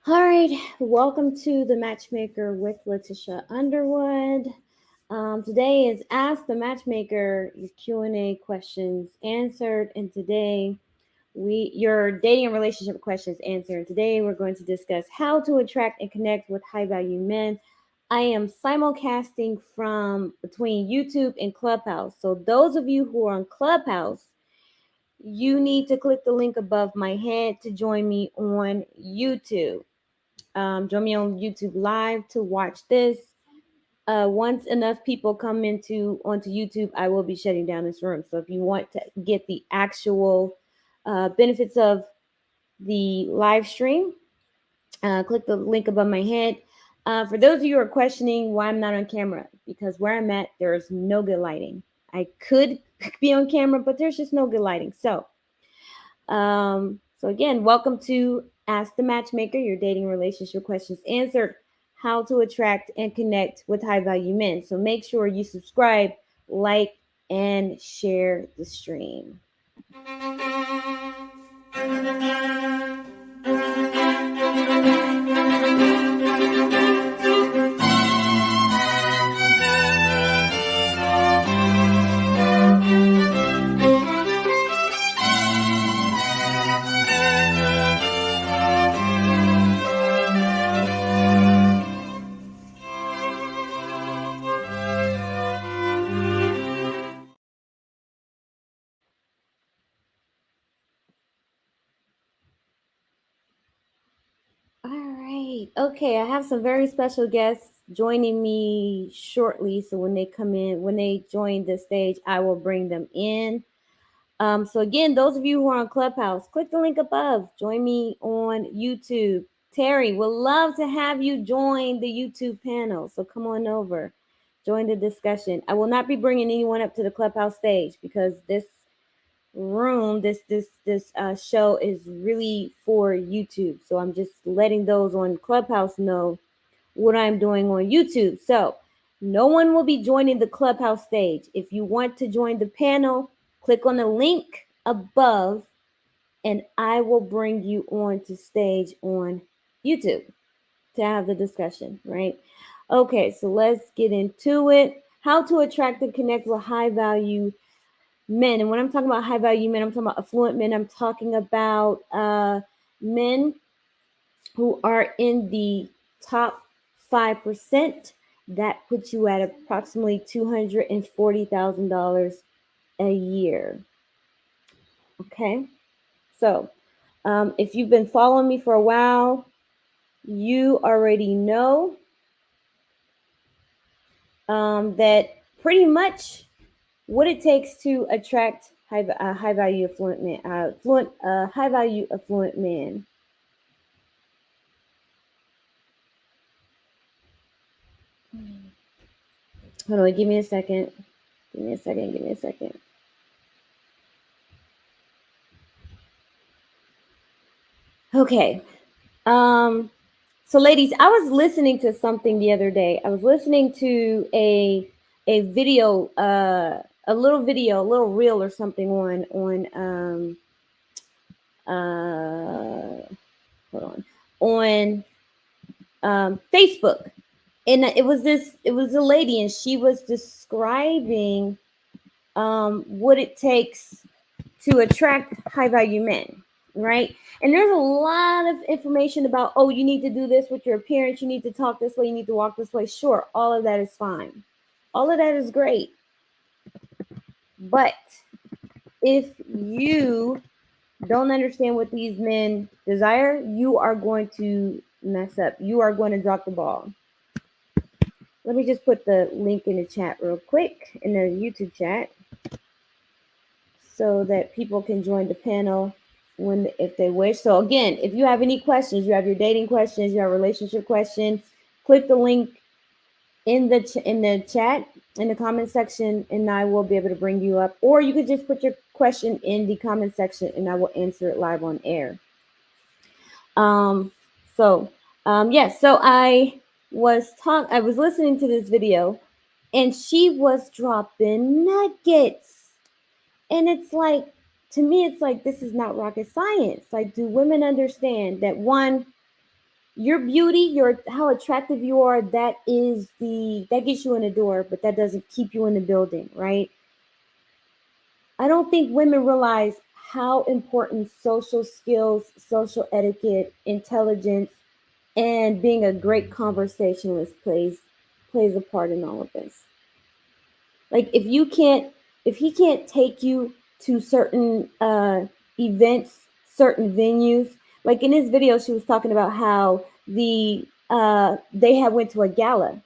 All right, welcome to the Matchmaker with Letisha Underwood. Today is Ask the Matchmaker, your Q&A questions answered, and today your dating and relationship questions answered. Today we're going to discuss how to attract and connect with high-value men. I am simulcasting from between YouTube and Clubhouse. So those of you who are on Clubhouse, you need to click the link above my head to join me on YouTube. Join me on YouTube Live to watch this. Once enough people come onto YouTube, I will be shutting down this room. So if you want to get the actual benefits of the live stream, click the link above my head. For those of you who are questioning why I'm not on camera, because where I'm at, there is no good lighting. I could be on camera, but there's just no good lighting. So again, welcome to Ask the Matchmaker, your dating relationship questions answered, how to attract and connect with high value men. So make sure you subscribe, like, and share the stream. All right. Okay, I have some very special guests joining me shortly. So when they join the stage, I will bring them in. So again, those of you who are on Clubhouse, click the link above. Join me on YouTube. Terry, would love to have you join the YouTube panel. So come on over, join the discussion. I will not be bringing anyone up to the Clubhouse stage because this room, this show is really for YouTube. So I'm just letting those on Clubhouse know what I'm doing on YouTube. So no one will be joining the Clubhouse stage. If you want to join the panel, click on the link above and I will bring you on to stage on YouTube to have the discussion, right? Okay, so let's get into it. How to attract and connect with high value men. And when I'm talking about high value men, I'm talking about affluent men. I'm talking about men who are in the top 5%. That puts you at approximately $240,000 a year. Okay, so if you've been following me for a while, you already know that pretty much what it takes to attract high value affluent men, high value affluent men. Hold on, give me a second. Give me a second. Okay. So ladies, I was listening to something the other day. I was listening to a video, a little reel or something on hold on Facebook. And it was a lady and she was describing what it takes to attract high value men, right? And there's a lot of information about, oh, you need to do this with your appearance, you need to talk this way, you need to walk this way. Sure, all of that is fine. All of that is great. But if you don't understand what these men desire, you are going to mess up. You are going to drop the ball. Let me just put the link in the chat real quick, in the YouTube chat, so that people can join the panel if they wish. So again, if you have any questions, you have your dating questions, you have relationship questions, click the link in the chat, in the comment section, and I will be able to bring you up. Or you could just put your question in the comment section and I will answer it live on air. So I was listening to this video and she was dropping nuggets. And it's like, to me, it's like, this is not rocket science. Like, do women understand that one, Your beauty, your how attractive you are, that gets you in the door, but that doesn't keep you in the building, right? I don't think women realize how important social skills, social etiquette, intelligence, and being a great conversationalist plays a part in all of this. Like if he can't take you to certain events, certain venues, like in this video she was talking about how they had went to a gala.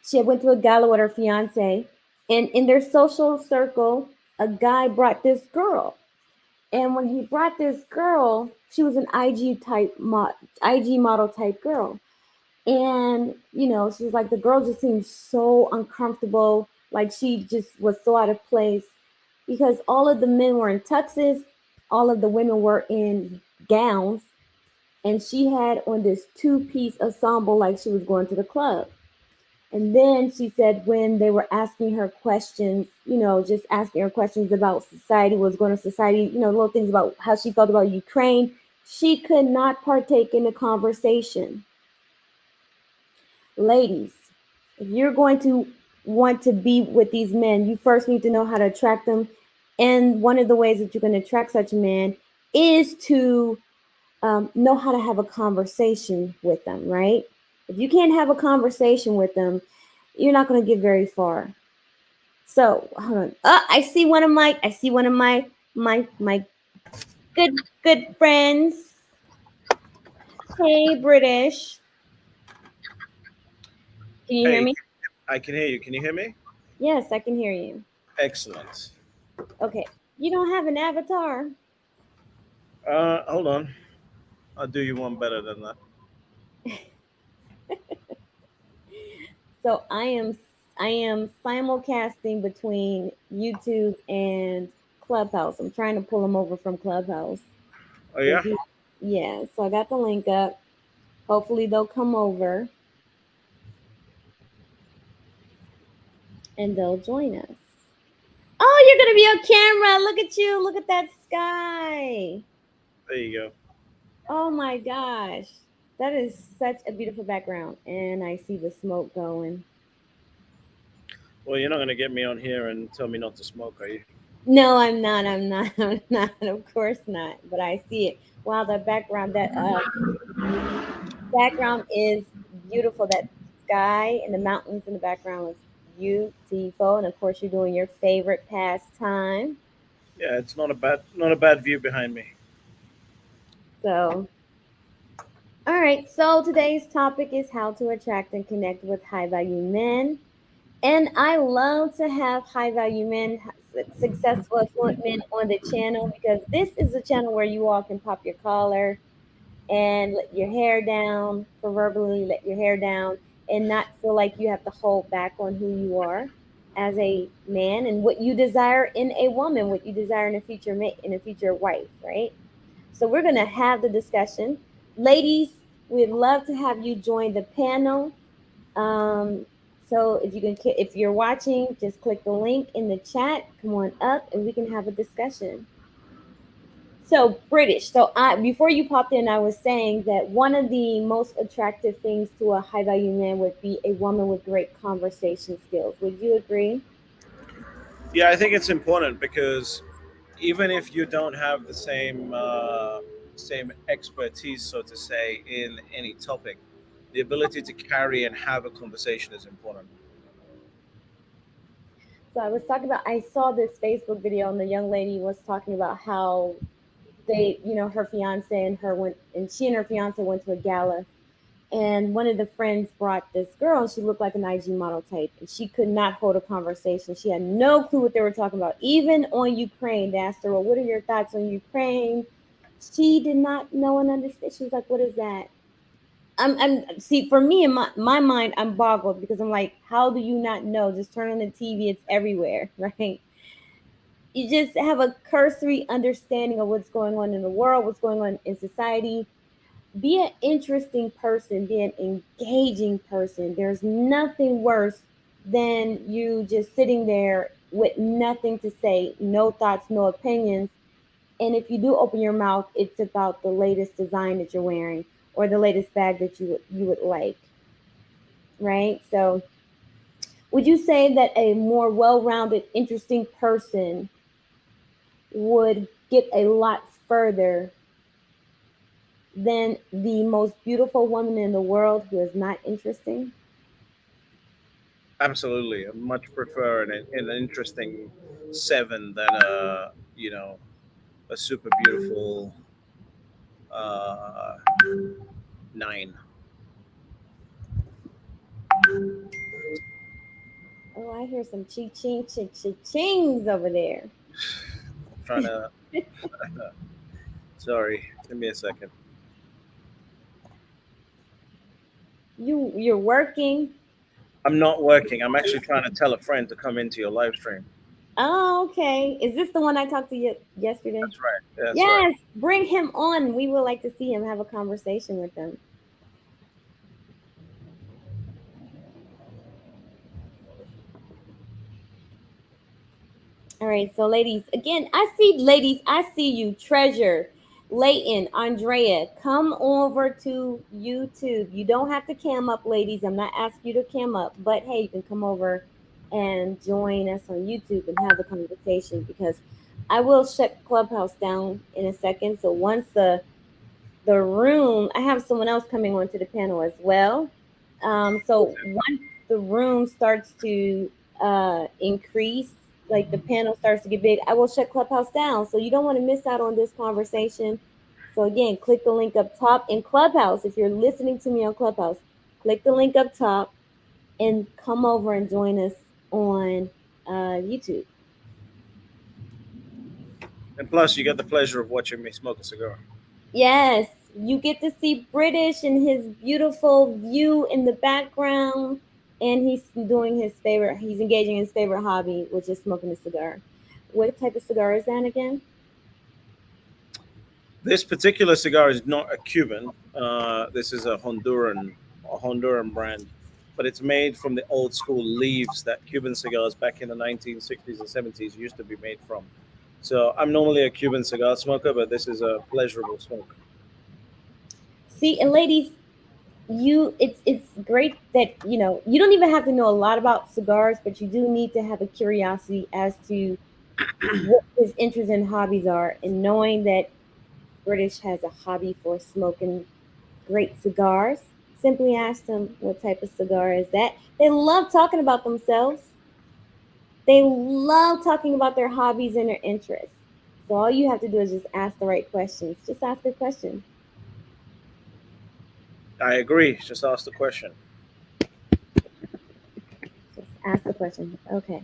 She had went to a gala with her fiance, and in their social circle a guy brought this girl. And when he brought this girl, she was an IG model type girl. And, she was like, the girl just seemed so uncomfortable. Like she just was so out of place because all of the men were in tuxes, all of the women were in gowns, and she had on this two-piece ensemble like she was going to the club. And then she said when they were asking her questions, just asking her questions about society, what's going on in society, little things about how she felt about Ukraine, she could not partake in the conversation. Ladies, if you're going to want to be with these men, you first need to know how to attract them. And one of the ways that you can attract such a man is to know how to have a conversation with them, right? If you can't have a conversation with them, you're not going to get very far. So hold on. I see one of my good friends. Hey, British. Can you hear Hey, me? I can hear you. Can you hear me? Yes, I can hear you. Excellent. Okay. You don't have an avatar. Hold on. I'll do you one better than that. So I am simulcasting between YouTube and Clubhouse. I'm trying to pull them over from Clubhouse. Oh So yeah. yeah, so I got the link up. Hopefully they'll come over and they'll join us. Oh, you're gonna be on camera. Look at you. Look at that sky. There you go. Oh my gosh. That is such a beautiful background. And I see the smoke going. Well, you're not gonna get me on here and tell me not to smoke, are you? No, I'm not. I'm not. I'm not. Of course not. But I see it. Wow, the background is beautiful. That sky and the mountains in the background is beautiful. And of course, you're doing your favorite pastime. Yeah, it's not a bad view behind me. So, all right. So today's topic is how to attract and connect with high value men. And I love to have high value men, successful, affluent men on the channel because this is a channel where you all can pop your collar and let your hair down, proverbially let your hair down, and not feel like you have to hold back on who you are as a man and what you desire in a woman, what you desire in a future mate, in a future wife, right? So we're gonna have the discussion. Ladies, we'd love to have you join the panel. So if you're watching, just click the link in the chat. Come on up, and we can have a discussion. So British. So I before you popped in, I was saying that one of the most attractive things to a high value man would be a woman with great conversation skills. Would you agree? Yeah, I think it's important because even if you don't have the same expertise, so to say, in any topic, the ability to carry and have a conversation is important. So I was talking about I saw this Facebook video and the young lady was talking about how her fiance and her went and she and her fiance went to a gala, and one of the friends brought this girl and she looked like an IG model type and she could not hold a conversation. She had no clue what they were talking about. Even on Ukraine, they asked her, well, what are your thoughts on Ukraine? She did not know and understand. She was like, what is that? I'm see for me in my mind, I'm boggled because I'm like, how do you not know? Just turn on the TV, it's everywhere, right? You just have a cursory understanding of what's going on in the world, what's going on in society. Be an interesting person, be an engaging person. There's nothing worse than you just sitting there with nothing to say, no thoughts, no opinions. And if you do open your mouth, it's about the latest design that you're wearing, or the latest bag that you would like, right? So, would you say that a more well-rounded, interesting person would get a lot further than the most beautiful woman in the world who is not interesting? Absolutely, I much prefer an interesting seven than a a super beautiful uh, nine. Oh, I hear some ching ching ching chings over there. Trying to. Sorry, give me a second. You're working. I'm not working. I'm actually trying to tell a friend to come into your live stream. Oh, okay. Is this the one I talked to you yesterday? That's right. That's right. Yes, bring him on. We would like to see him, have a conversation with him. All right, so ladies, again, I see you. Treasure, Leighton, Andrea, come over to YouTube. You don't have to cam up, ladies. I'm not asking you to cam up, but hey, you can come over and join us on YouTube and have a conversation because I will shut Clubhouse down in a second. So once the room, I have someone else coming onto the panel as well. So once the room starts to increase, like the panel starts to get big, I will shut Clubhouse down. So you don't want to miss out on this conversation. So again, click the link up top in Clubhouse. If you're listening to me on Clubhouse, click the link up top and come over and join us on YouTube. And plus, you get the pleasure of watching me smoke a cigar. Yes, you get to see British and his beautiful view in the background. And he's engaging in his favorite hobby, which is smoking a cigar. What type of cigar is that again? This particular cigar is not a Cuban. This is a Honduran brand, but it's made from the old school leaves that Cuban cigars back in the 1960s and 70s used to be made from. So I'm normally a Cuban cigar smoker, but this is a pleasurable smoke. See, and ladies, it's great that you don't even have to know a lot about cigars, but you do need to have a curiosity as to what his interests and hobbies are, and knowing that British has a hobby for smoking great cigars. Simply ask them what type of cigar is that. They love talking about themselves. They love talking about their hobbies and their interests. So all you have to do is just ask the right questions. Just ask a question. I agree. Just ask the question. Just ask the question. Okay.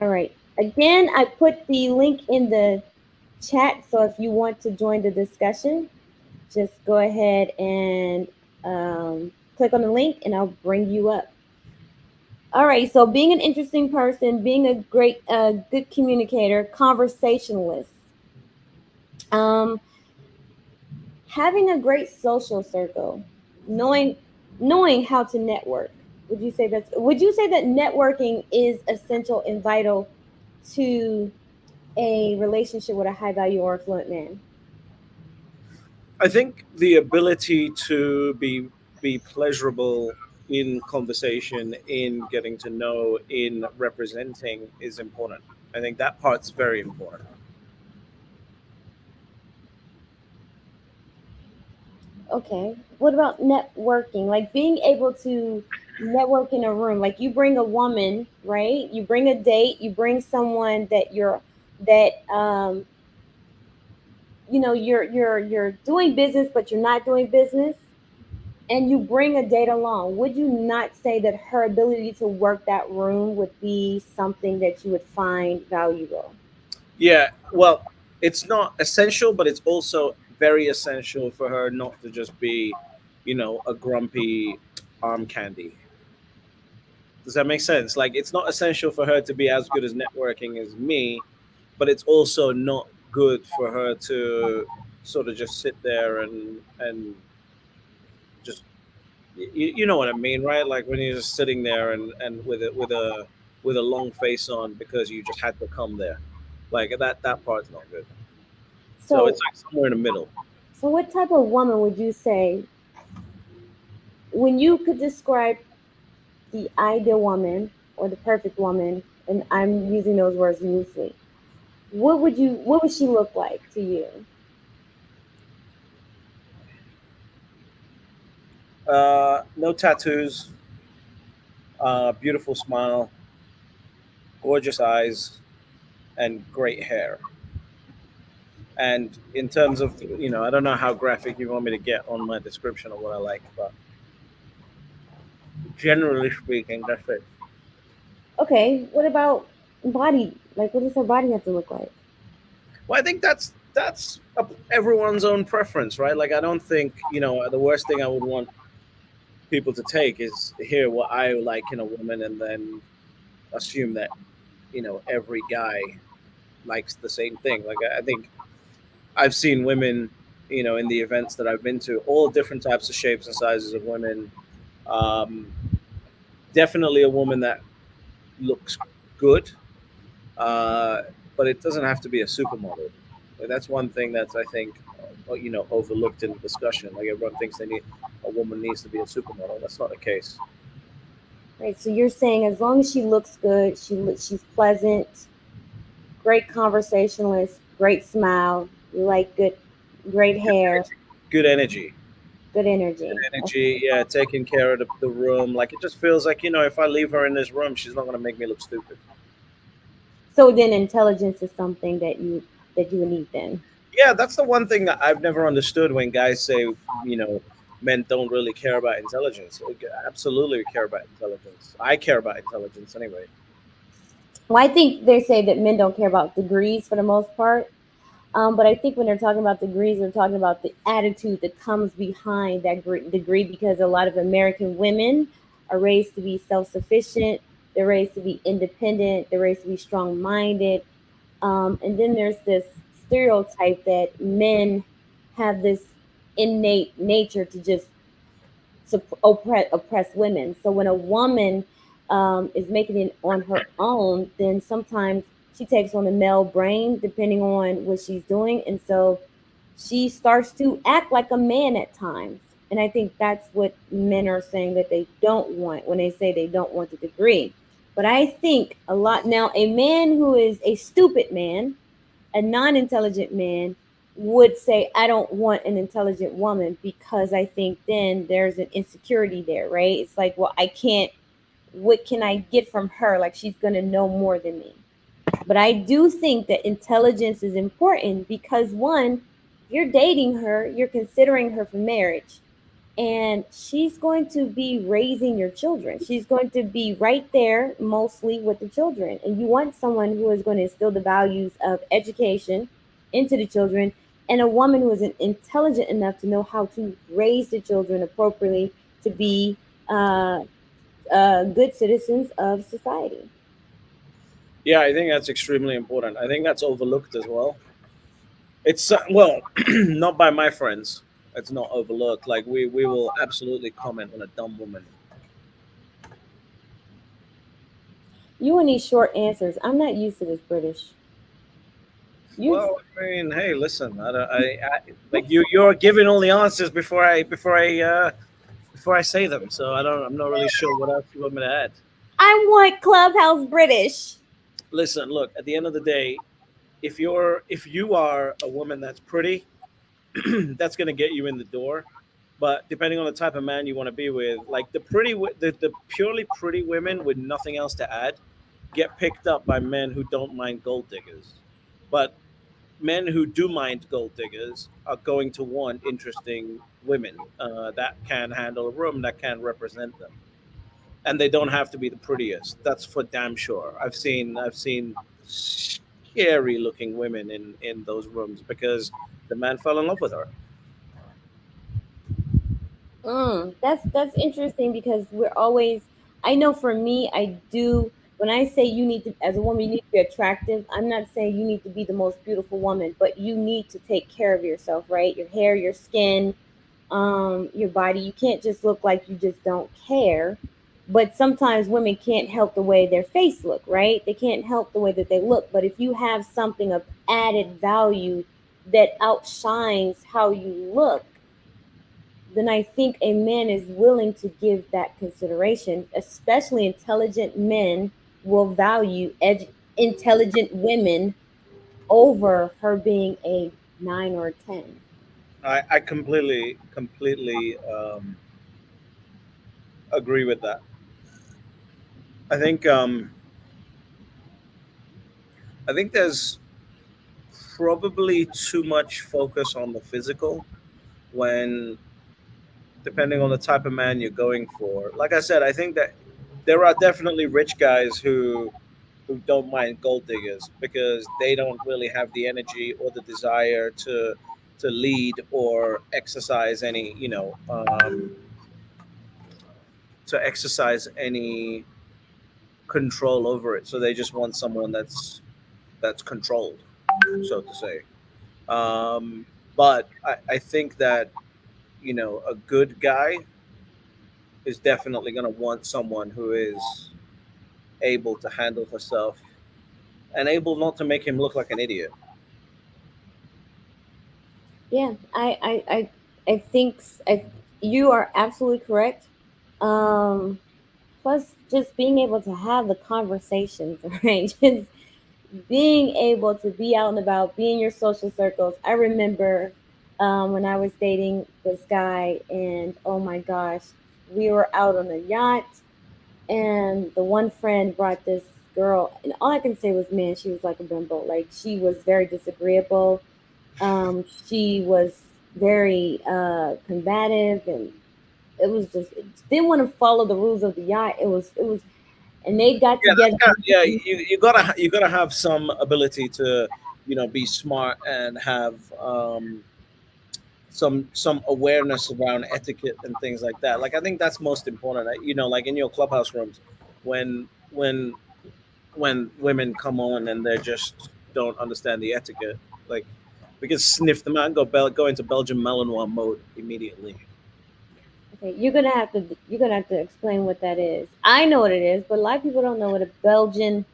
All right. Again, I put the link in the chat. So if you want to join the discussion, just go ahead and click on the link and I'll bring you up. All right. So being an interesting person, being a good communicator, conversationalist, um, having a great social circle, knowing knowing how to network. Would you say that networking is essential and vital to a relationship with a high value or affluent man? I think the ability to be pleasurable in conversation, in getting to know, in representing is important. I think that part's very important. Okay. What about networking? Like being able to network in a room. Like you bring a woman, right? You bring a date, you bring someone that you're doing business but you're not doing business, and you bring a date along. Would you not say that her ability to work that room would be something that you would find valuable? Yeah, well, it's not essential, but it's also very essential for her not to just be, a grumpy arm candy. Does that make sense? Like, it's not essential for her to be as good as networking as me, but it's also not good for her to sort of just sit there and just you know what I mean, right? Like when you're just sitting there and with a long face on because you just had to come there, like that part's not good. So it's So like somewhere in the middle. So, what type of woman would you say, when you could describe the ideal woman or the perfect woman, and I'm using those words loosely, what would she look like to you? No tattoos, beautiful smile, gorgeous eyes, and great hair. And in terms of, I don't know how graphic you want me to get on my description of what I like, but generally speaking, that's it. Okay, what about body? Like, what does her body have to look like? Well, I think that's everyone's own preference, right? Like, I don't think the worst thing I would want people to take is hear what I like in a woman, and then assume that every guy likes the same thing. Like, I think I've seen women, in the events that I've been to, all different types of shapes and sizes of women. Um, Definitely a woman that looks good, uh, but it doesn't have to be a supermodel. That's one thing that's, I think, overlooked in the discussion. Like, everyone thinks a woman needs to be a supermodel. That's not the case. Right. So you're saying as long as she looks good, she's pleasant, great conversationalist, great smile, you like great hair, Good energy. good Good energy. Okay. energy. Yeah, taking care of the room. Like, it just feels like, if I leave her in this room, she's not going to make me look stupid. So then intelligence is something that you would need then. Yeah, that's the one thing that I've never understood when guys say, men don't really care about intelligence. Like, absolutely, we care about intelligence. I care about intelligence anyway. Well, I think they say that men don't care about degrees for the most part. But I think when they're talking about degrees, they're talking about the attitude that comes behind that degree, because a lot of American women are raised to be self sufficient, they're raised to be independent, they're raised to be strong minded. And then there's this stereotype that men have this innate nature to just oppress women. So when a woman is making it on her own, then sometimes she takes on a male brain depending on what she's doing, and so she starts to act like a man at times. And I think that's what men are saying that they don't want when they say they don't want the degree. But I think a lot now, a man who is a stupid man, a non-intelligent man, would say I don't want an intelligent woman, because I think then there's an insecurity there, right? It's like, well, I can't, what can I get from her? Like, she's going to know more than me. But I do think that intelligence is important because, one, if you're dating her, you're considering her for marriage, and she's going to be raising your children. She's going to be right there mostly with the children. And you want someone who is going to instill the values of education into the children, and a woman who is intelligent enough to know how to raise the children appropriately to be uh, good citizens of society. Yeah, I think that's extremely important. I think that's overlooked as well. It's well, not by my friends. It's not overlooked. Like, we will absolutely comment on a dumb woman. You will need short answers. I'm not used to this British. You Well, I mean, hey, listen, I, don't- I like you're giving all the answers before I say them. So I'm not really sure what else you want me to add. I want Clubhouse British. Listen, look, at the end of the day, if you are a woman that's pretty, that's going to get you in the door. But depending on the type of man you want to be with, like the purely pretty women with nothing else to add, get picked up by men who don't mind gold diggers. But men who do mind gold diggers are going to want interesting women that can handle a room, that can represent them, and they don't have to be the prettiest. That's for damn sure. I've seen scary looking women in those rooms because the man fell in love with her. That's interesting because we're always. I know for me, I do. When I say you need to, as a woman, you need to be attractive. I'm not saying you need to be the most beautiful woman, but you need to take care of yourself, right? Your hair, your skin, your body. You can't just look like you just don't care. But sometimes women can't help the way their face look, right? They can't help the way that they look. But if you have something of added value that outshines how you look, then I think a man is willing to give that consideration. Especially intelligent men will value intelligent women over her being a 9 or a 10. I completely agree with that. I think I think there's probably too much focus on the physical when, depending on the type of man you're going for. Like I said, I think that there are definitely rich guys who don't mind gold diggers because they don't really have the energy or the desire to lead or exercise any, to exercise any control over it. So they just want someone that's controlled, so to say. Um, but I think that, a good guy is definitely going to want someone who is able to handle herself and able not to make him look like an idiot. Yeah, I think you are absolutely correct. Um, Plus, just being able to have the conversations, right? Just being able to be out and about, be in your social circles. I remember when I was dating this guy, and oh my gosh, we were out on a yacht, and the one friend brought this girl, and all I can say was, man, she was like a bimbo. Like, she was very disagreeable. She was very combative, and it was just, it didn't want to follow the rules of the yacht. It was, and they got Yeah, that's together. kind of, yeah. You gotta have some ability to, be smart and have some awareness around etiquette and things like that. Like I think that's most important. Like in your clubhouse rooms, when when when women come on and they just don't understand the etiquette, like we can sniff them out and go into Belgian Malinois mode immediately. Okay, you're gonna have to explain what that is. I know what it is, but a lot of people don't know what a Belgian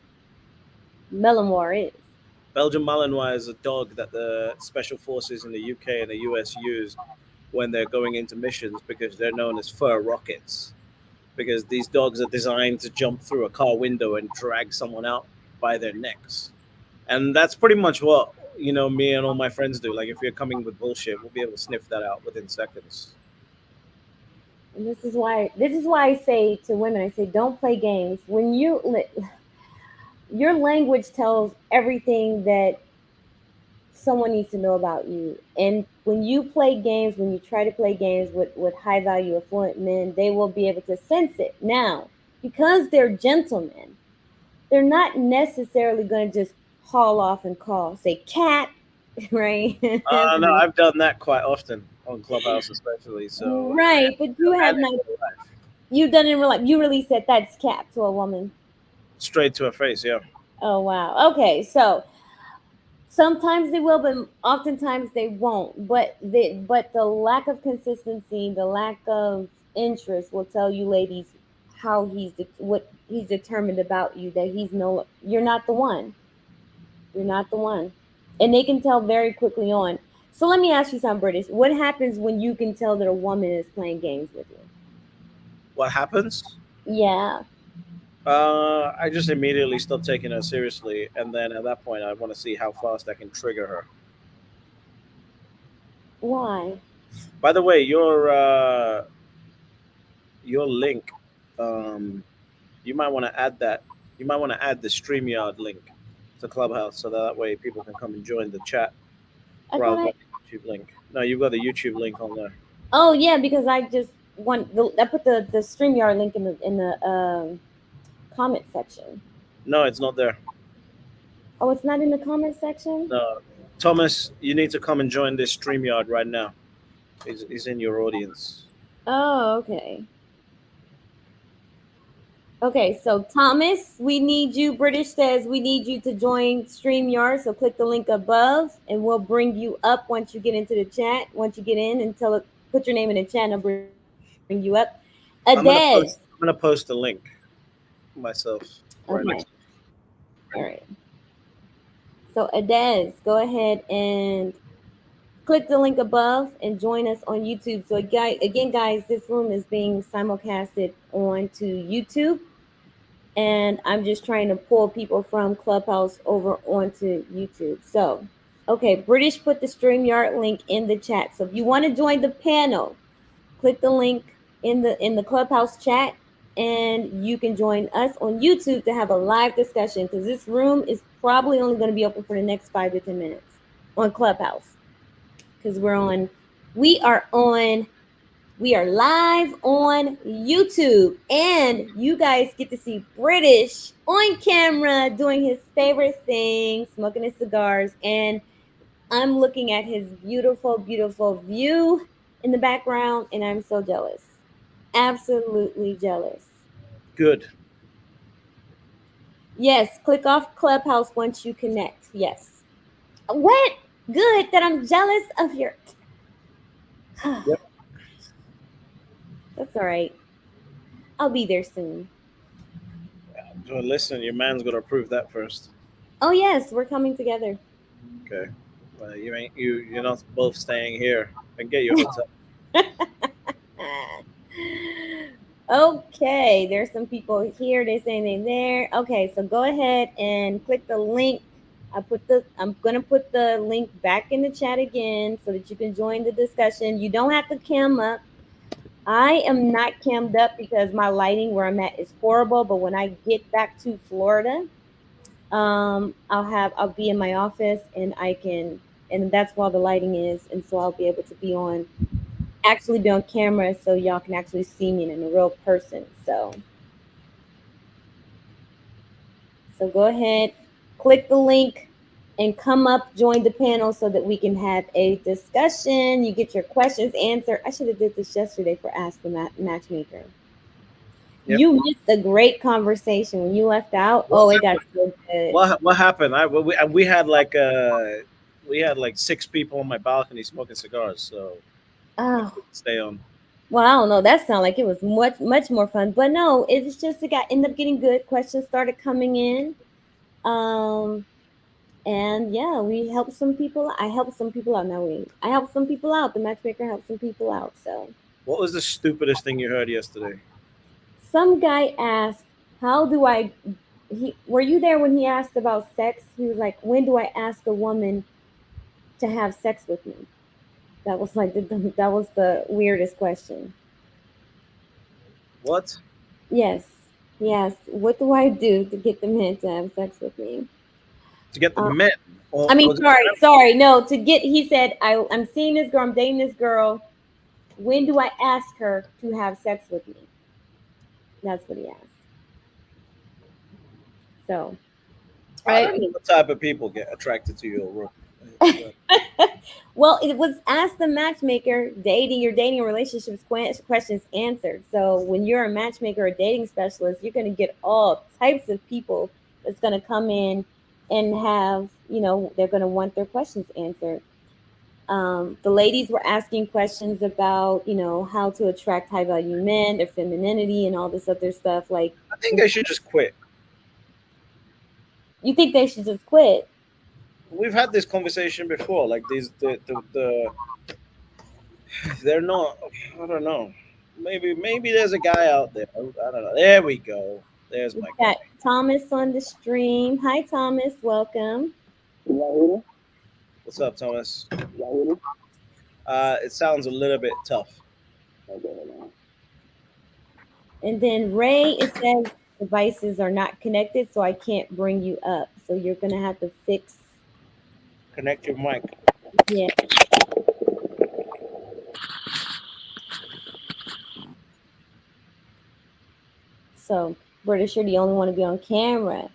Melamore is. Belgian Malinois is a dog that the special forces in the UK and the US use when they're going into missions because they're known as fur rockets. Because these dogs are designed to jump through a car window and drag someone out by their necks. And that's pretty much what, me and all my friends do. Like if you're coming with bullshit, we'll be able to sniff that out within seconds. And this is why I say to women, I say, don't play games. Your language tells everything that someone needs to know about you. And when you play games, when you try to play games with high value affluent men, they will be able to sense it. Now, because they're gentlemen, they're not necessarily going to just haul off and call, say cat, right? No, I've done that quite often on Clubhouse, especially. So Right, but you have and in not. real life, You done it in real life. You really said that's cat to a woman. straight to her face. Yeah. Oh wow. Okay, so sometimes they will, but oftentimes they won't. But the lack of consistency, the lack of interest will tell you, ladies, how what he's determined about you. That you're not the one. You're not the one, and they can tell very quickly on. So let me ask you something, British. What happens when you can tell that a woman is playing games with you? What happens? Yeah. I just immediately stop taking her seriously, and then at that point, I want to see how fast I can trigger her. Why? By the way, your link, um, you might want to add that. You might want to add the StreamYard link to Clubhouse so that way people can come and join the chat I thought rather than I. the YouTube link. No, you've got the YouTube link on there. Oh yeah, because I just I put the Streamyard link in the comment section. No, it's not there. Oh, it's not in the comment section. No, Thomas, you need to come and join this StreamYard right now. He's in your audience. Oh, okay. Okay, so Thomas, we need you. British says we need you to join StreamYard. So click the link above, and we'll bring you up once you get into the chat. Once you get in, and put your name in the chat, and I'll bring you up. Adez. I'm gonna post the link myself right Okay. next. All right. So Adez, go ahead and Click the link above and join us on YouTube. So again, guys, this room is being simulcasted onto YouTube, and I'm just trying to pull people from Clubhouse over onto YouTube. So, okay, British put the StreamYard link in the chat. So if you want to join the panel, click the link in the Clubhouse chat, and you can join us on YouTube to have a live discussion, because this room is probably only going to be open for the next 5 to 10 minutes on Clubhouse, because we are on we are live on YouTube, and you guys get to see British on camera doing his favorite thing, smoking his cigars, and I'm looking at his beautiful, beautiful view in the background, and I'm so jealous. Absolutely jealous. Good. Yes, click off Clubhouse once you connect. Yes. What? Good that I'm jealous of your. Yep. That's all right. I'll be there soon. Well, listen, your man's got to approve that first. Oh, yes, we're coming together. Okay. Well, you ain't you're not both staying here. I can get you a hotel. Okay, there's some people here. They're saying they're there. Okay, so go ahead and click the link. I'm gonna put the link back in the chat again so that you can join the discussion. You don't have to cam up. I am not cammed up because my lighting where I'm at is horrible. But when I get back to Florida, I'll be in my office, and that's where the lighting is, and so I'll be able to actually be on camera, so y'all can actually see me in a real person. So go ahead, click the link, and come up, join the panel so that we can have a discussion. You get your questions answered. I should have did this yesterday for Ask the Matchmaker. Yep. You missed a great conversation when you left out. What Oh, it got happened? so good. What happened? We had like six people on my balcony smoking cigars, so I Oh, couldn't stay on. well, I don't know. That sounded like it was much, much more fun. But no, it's just it got ended up getting good. Questions started coming in. Um, and yeah, we helped some people. I helped some people out. I helped some people out. The matchmaker helped some people out. So What was the stupidest thing you heard yesterday? some guy asked, "How do I?" Were you there when he asked about sex? He was like, "When do I ask a woman to have sex with me?" That was like that was the weirdest question. What? Yes, yes. What do I do to get the men to have sex with me? To get the Uh, men? I Or mean, was it sorry, no. To get, he said, I'm seeing this girl. I'm dating this girl. When do I ask her to have sex with me? That's what he asked. So, I right. don't know what type of people get attracted to your room. But Well, it was Ask the Matchmaker, dating relationships questions answered. So when you're a matchmaker or dating specialist, you're going to get all types of people that's going to come in and have, they're going to want their questions answered. The ladies were asking questions about, how to attract high value men, their femininity, and all this other stuff. Like, I think they should just quit. you think they should just quit? We've had this conversation before. Like these, they're not. I don't know. Maybe there's a guy out there. I don't know. There we go. There's We my got guy. Thomas on the stream. Hi, Thomas. Welcome. What's up, Thomas? It sounds a little bit tough. And then Ray, it says devices are not connected, so I can't bring you up. So you're gonna have to fix. Connect your mic. Yeah. So British, you're the only one to be on camera.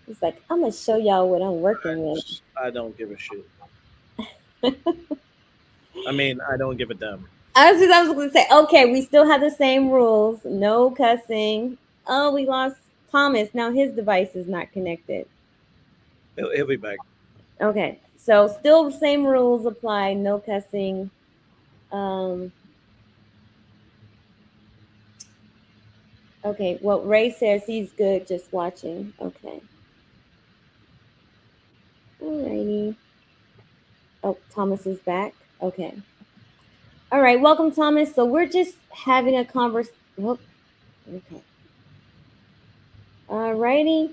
It's like I'm gonna show y'all what I'm working with. I don't give a shit. I mean, I don't give a damn. I was gonna say, okay, we still have the same rules. No cussing. Oh, we lost Thomas. Now his device is not connected. He'll be back. Okay. So still the same rules apply. No cussing. Um, okay. Well, Ray says he's good just watching. Okay. Alrighty. Thomas is back. Okay. All right. Welcome, Thomas. So we're just having a conversation. Well, okay. All righty.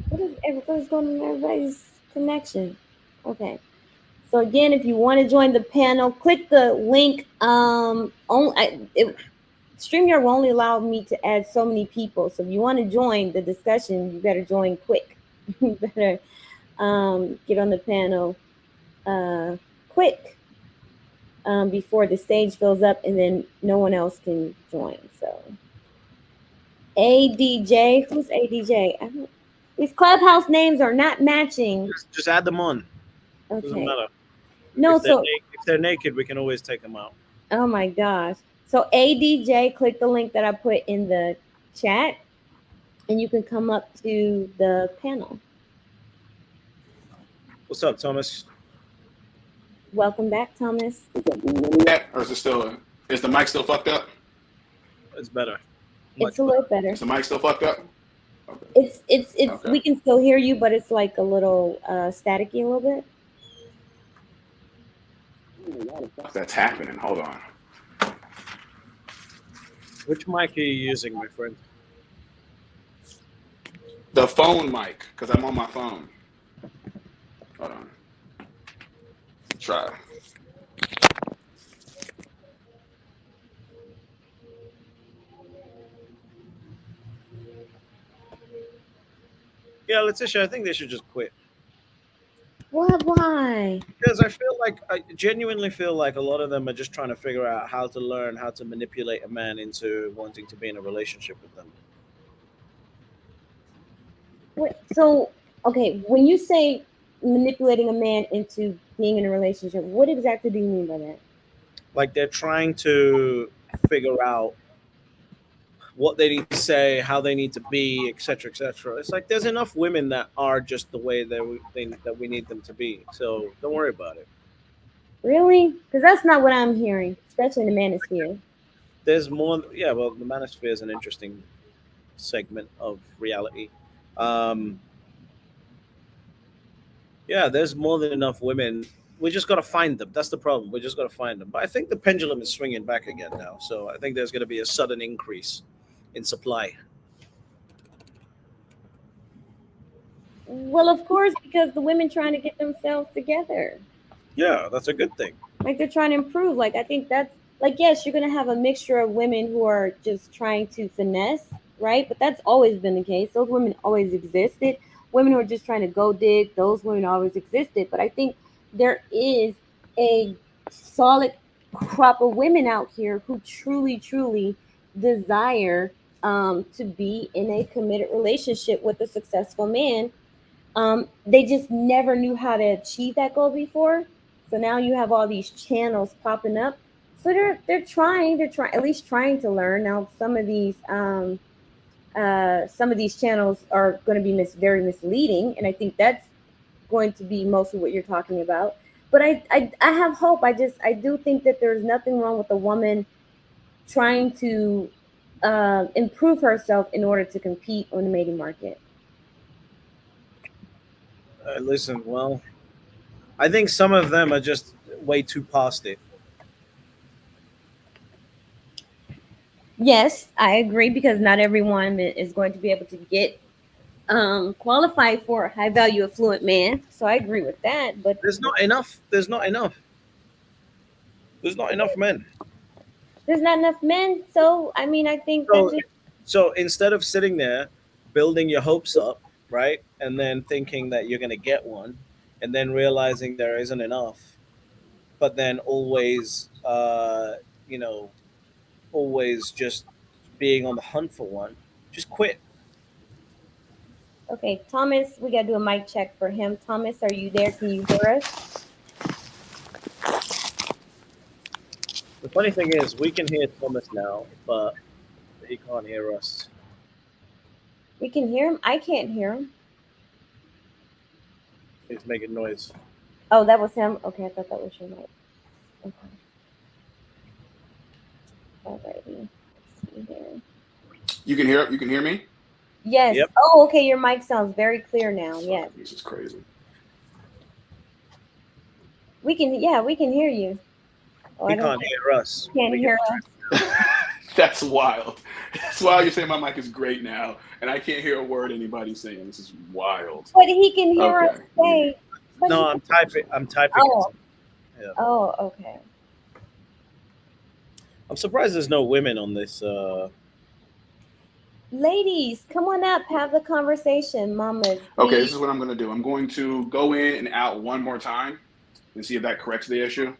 What's going on in everybody's connection? Okay. So again, if you want to join the panel, click the link. StreamYard will only allow me to add so many people. So if you want to join the discussion, you better join quick. You better get on the panel uh, quick before the stage fills up, and then no one else can join. So ADJ, who's ADJ? These clubhouse names are not matching. Just add them on. Doesn't Okay. matter. No, so If they're naked, we can always take them out. oh my gosh. So ADJ, click the link that I put in the chat, and you can come up to the panel. What's up, Thomas? Welcome back, Thomas. That, or is it still? Is the mic still fucked up? It's better. It's Much a better. little better. Is the mic still fucked up? Okay. It's Okay. we can still hear you, but it's like a little staticky a little bit. That's happening. Hold on. Which mic are you using, my friend? The phone mic, because I'm on my phone. Hold on. Try. Yeah, Letisha, I think they should just quit. What? Why? Because I genuinely feel like a lot of them are just trying to figure out how to learn how to manipulate a man into wanting to be in a relationship with them. So, okay, when you say manipulating a man into being in a relationship, what exactly do you mean by that? Like they're trying to figure out what they need to say, how they need to be, etc., etc. It's like there's enough women that are just the way that we need them to be. So don't worry about it. Really? Because that's not what I'm hearing, especially in the manosphere. There's more. Yeah, well, the manosphere is an interesting segment of reality. Um, yeah, there's more than enough women. We just got to find them. That's the problem. We just got to find them. But I think the pendulum is swinging back again now. So I think there's going to be a sudden increase in supply. Well, of course, because the women trying to get themselves together. Yeah, that's a good thing. Like they're trying to improve. Like I think that's like yes, you're gonna have a mixture of women who are just trying to finesse, right? But that's always been the case. Those women always existed. Women who are just trying to go dig, those women always existed. But I think there is a solid crop of women out here who truly, truly desire to be in a committed relationship with a successful man. They just never knew how to achieve that goal before. So now you have all these channels popping up. So they're trying at least trying to learn. Now some of these channels are going to be very misleading, and I think that's going to be mostly what you're talking about. But I have hope. I do think that there's nothing wrong with a woman trying to improve herself in order to compete on the mating market. Listen, well, I think some of them are just way too past it. Yes, I agree because not everyone is going to be able to get qualified for a high value affluent man. So I agree with that. But There's not enough. There's not enough. There's not enough men. there's not enough men. So I mean, I think that So, just so instead of sitting there building your hopes up, right, and then thinking that you're going to get one, and then realizing there isn't enough, but then always, you know, always just being on the hunt for one, just quit. okay, Thomas, we gotta do a mic check for him. Thomas, are you there? Can you hear us? The funny thing is, we can hear Thomas now, but he can't hear us. We can hear him. I can't hear him. He's making noise. Oh, that was him. Okay, I thought that was your mic. Okay, alrighty. Let's see here. You can hear. You can hear me. Yes. Yep. Oh, okay. Your mic sounds very clear now. Fuck, Yes. this is crazy. we can hear you. Oh, I He don't can't think hear us. you can We can hear hear us. That's wild. That's wild. You're saying my mic is great now, and I can't hear a word anybody's saying. This is wild. But he can hear us Okay, let me. say, but No, he, I'm typing. I'm typing it. oh, Yeah. oh, okay. I'm surprised there's no women on this. Ladies, come on up, have the conversation. Mamas, Okay, this Z. is what I'm going to do. I'm going to go in and out one more time and see if that corrects the issue.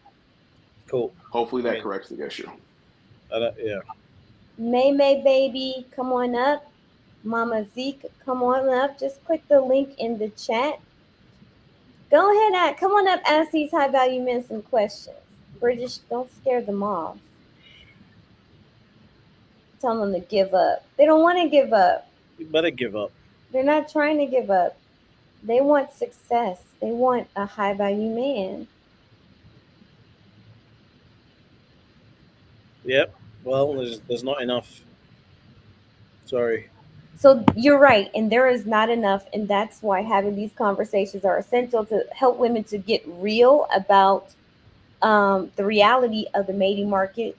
Cool. Hopefully, I that mean, corrects the issue. yeah. May May baby, come on up. Mama Zeke, come on up. Just click the link in the chat. Go ahead, come on up, ask these high value men some questions. British, don't scare them off. Tell them to give up. They don't want to give up. You better give up. They're not trying to give up. They want success. They want a high value man. Yep. Well, there's not enough. Sorry. So you're right, and there is not enough, and that's why having these conversations are essential to help women to get real about the reality of the mating market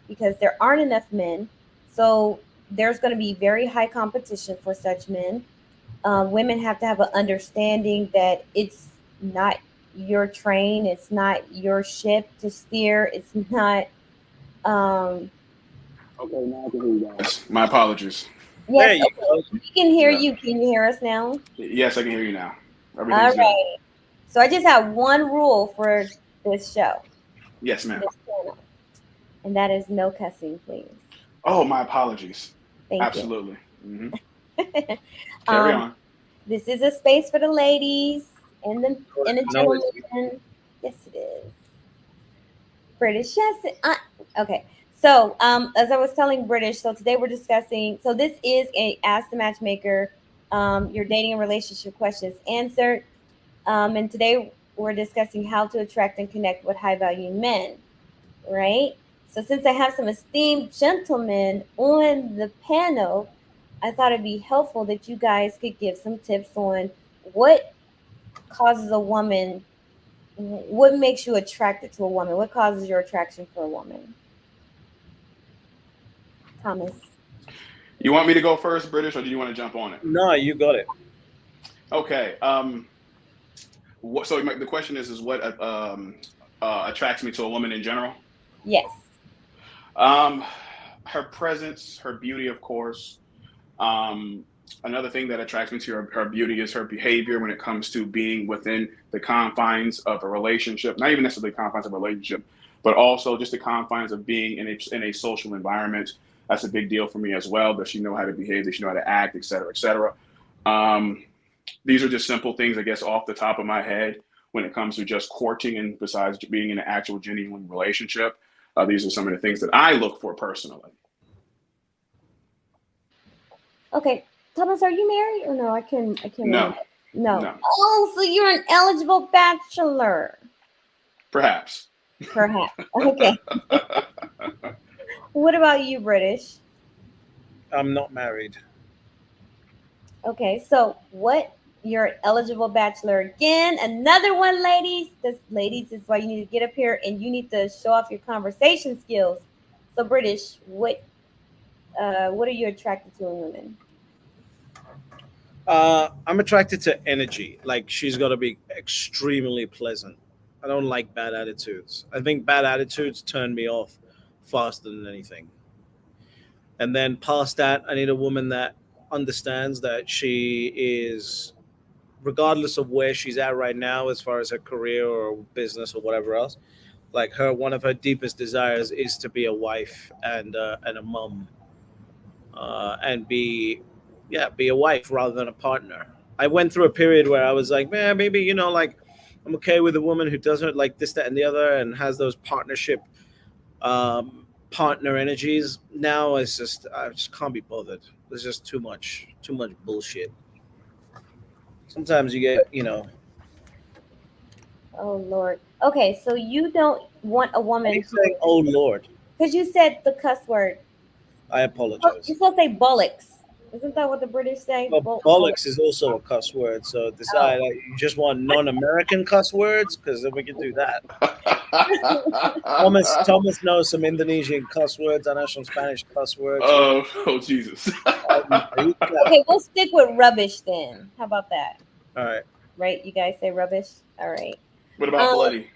because there aren't enough men. So there's going to be very high competition for such men. Women have to have an understanding that it's not your train, it's not your ship to steer, it's not. Um, Okay, now I can hear you guys. My apologies. There yes, you okay, go. we can hear Yeah. you. Can you hear us now? Yes, I can hear you now. All Everything's good. right. So I just have one rule for this show, Yes, ma'am. this channel, and that is no cussing, please. Oh, my apologies. Thank you. Absolutely. Carry um, on. this is a space for the ladies and the No, it's gentlemen. Yes, it is. British. Yes. Okay. So, as I was telling British, so today we're discussing. So this is a Ask the Matchmaker, your dating and relationship questions answered. And today we're discussing how to attract and connect with high value men. Right. So since I have some esteemed gentlemen on the panel, I thought it'd be helpful that you guys could give some tips on what causes a woman, what makes you attracted to a woman, what causes your attraction for a woman. Thomas. You want me to go first, British, or do you want to jump on it? no. You got it. Okay. So the question is what attracts me to a woman in general? Yes. Um, her presence, her beauty, of course. Um, Another thing that attracts me to her beauty is her behavior when it comes to being within the confines of a relationship, not even necessarily the confines of a relationship, but also just the confines of being in a social environment. That's a big deal for me as well. Does she know how to behave? Does she know how to act, et cetera, et cetera? Um, these are just simple things, I guess, off the top of my head when it comes to just courting and besides being in an actual genuine relationship. These are some of the things that I look for personally. Okay. Thomas, are you married or no? I can't No, remember. No. no, Oh, so you're an eligible bachelor. perhaps. Perhaps. Okay. What about you, British? I'm not married. Okay, so what you're an eligible bachelor again. Another one, ladies. This ladies is why you need to get up here and you need to show off your conversation skills. So British, what are you attracted to in women? I'm attracted to energy. Like she's got to be extremely pleasant. I don't like bad attitudes. I think bad attitudes turn me off faster than anything. And then past that, I need a woman that understands that she is, regardless of where she's at right now, as far as her career or business or whatever else. Like her, one of her deepest desires is to be a wife and a mom, and be, yeah, be a wife rather than a partner. I went through a period where I was like, man, maybe like I'm okay with a woman who doesn't like this, that, and the other, and has those partner energies. Now it's just I just can't be bothered. There's just too much bullshit. Sometimes you get, Oh Lord. Okay, so you don't want a why are you woman who, saying, "Oh Lord"? because you said the cuss word. I Oh, you're apologize. supposed to say bullocks. Isn't that what the British say? Well, bollocks is also a cuss word. So decide Oh. you just want non-American cuss words, because then we can do that. Thomas knows some Indonesian cuss words. I know some Spanish cuss words. So oh Jesus. there you go. Okay, we'll stick with rubbish then. How about that? All right, Right? You guys say rubbish? All right. What about Um, bloody?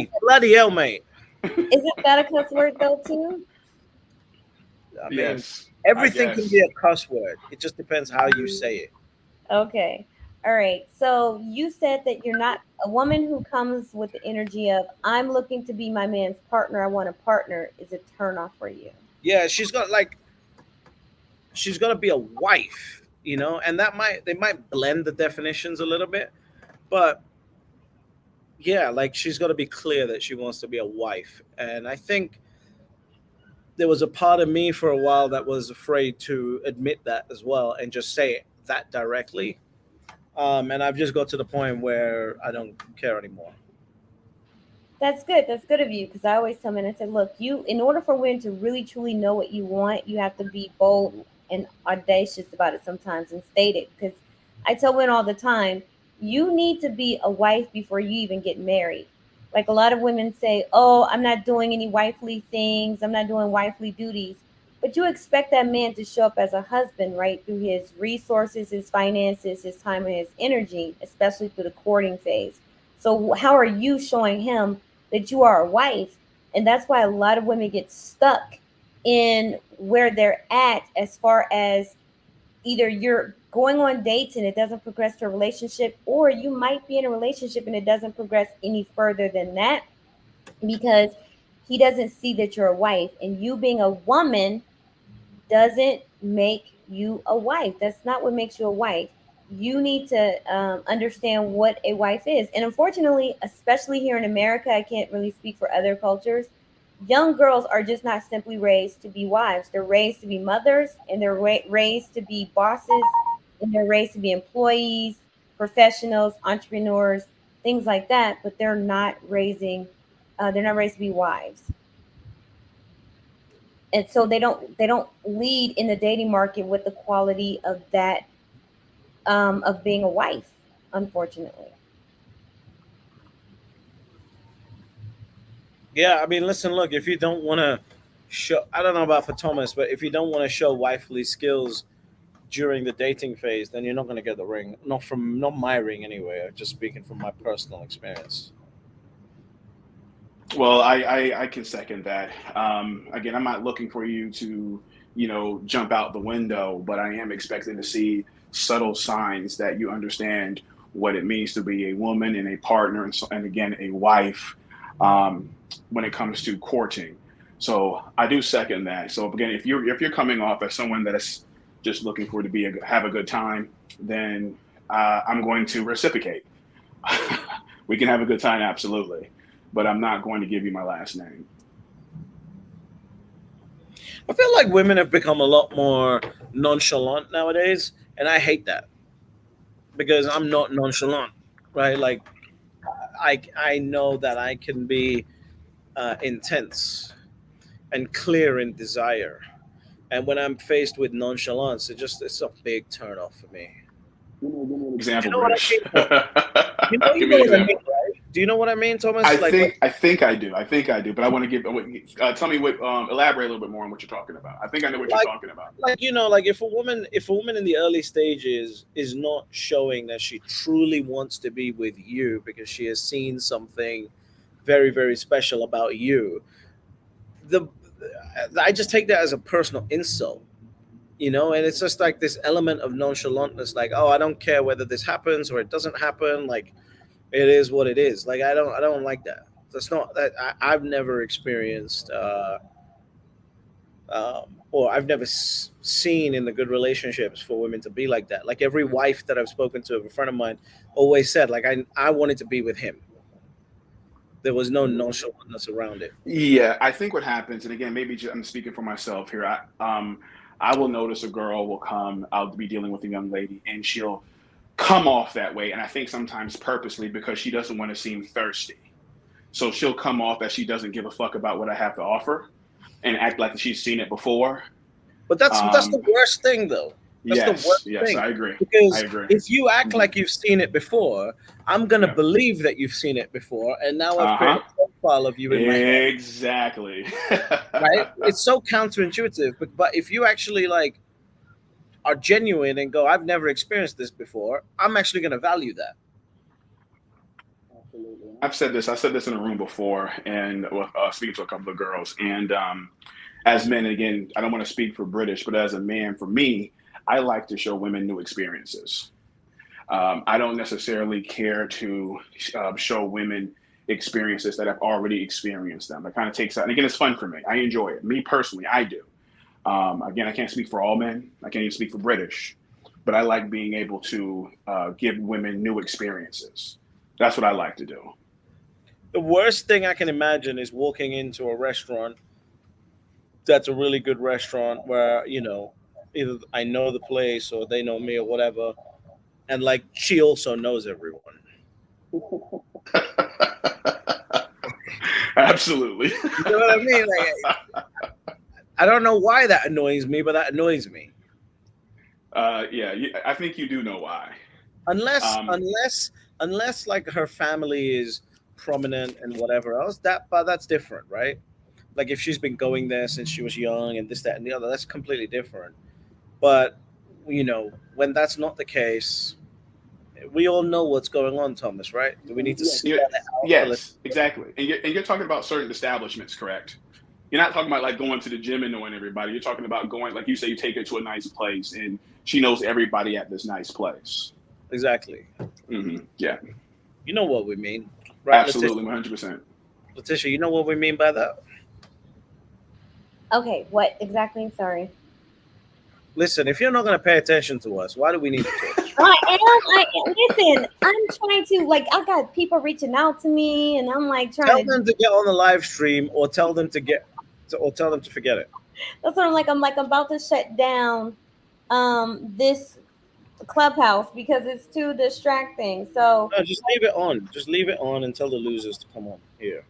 isn't bloody hell, mate. isn't that a cuss word though too? I mean, Yes, I everything can be guess. a cuss word. It just depends how you say it. Okay. All right. So you said that you're not a woman who comes with the energy of I'm looking to be my man's partner. I want a partner is a turn off for you. Yeah, she's got to be a wife, and that might they might blend the definitions a little bit, but yeah, like she's got to be clear that she wants to be a wife. And I think there was a part of me for a while that was afraid to admit that as well and just say that directly. And I've just got to the point where I don't care anymore. That's good. That's good of you because I always tell men, I said, look, you, in order for women to really truly know what you want, you have to be bold and audacious about it sometimes and state it. Because I tell women all the time, you need to be a wife before you even get married. Like a lot of women say, oh, I'm not doing any wifely things, I'm not doing wifely duties. But you expect that man to show up as a husband, right? Through his resources, his finances, his time, and his energy, especially through the courting phase. So, how are you showing him that you are a wife? And that's why a lot of women get stuck in where they're at as far as either you're going on dates and it doesn't progress to a relationship, or you might be in a relationship and it doesn't progress any further than that because he doesn't see that you're a wife. And you being a woman doesn't make you a wife. That's not what makes you a wife. You need to understand what a wife is. And unfortunately, especially here in America, I can't really speak for other cultures. Young girls are just not simply raised to be wives. They're raised to be mothers, and they're raised to be bosses, and they're raised to be employees, professionals, entrepreneurs, things like that. But they're not raised to be wives, and so they don't lead in the dating market with the quality of that of being a wife, unfortunately. Yeah, I mean, listen, look, if you don't want to show, I don't know about for Thomas, but if you don't want to show wifely skills during the dating phase, then you're not going to get the ring. Not my ring anyway. I'm just speaking from my personal experience. Well, I can second that. Again, I'm not looking for you to, jump out the window, but I am expecting to see subtle signs that you understand what it means to be a woman and a partner, and again, a wife when it comes to courting. So I do second that. So again, if you're coming off as someone that is just looking for to have a good time, then I'm going to reciprocate. We can have a good time, absolutely, but I'm not going to give you my last name. I feel like women have become a lot more nonchalant nowadays, and I hate that because I'm not nonchalant, right? Like I know that I can be intense and clear in desire, and when I'm faced with nonchalance, it's a big turn off for me. Give me an Do you example, know what I British. mean, Thomas? You Give know me an what I mean, example. right? Do you know what I mean, Thomas? I Like when think I think I do. I think I do. But I want to give. Tell me what. Elaborate a little bit more on what you're talking about. I think I know what you're like talking about. like if a woman in the early stages is not showing that she truly wants to be with you because she has seen something very very special about you, the I just take that as a personal insult, and it's just like this element of nonchalantness, like, oh, I don't care whether this happens or it doesn't happen, like it is what it is. Like I don't like that. That's not that I've never experienced or I've never seen in the good relationships for women to be like that. Like every wife that I've spoken to, a friend of mine, always said, like I wanted to be with him. There was no nonchalantness around it. Yeah, I think what happens, and again, maybe I'm speaking for myself here. I will notice a girl will come. I'll be dealing with a young lady, and she'll come off that way, and I think sometimes purposely because she doesn't want to seem thirsty. So she'll come off that she doesn't give a fuck about what I have to offer, and act like she's seen it before. But that's the Um, worst thing, though. That's the yes, worst yes, thing I agree. I because agree. if you act Hmm. like you've seen it before, I'm gonna Yeah. believe that you've seen it before, and now I've Uh created huh. a profile of you in my head, Exactly. right? It's so counterintuitive, but if you actually like are genuine and go, "I've never experienced this before," I'm actually gonna value that. Absolutely. And I've said this. I said this in a room before, and speaking to a couple of girls. And as men, again, I don't want to speak for British, but as a man, for me, I like to show women new experiences. I don't necessarily care to show women experiences that have already experienced them. It kind of takes out, and again, it's fun for me. I enjoy it. Me personally, I do. Again, I can't speak for all men. I can't even speak for British, but I like being able to give women new experiences. That's what I like to do. The worst thing I can imagine is walking into a restaurant that's a really good restaurant where either I know the place or they know me or whatever, and like she also knows everyone. Absolutely. You know what I mean? Like I don't know why that annoys me, but that annoys me. Yeah, I think you do know why. Unless Um, unless unless like her family is prominent and whatever else, that's different, right? Like if she's been going there since she was young and this, that, and the other, that's completely different. But when that's not the case, we all know what's going on, Thomas, right? Do we need to yes, spell it out for yes, exactly. And you're talking about certain establishments, correct? You're not talking about like going to the gym and knowing everybody. You're talking about going, like you say, you take her to a nice place and she knows everybody at this nice place. exactly? Yeah, You know what we mean, right, Letitia? absolutely, 100%. Letitia, you know what we mean by that? Okay, what exactly? Sorry. Listen, if you're not going to pay attention to us, why do we need to talk? I am. Listen. I'm trying to like. I got people reaching out to me, and I'm like trying Tell to. them to get on the live stream, or tell them to or tell them to forget it. That's what I'm like. I'm like about to shut down this clubhouse because it's too distracting. So No, just leave it on. Just leave it on and tell the losers to come on here.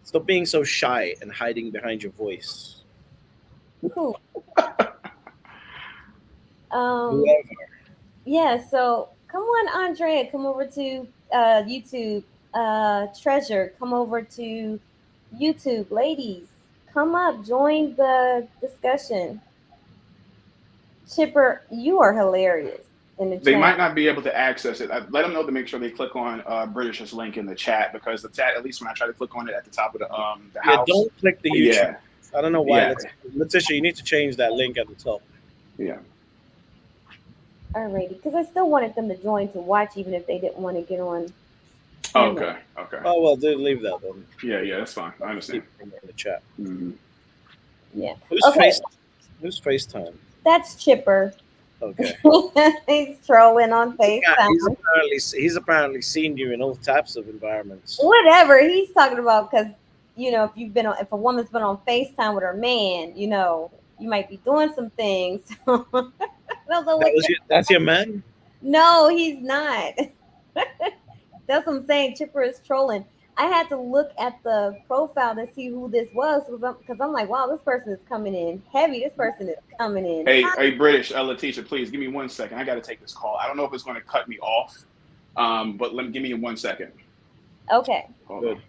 Stop being so shy and hiding behind your voice. cool. Um, Whoever. yeah. So come on, Andrea. Come over to YouTube. Treasure. Come over to YouTube, ladies. Come up. Join the discussion. Chipper, you are hilarious in the They might chat. not be able to access it. Let them know to make sure they click on British's link in the chat because the chat, at least when I try to click on it at the top of the Yeah, house, don't click the YouTube. yeah, I don't know why. yeah, Letitia, you need to change that link at the top. yeah. Alrighty, because I still wanted them to join to watch, even if they didn't want to get on Oh, camera. okay, okay. Oh well, do leave that then. Yeah, yeah, that's fine. I Just keep understand. it in the chat. Hmm. Yeah. Who's Okay, face? Who's FaceTime? that's Chipper. Okay. He's trolling on Yeah, FaceTime. he's apparently seen you in all types of environments. Whatever he's talking about, because if you've been on, if a woman's been on FaceTime with her man, you might be doing some things. I don't know what. That's your man. No, he's not. That's what I'm saying. Chipper is trolling. I had to look at the profile to see who this was because I'm like, wow, this person is coming in heavy. This person is coming in Hey, hot. hey, British, Letitia, please give me 1 second. I got to take this call. I don't know if it's going to cut me off, but give me 1 second. Okay. Hold on. Good.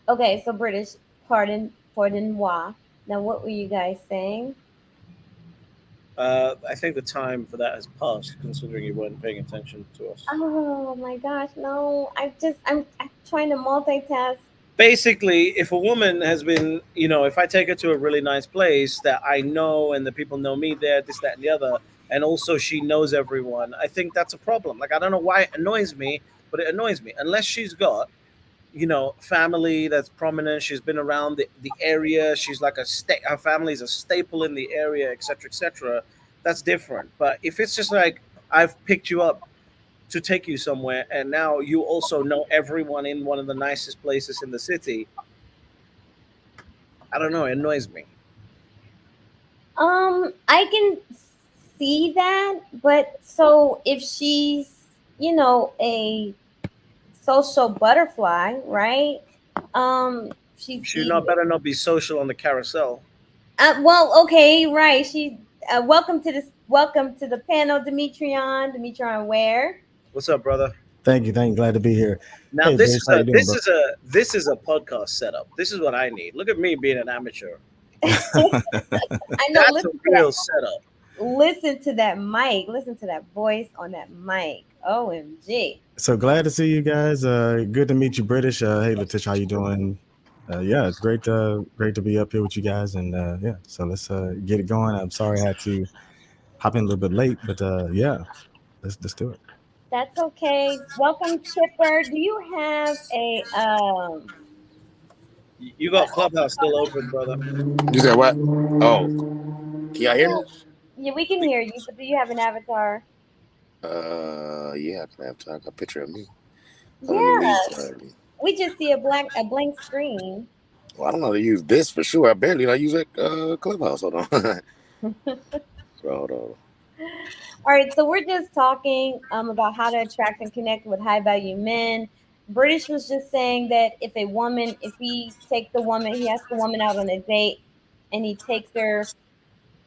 Okay. So British, pardon moi. Now, what were you guys saying? I think the time for that has passed, considering you weren't paying attention to us. Oh my gosh, no. I'm trying to multitask. Basically, if a woman has been, if I take her to a really nice place that I know and the people know me there, this, that, and the other, and also she knows everyone, I think that's a problem. Like, I don't know why it annoys me, but it annoys me. Unless she's got, family that's prominent, she's been around the area, she's like her family's a staple in the area, etc., etc., that's different. But if it's just like, I've picked you up to take you somewhere and now you also know everyone in one of the nicest places in the city, I don't know. It annoys me. I can see that, but so if she's, a social butterfly, right? She's Should eating. not better not be social on the carousel. Well, okay, right. She welcome to the panel, Demetrion Ware. What's up, brother? Thank you, thank you. Glad to be here. Now Hey, this Bruce, is how you doing, bro? this is a podcast setup. This is what I need. Look at me being an amateur. I know. That's a real setup. Listen to that mic. Listen to that voice on that mic. OMG. So glad to see you guys. Good to meet you, British. Hey, Letisha, how you doing? Yeah, it's great to be up here with you guys, and yeah. So let's get it going. I'm sorry I had to hop in a little bit late, but yeah, let's do it. That's okay. Welcome, Chipper. Do you have You got Clubhouse still open, brother. You said what? Oh, can y'all hear yeah, me? yeah, we can hear you, but do you have an avatar? Yeah, I can have time. A picture of me. Hold on, let me Yeah. restart. We just see a blank screen. Well, I don't know how to use this for sure. I barely know how to use it. Clubhouse. Hold on. Hold on. All right, so we're just talking about how to attract and connect with high value men. British was just saying that if he takes the woman, he asks the woman out on a date, and he takes her,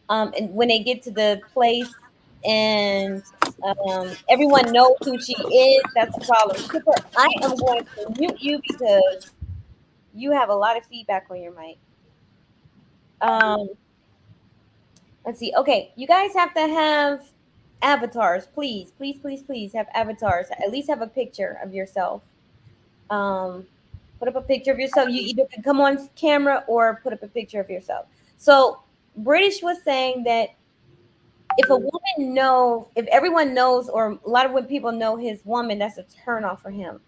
and when they get to the place, and everyone knows who she is, that's a problem. Cooper, I am going to mute you because you have a lot of feedback on your mic. Um, let's see. Okay, you guys have to have avatars, please, please, please, please have avatars. At least have a picture of yourself. Um, put up a picture of yourself. You either can come on camera or put up a picture of yourself. So British was saying that if everyone knows, or a lot of when people know his woman, that's a turn off for him.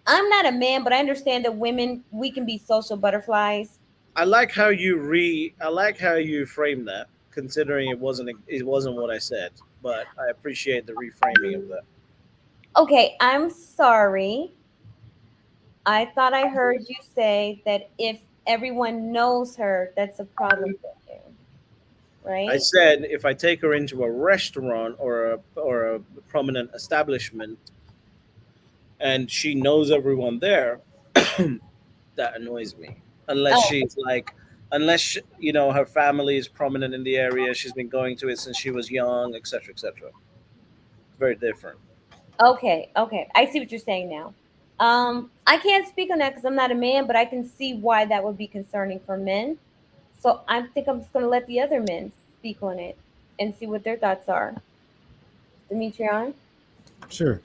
I'm not a man, but I understand that women we can be social butterflies. I like how you frame that, considering it wasn't what I said, but I appreciate the reframing of that. Okay, I'm sorry. I thought I heard you say that if everyone knows her, that's a problem for you, I right? said if I take her into a restaurant or a prominent establishment and she knows everyone there, that annoys me. Unless Oh, she's like, you know, her family is prominent in the area, she's been going to it since she was young, etc., etc. Very different. okay, okay. I see what you're saying now. I can't speak on that because I'm not a man, but I can see why that would be concerning for men. So I think I'm just going to let the other men speak on it and see what their thoughts are. Demetrion? Sure.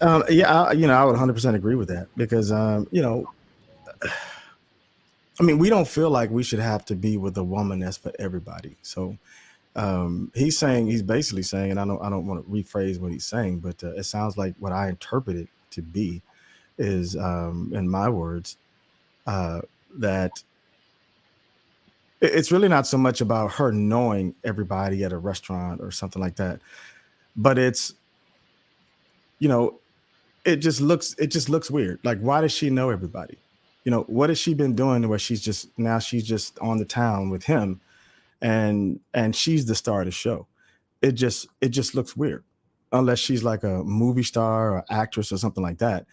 Yeah, I would 100% agree with that because I mean, we don't feel like we should have to be with a woman that's for everybody. So he's basically saying, and I don't want to rephrase what he's saying, but it sounds like what I interpret it to be is, in my words, uh, that it's really not so much about her knowing everybody at a restaurant or something like that, but it's, you know, it just looks weird. Like, why does she know everybody? What has she been doing where she's just on the town with him, and she's the star of the show? It just looks weird, unless she's like a movie star or actress or something like that.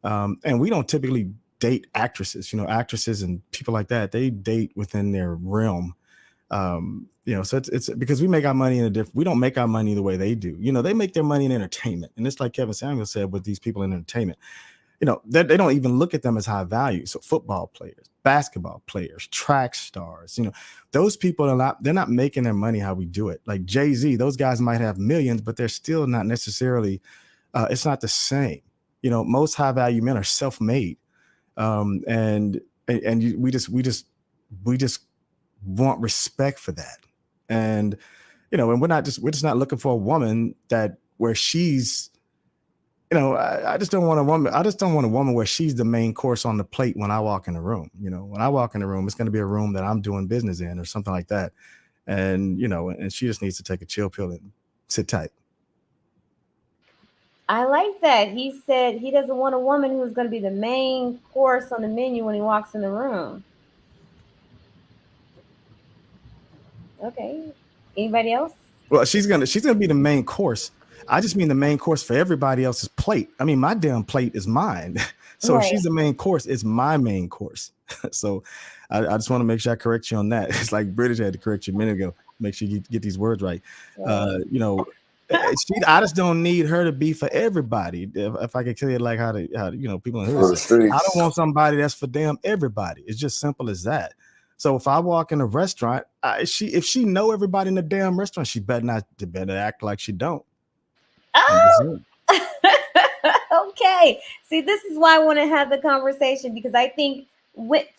And we don't typically date actresses. Actresses and people like that, they date within their realm. So it's because we make our money in a different. We don't make our money the way they do. They make their money in entertainment, and it's like Kevin Samuel said with these people in entertainment. They don't even look at them as high value. So football players, basketball players, track stars, those people they're not making their money how we do it. Like Jay-Z, those guys might have millions, but they're still not necessarily, it's not the same. Most high value men are self-made. We just want respect for that. And we're just not looking for a woman that where she's, I just don't want a woman. I just don't want a woman where she's the main course on the plate when I walk in the room. When I walk in the room, it's going to be a room that I'm doing business in or something like that. And she just needs to take a chill pill and sit tight. I like that. He said he doesn't want a woman who's going to be the main course on the menu when he walks in the room. Okay. Anybody else? Well, she's gonna be the main course. I just mean the main course for everybody else's plate. I mean, my damn plate is mine. So if Right. she's the main course, it's my main course. So I just want to make sure I correct you on that. It's like British had to correct you a minute ago. Make sure you get these words right. Right. You know, I just don't need her to be for everybody. If I could tell you like how to, you know, people in the hood For the say, I don't streets. want somebody that's for damn everybody. It's just simple as that. So if I walk in a restaurant, if she know everybody in the damn restaurant, she better not better act like she don't. And this is Oh, it. okay. See, this is why I want to have the conversation because I think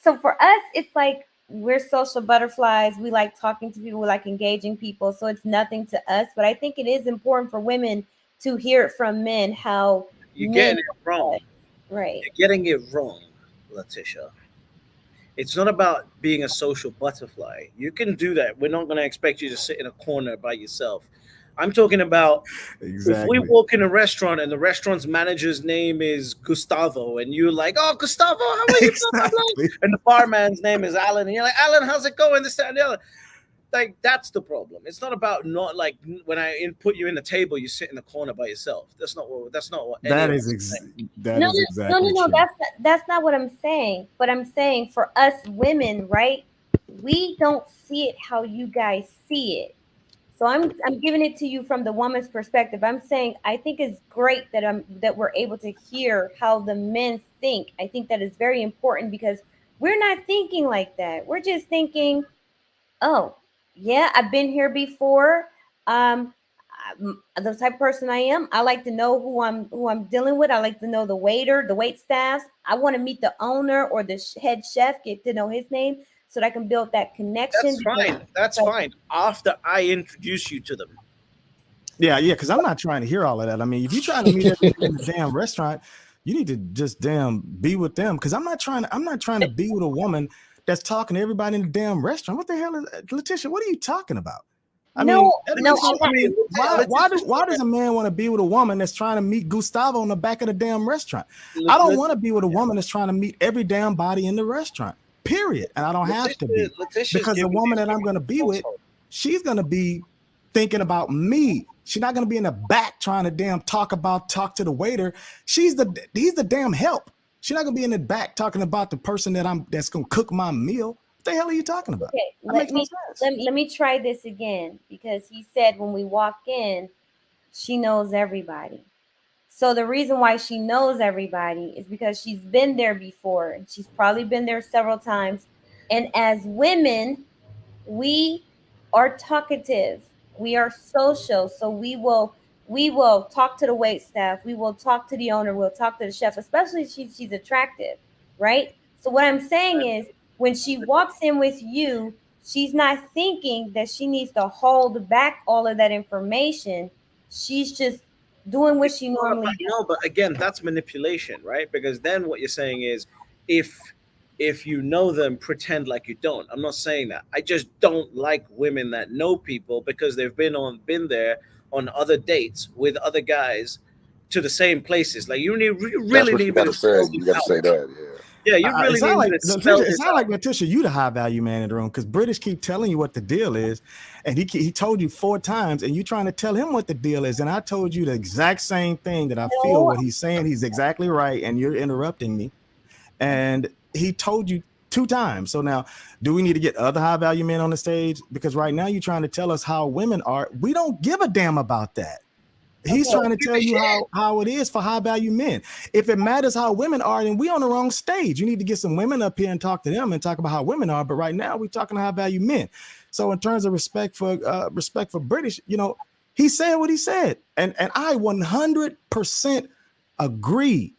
so for us, it's like we're social butterflies. We like talking to people, we like engaging people. So it's nothing to us. But I think it is important for women to hear it from men how You're men, getting it wrong. right? You're getting it wrong, Letitia. It's not about being a social butterfly. You can do that. We're not going to expect you to sit in a corner by yourself. I'm talking about if we Exactly. walk in a restaurant and the restaurant's manager's name is Gustavo, and you're like, "Oh, Gustavo, how are you?" Blah, blah, blah. Exactly. And the barman's name is Alan, and you're like, "Alan, how's it going?" This, that, and the other. Like that's the problem. It's not about not like when put you in the table, you sit in the corner by yourself. That's not what any That of is us are saying. that No, is no, no, no, exactly no. true. That's not what I'm saying. But I'm saying for us women, right? We don't see it how you guys see it. So I'm giving it to you from the woman's perspective. I'm saying I think it's great that we're able to hear how the men think. I think that is very important because we're not thinking like that. We're just thinking, oh, yeah, I've been here before. The type of person I am, I like to know who I'm dealing with. I like to know the waiter, the wait staffs. I want to meet the owner or the head chef, get to know his name so that I can build that connection That's because fine. That's fine. After I introduce you to them, Yeah, yeah, because I'm not trying to hear all of that. I mean, if you're trying to meet everybody in the damn restaurant, you need to just damn be with them. Because I'm not trying to be with a woman that's talking to everybody in the damn restaurant. What the hell is Letitia? What are you talking about? I mean, no, no, Letitia, I'm I not. mean, why Letitia's does a man want to be with a woman that's trying to meet Gustavo in the back of the damn restaurant? I don't want to be with a yeah. woman that's trying to meet every damn body in the restaurant. Period. And I don't have to be Letitia's because the giving woman you that I'm going to be false with, hope. she's going to be thinking about me. She's not going to be in the back trying to damn talk to the waiter. He's the damn help. She's not going to be in the back talking about the person that's going to cook my meal. What the hell are you talking about? Okay, That makes no sense. let me try this again because he said when we walk in, she knows everybody. So the reason why she knows everybody is because she's been there before and she's probably been there several times. And as women, we are talkative, we are social, so we will talk to the wait staff, we will talk to the owner, we'll talk to the chef, especially if she's attractive, right? So what I'm saying is when she walks in with you, she's not thinking that she needs to hold back all of that information. She's just doing what she No, normally no, but again, that's manipulation, right? Because then what you're saying is, if if you know them, pretend like you don't. I'm not saying that. I just don't like women that know people because they've been there on other dates with other guys to the same places. Like you That's really what you need me got to to say. spell You this got to out. say that. Yeah, you It really need sounds me like to spell Letitia, it this sounds out. like Letitia, you the high value man in the room because British keep telling you what the deal is, and he told you 4 times, and you trying to tell him what the deal is, and I told you the exact same thing that I feel know. what he's saying. He's exactly right, and you're interrupting me. And he told you 2 times. So now, do we need to get other high value men on the stage? Because right now you're trying to tell us how women are. We don't give a damn about that. He's Okay, trying to Give tell a you shit. how it is for high value men. If it matters how women are, then we on the wrong stage. You need to get some women up here and talk to them and talk about how women are. But right now we're talking to high value men. So in terms of respect for British, he said what he said, and I 100% agree.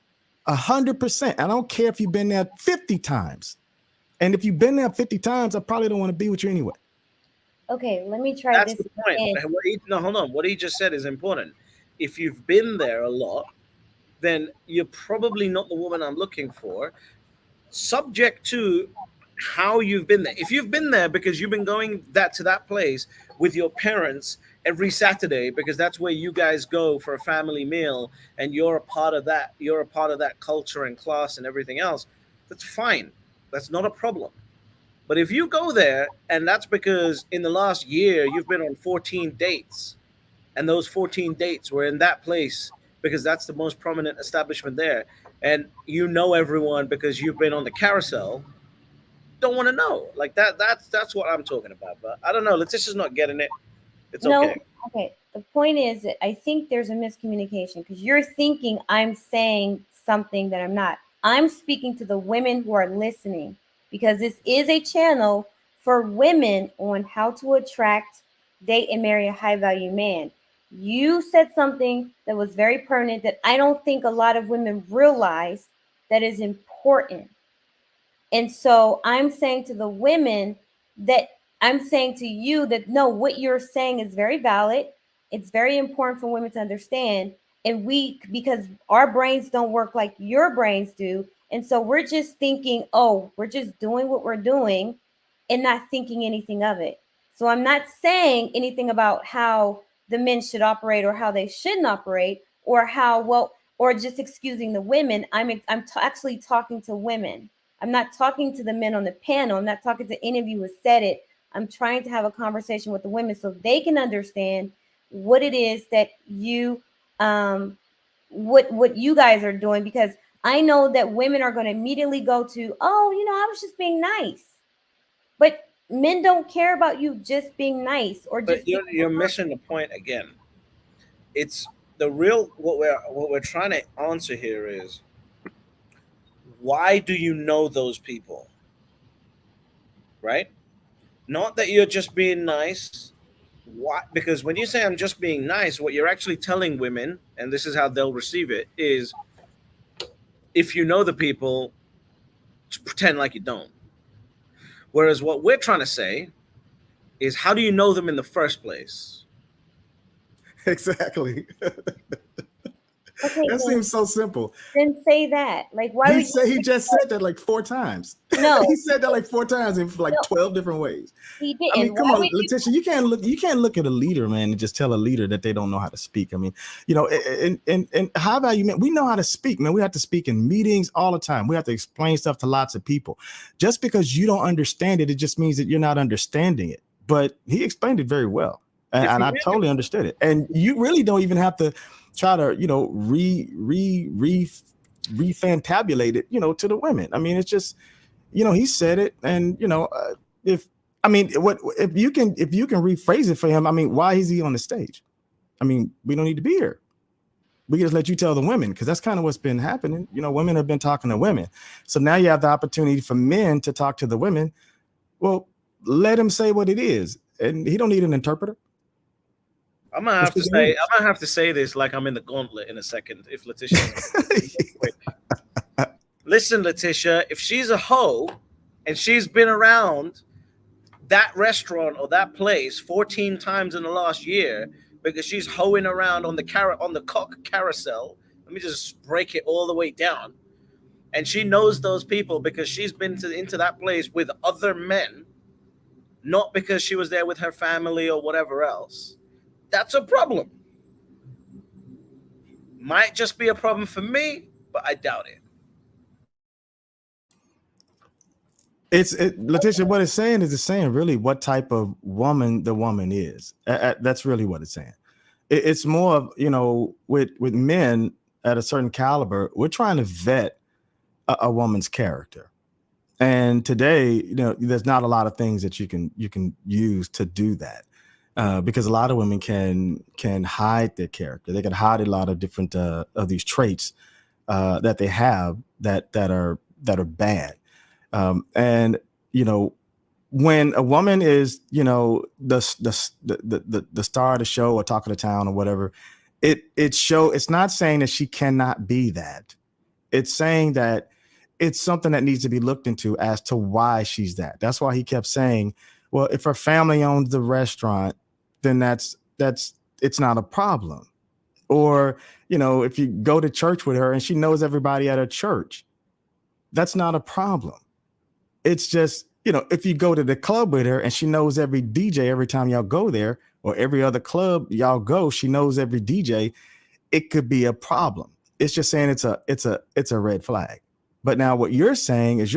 100%. I don't care if you've been there 50 times. And if you've been there 50 times, I probably don't want to be with you anyway. okay, let me try That's this the point. again. No, hold on. What he just said is important. If you've been there a lot, then you're probably not the woman I'm looking for, subject to how you've been there. If you've been there because you've been going to that place with your parents every Saturday because that's where you guys go for a family meal and you're a part of that culture and class and everything else, that's fine. That's not a problem. But if you go there and that's because in the last year you've been on 14 dates, and those 14 dates were in that place because that's the most prominent establishment there, and you know everyone because you've been on the carousel, don't want to know like that. That's what I'm talking about. But I don't know. Letitia's not getting it. It's No, okay. okay. The point is that I think there's a miscommunication because you're thinking I'm saying something that I'm not. I'm speaking to the women who are listening because this is a channel for women on how to attract, date, and marry a high value man. You said something that was very pertinent that I don't think a lot of women realize that is important. And so I'm saying to the women that I'm saying to you that no, what you're saying is very valid. It's very important for women to understand. And we, because our brains don't work like your brains do. And so we're just thinking, oh, we're just doing what we're doing and not thinking anything of it. So I'm not saying anything about how the men should operate or how they shouldn't operate or how, well, or just excusing the women. Actually talking to women. I'm not talking to the men on the panel. I'm not talking to any of you who said it. I'm trying to have a conversation with the women so they can understand what it is that you what you guys are doing, because I know that women are going to immediately go to, oh, I was just being nice. But men don't care about you just being nice or But just being you're missing the point again. It's the real what we're trying to answer here is, why do you know those people, right? Not that you're just being nice. Why? Because when you say I'm just being nice, what you're actually telling women, and this is how they'll receive it, is if you know the people, just pretend like you don't. Whereas what we're trying to say is, how do you know them in the first place? Exactly. okay, That seems so simple. then say that. Like, why would He you? just said that like 4 times. No, He said that like 4 times in like no, 12 different ways. he I mean, didn't. come Why on, would you? Letitia, you can't look at a leader, man, and just tell a leader that they don't know how to speak. I mean, and high value men, we know how to speak, man. We have to speak in meetings all the time. We have to explain stuff to lots of people. Just because you don't understand it, it just means that you're not understanding it. But he explained it very well. And, If and you I really, totally understood it. And you really don't even have to try to, refantabulate it, to the women. I mean, it's just, he said it, and if I mean, what if you can rephrase it for him? I mean, why is he on the stage? I mean, we don't need to be here. We can just let you tell the women, because that's kind of what's been happening. Women have been talking to women, so now you have the opportunity for men to talk to the women. Well, let him say what it is, and he don't need an interpreter. He'll speak in I'm English. gonna have to say this like I'm in the gauntlet in a second. If Letitia doesn't real quick, listen, Letitia, if she's a hoe and she's been around that restaurant or that place 14 times in the last year because she's hoeing around on the cock carousel. Let me just break it all the way down. And she knows those people because she's been into that place with other men, not because she was there with her family or whatever else. That's a problem. Might just be a problem for me, but I doubt it. Letitia, what it's saying is it's saying really what type of woman the woman is. That's really what it's saying. It's more of, with men at a certain caliber, we're trying to vet a woman's character. And today, there's not a lot of things that you can use to do that, because a lot of women can hide their character. They can hide a lot of different of these traits that they have that are bad. And when a woman is, the star of the show or talk of the town or whatever, it's not saying that she cannot be that. It's saying that it's something that needs to be looked into as to why she's that. That's why he kept saying, well, if her family owns the restaurant, then that's it's not a problem. Or, if you go to church with her and she knows everybody at her church, that's not a problem. It's just, if you go to the club with her and she knows every DJ every time y'all go there, or every other club y'all go, she knows every DJ, it could be a problem. It's just saying it's a red flag. But now what you're saying is,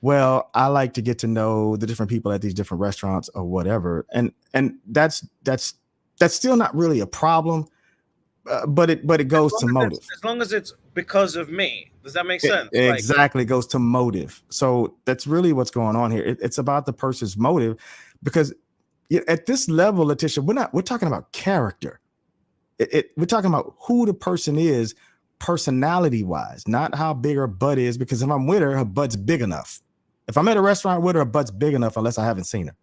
well, I like to get to know the different people at these different restaurants or whatever. And that's That's still not really a problem, but it As goes long to as it's motive. because of me. Does that make sense? Like, Exactly, goes to motive. So that's really what's going on here. It's about the person's motive, because at this level, Letisha, we're talking about character. We're talking about who the person is, personality wise, not how big her butt is. Because if I'm with her, her butt's big enough. If I'm at a restaurant with her, her butt's big enough, unless I haven't seen her.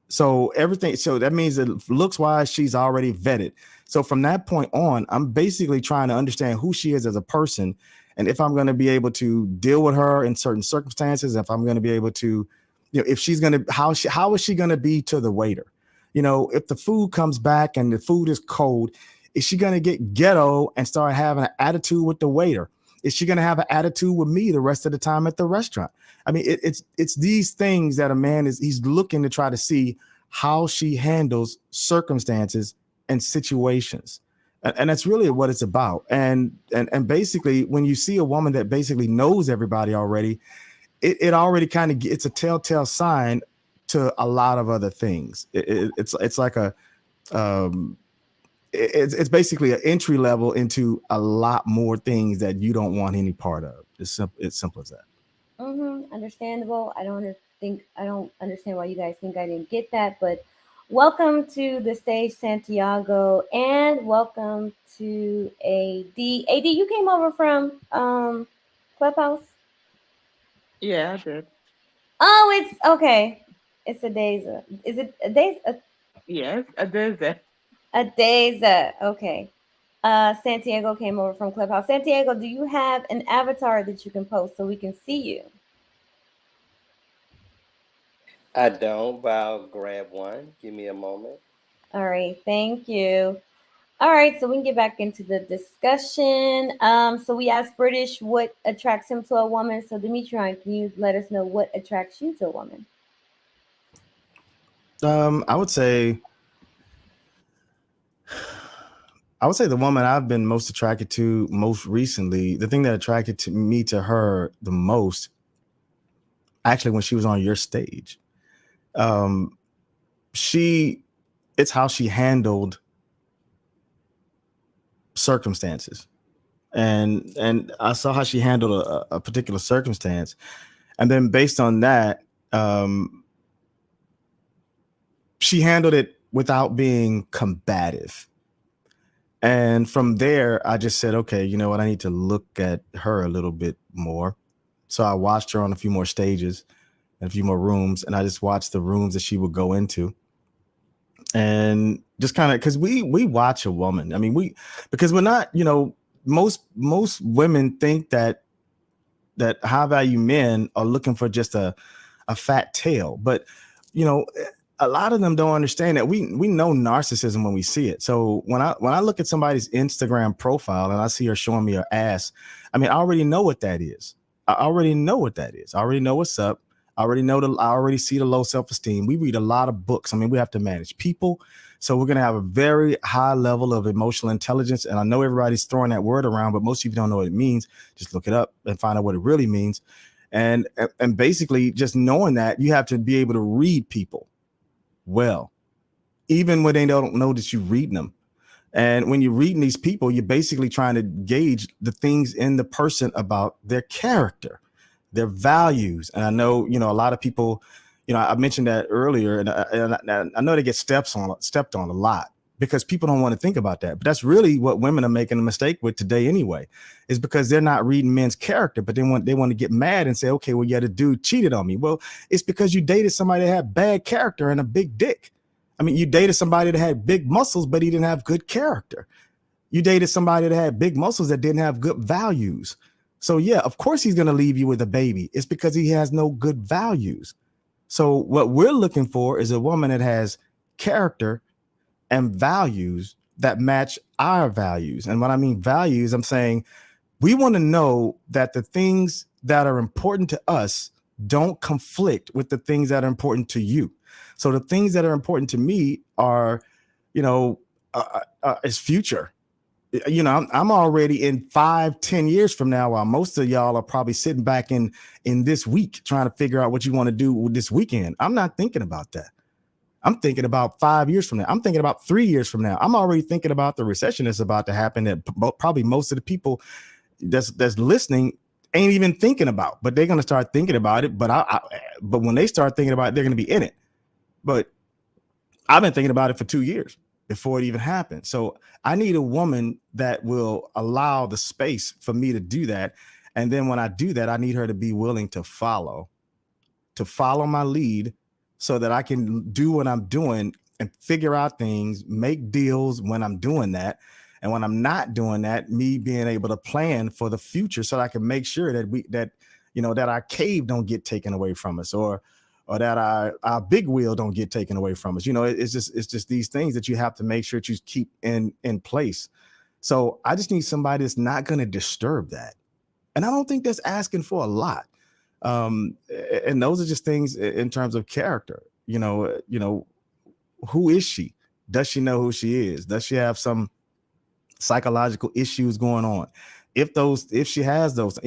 So everything, so that means that looks wise, she's already vetted. So from that point on, I'm basically trying to understand who she is as a person, and if I'm going to be able to deal with her in certain circumstances, if I'm going to be able to, if she's going to, how is she going to be to the waiter? If the food comes back and the food is cold, is she going to get ghetto and start having an attitude with the waiter? Is she going to have an attitude with me the rest of the time at the restaurant? I mean, it's these things that a man he's looking to try to see how she handles circumstances and situations. And that's really what it's about. And basically, when you see a woman that basically knows everybody already, it already kind of, it's a telltale sign to a lot of other things. It's like um, it's basically an entry level into a lot more things that you don't want any part of. It's simple as that. Understandable. I don't understand why you guys think I didn't get that, but welcome to the stage, Santiago, and welcome to AD. AD, you came over from Clubhouse. Yeah, I did. Oh, it's okay. It's a Daza. Is it a Daza? Yes, I did that. A Daza. Okay. Santiago came over from Clubhouse. Santiago, do you have an avatar that you can post so we can see you? I don't, but I'll grab one. Give me a moment. All right, thank you. All right, so we can get back into the discussion. So we asked British what attracts him to a woman. So Demetrion, can you let us know what attracts you to a woman? I would say the woman I've been most attracted to most recently, the thing that attracted to me to her the most, actually, when she was on your stage, um, she, it's how she handled circumstances. And I saw how she handled a particular circumstance. And then based on that, she handled it without being combative. And from there, I just said, okay, you know what? I need to look at her a little bit more. So I watched her on a few more stages and a few more rooms. And I just watched the rooms that she would go into. And just kind of, because we watch a woman. I mean, because we're not, most women think that high value men are looking for just a fat tail. But, a lot of them don't understand that we know narcissism when we see it. So when I look at somebody's Instagram profile and I see her showing me her ass, I mean, I already know what that is. I already know what that is. I already know what's up. I already see the low self-esteem. We read a lot of books. I mean, we have to manage people. So we're going to have a very high level of emotional intelligence. And I know everybody's throwing that word around, but most of you don't know what it means. Just look it up and find out what it really means. And basically just knowing that you have to be able to read people well, even when they don't know that you're reading them. And when you're reading these people, you're basically trying to gauge the things in the person about their character, their values. And I know, a lot of people, I mentioned that earlier, and I know they get stepped on a lot because people don't want to think about that. But that's really what women are making a mistake with today anyway, is because they're not reading men's character, but they want to get mad and say, okay, well, yeah, the dude cheated on me. Well, it's because you dated somebody that had bad character and a big dick. I mean, you dated somebody that had big muscles, but he didn't have good character. You dated somebody that had big muscles that didn't have good values. So yeah, of course he's going to leave you with a baby. It's because he has no good values. So what we're looking for is a woman that has character and values that match our values. And when I mean values, I'm saying we want to know that the things that are important to us don't conflict with the things that are important to you. So the things that are important to me are, is future. I'm already in 5-10 years from now, while most of y'all are probably sitting back in this week trying to figure out what you want to do with this weekend. I'm not thinking about that. I'm thinking about 5 years from now. I'm thinking about 3 years from now. I'm already thinking about the recession that's about to happen that probably most of the people that's listening ain't even thinking about, but they're gonna start thinking about it. But when they start thinking about it, they're gonna be in it. But I've been thinking about it for 2 years before it even happened. So I need a woman that will allow the space for me to do that. And then when I do that, I need her to be willing to follow my lead so that I can do what I'm doing and figure out things, make deals when I'm doing that. And when I'm not doing that, me being able to plan for the future so that I can make sure that our cave don't get taken away from us, or that our big wheel don't get taken away from us. It's just these things that you have to make sure that you keep in place. So I just need somebody that's not going to disturb that. And I don't think that's asking for a lot. And those are just things in terms of character. Who is she? Does she know who she is? Does she have some psychological issues going on? If she has those,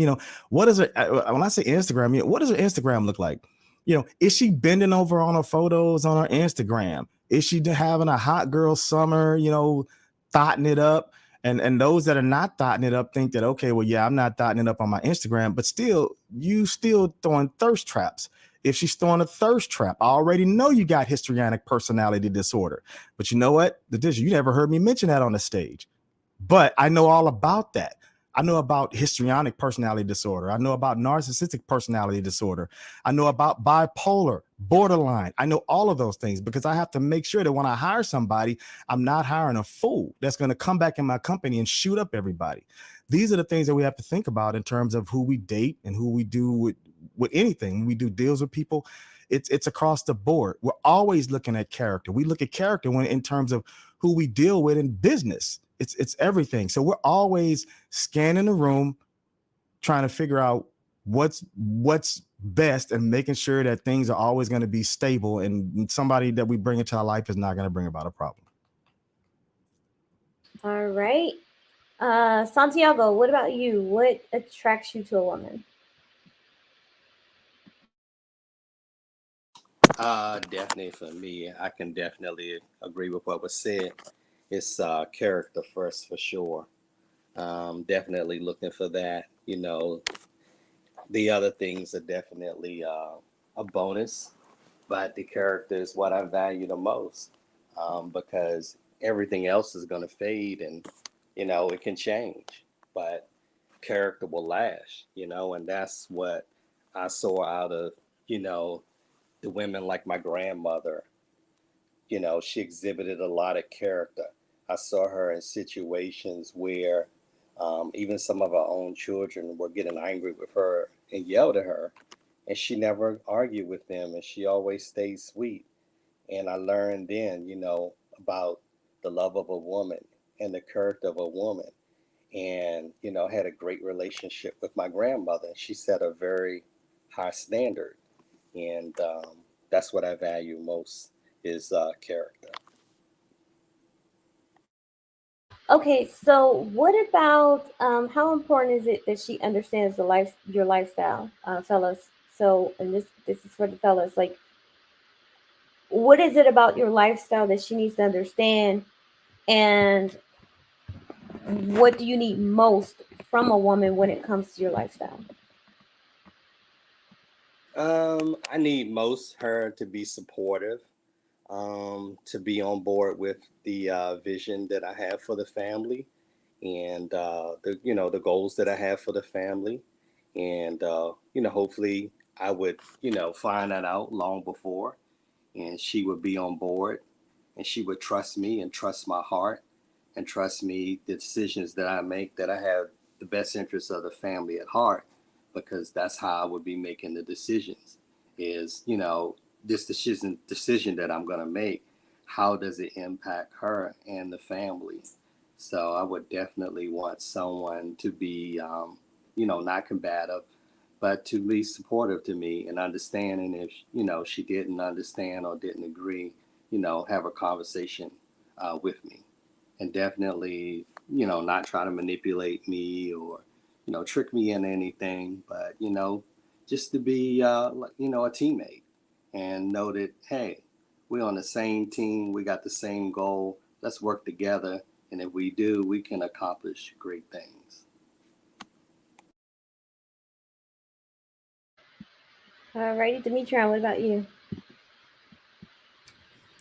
what is her, when I say Instagram, what does her Instagram look like? Is she bending over on her photos on her Instagram? Is she having a hot girl summer, thotting it up? And those that are not thotting it up think that, okay, well, yeah, I'm not thotting it up on my Instagram, but you still throwing thirst traps. If she's throwing a thirst trap, I already know you got histrionic personality disorder. But you know what? You never heard me mention that on the stage. But I know all about that. I know about histrionic personality disorder. I know about narcissistic personality disorder. I know about bipolar, borderline. I know all of those things because I have to make sure that when I hire somebody, I'm not hiring a fool that's going to come back in my company and shoot up everybody. These are the things that we have to think about in terms of who we date and who we do with anything. When we do deals with people, it's across the board. We're always looking at character. We look at character when in terms of who we deal with in business. It's everything. So we're always scanning the room, trying to figure out what's best and making sure that things are always going to be stable and somebody that we bring into our life is not going to bring about a problem. All right. Santiago, what about you? What attracts you to a woman? Definitely for me, I can definitely agree with what was said. It's character first for sure. Definitely looking for that. The other things are definitely a bonus, but the character is what I value the most, because everything else is going to fade and, it can change, but character will last, and that's what I saw out of, you know, the women like my grandmother. She exhibited a lot of character. I saw her in situations where even some of her own children were getting angry with her and yelled at her, and she never argued with them, and she always stayed sweet. And I learned then, about the love of a woman and the character of a woman, and had a great relationship with my grandmother. She set a very high standard, and that's what I value most is character. Okay, so what about how important is it that she understands your lifestyle, fellas? So, and this is for the fellas. Like, what is it about your lifestyle that she needs to understand, and what do you need most from a woman when it comes to your lifestyle? I need most her to be supportive, to be on board with the vision that I have for the family, and the goals that I have for the family, and hopefully I would find that out long before, and she would be on board, and she would trust me and trust my heart and trust me the decisions that I make, that I have the best interests of the family at heart, because that's how I would be making the decisions. Is this decision that I'm going to make, how does it impact her and the family? So I would definitely want someone to be not combative, but to be supportive to me and understanding. If she didn't understand or didn't agree, have a conversation with me, and definitely not try to manipulate me or trick me in anything, but just to be a teammate and know that, hey, we're on the same team, we got the same goal. Let's work together, and if we do, we can accomplish great things. All righty, Demetria, what about you?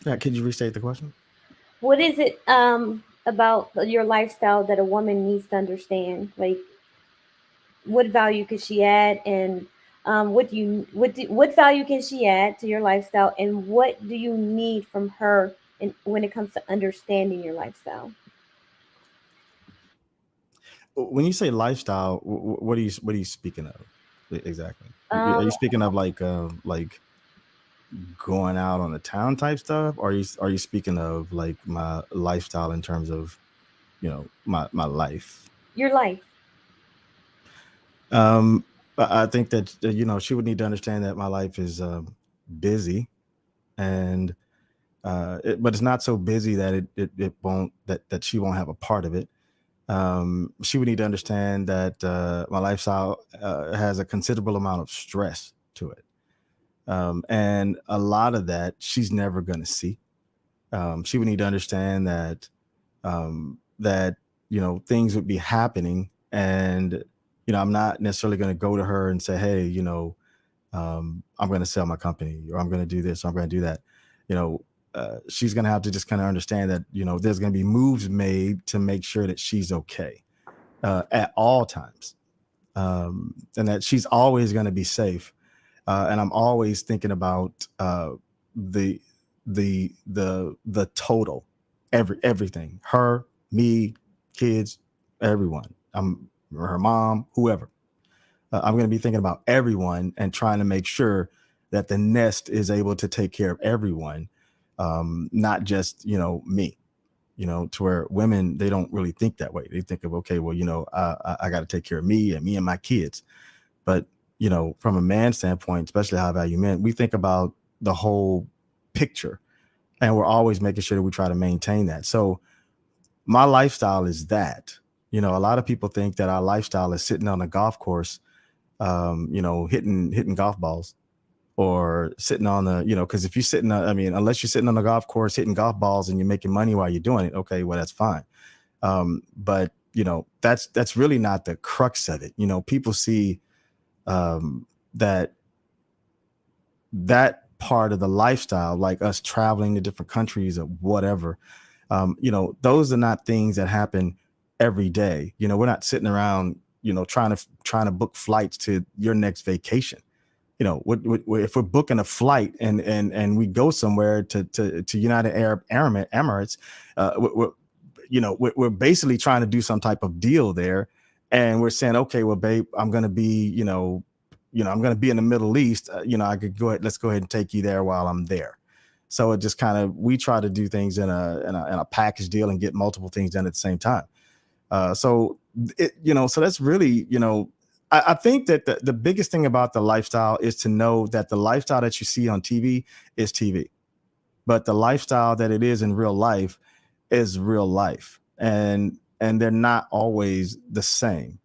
Yeah, could you restate the question? What is it about your lifestyle that a woman needs to understand? Like, what value could she add, and what value can she add to your lifestyle, and what do you need from her when it comes to understanding your lifestyle? When you say lifestyle, what are you speaking of exactly? Are Um, you speaking of like going out on the town type stuff, or are you speaking of like my lifestyle in terms of my life? your life. I think that she would need to understand that my life is busy, and but it's not so busy that it won't that she won't have a part of it. She would need to understand that my lifestyle has a considerable amount of stress to it, and a lot of that she's never going to see. She would need to understand that that things would be happening, and I'm not necessarily going to go to her and say, hey, I'm going to sell my company, or I'm going to do this, or I'm going to do that. You know, she's going to have to just kind of understand that there's going to be moves made to make sure that she's okay at all times, and that she's always going to be safe. And I'm always thinking about the the total, everything, her, me, kids, everyone. I'm her mom, whoever. I'm going to be thinking about everyone and trying to make sure that the nest is able to take care of everyone, not just me. To where women, they don't really think that way. They think of, okay, well, I got to take care of me and my kids. But from a man standpoint, especially high value men, we think about the whole picture, and we're always making sure that we try to maintain that. So my lifestyle is that. A lot of people think that our lifestyle is sitting on a golf course, hitting golf balls, or sitting on the, because if you're sitting, I mean, unless you're sitting on the golf course hitting golf balls and you're making money while you're doing it, okay, well, that's fine. But that's really not the crux of it. People see um, that that part of the lifestyle, like us traveling to different countries or whatever, those are not things that happen every day. We're not sitting around, trying to book flights to your next vacation. If we're booking a flight and we go somewhere to United Arab Emirates, we're basically trying to do some type of deal there, and we're saying, okay, well, babe, I'm going to be, I'm going to be in the Middle East. I could go ahead. Let's go ahead and take you there while I'm there. So it just kind of, we try to do things in a package deal and get multiple things done at the same time. So that's really, I think that the biggest thing about the lifestyle is to know that the lifestyle that you see on TV is TV, but the lifestyle that it is in real life is real life, and they're not always the same.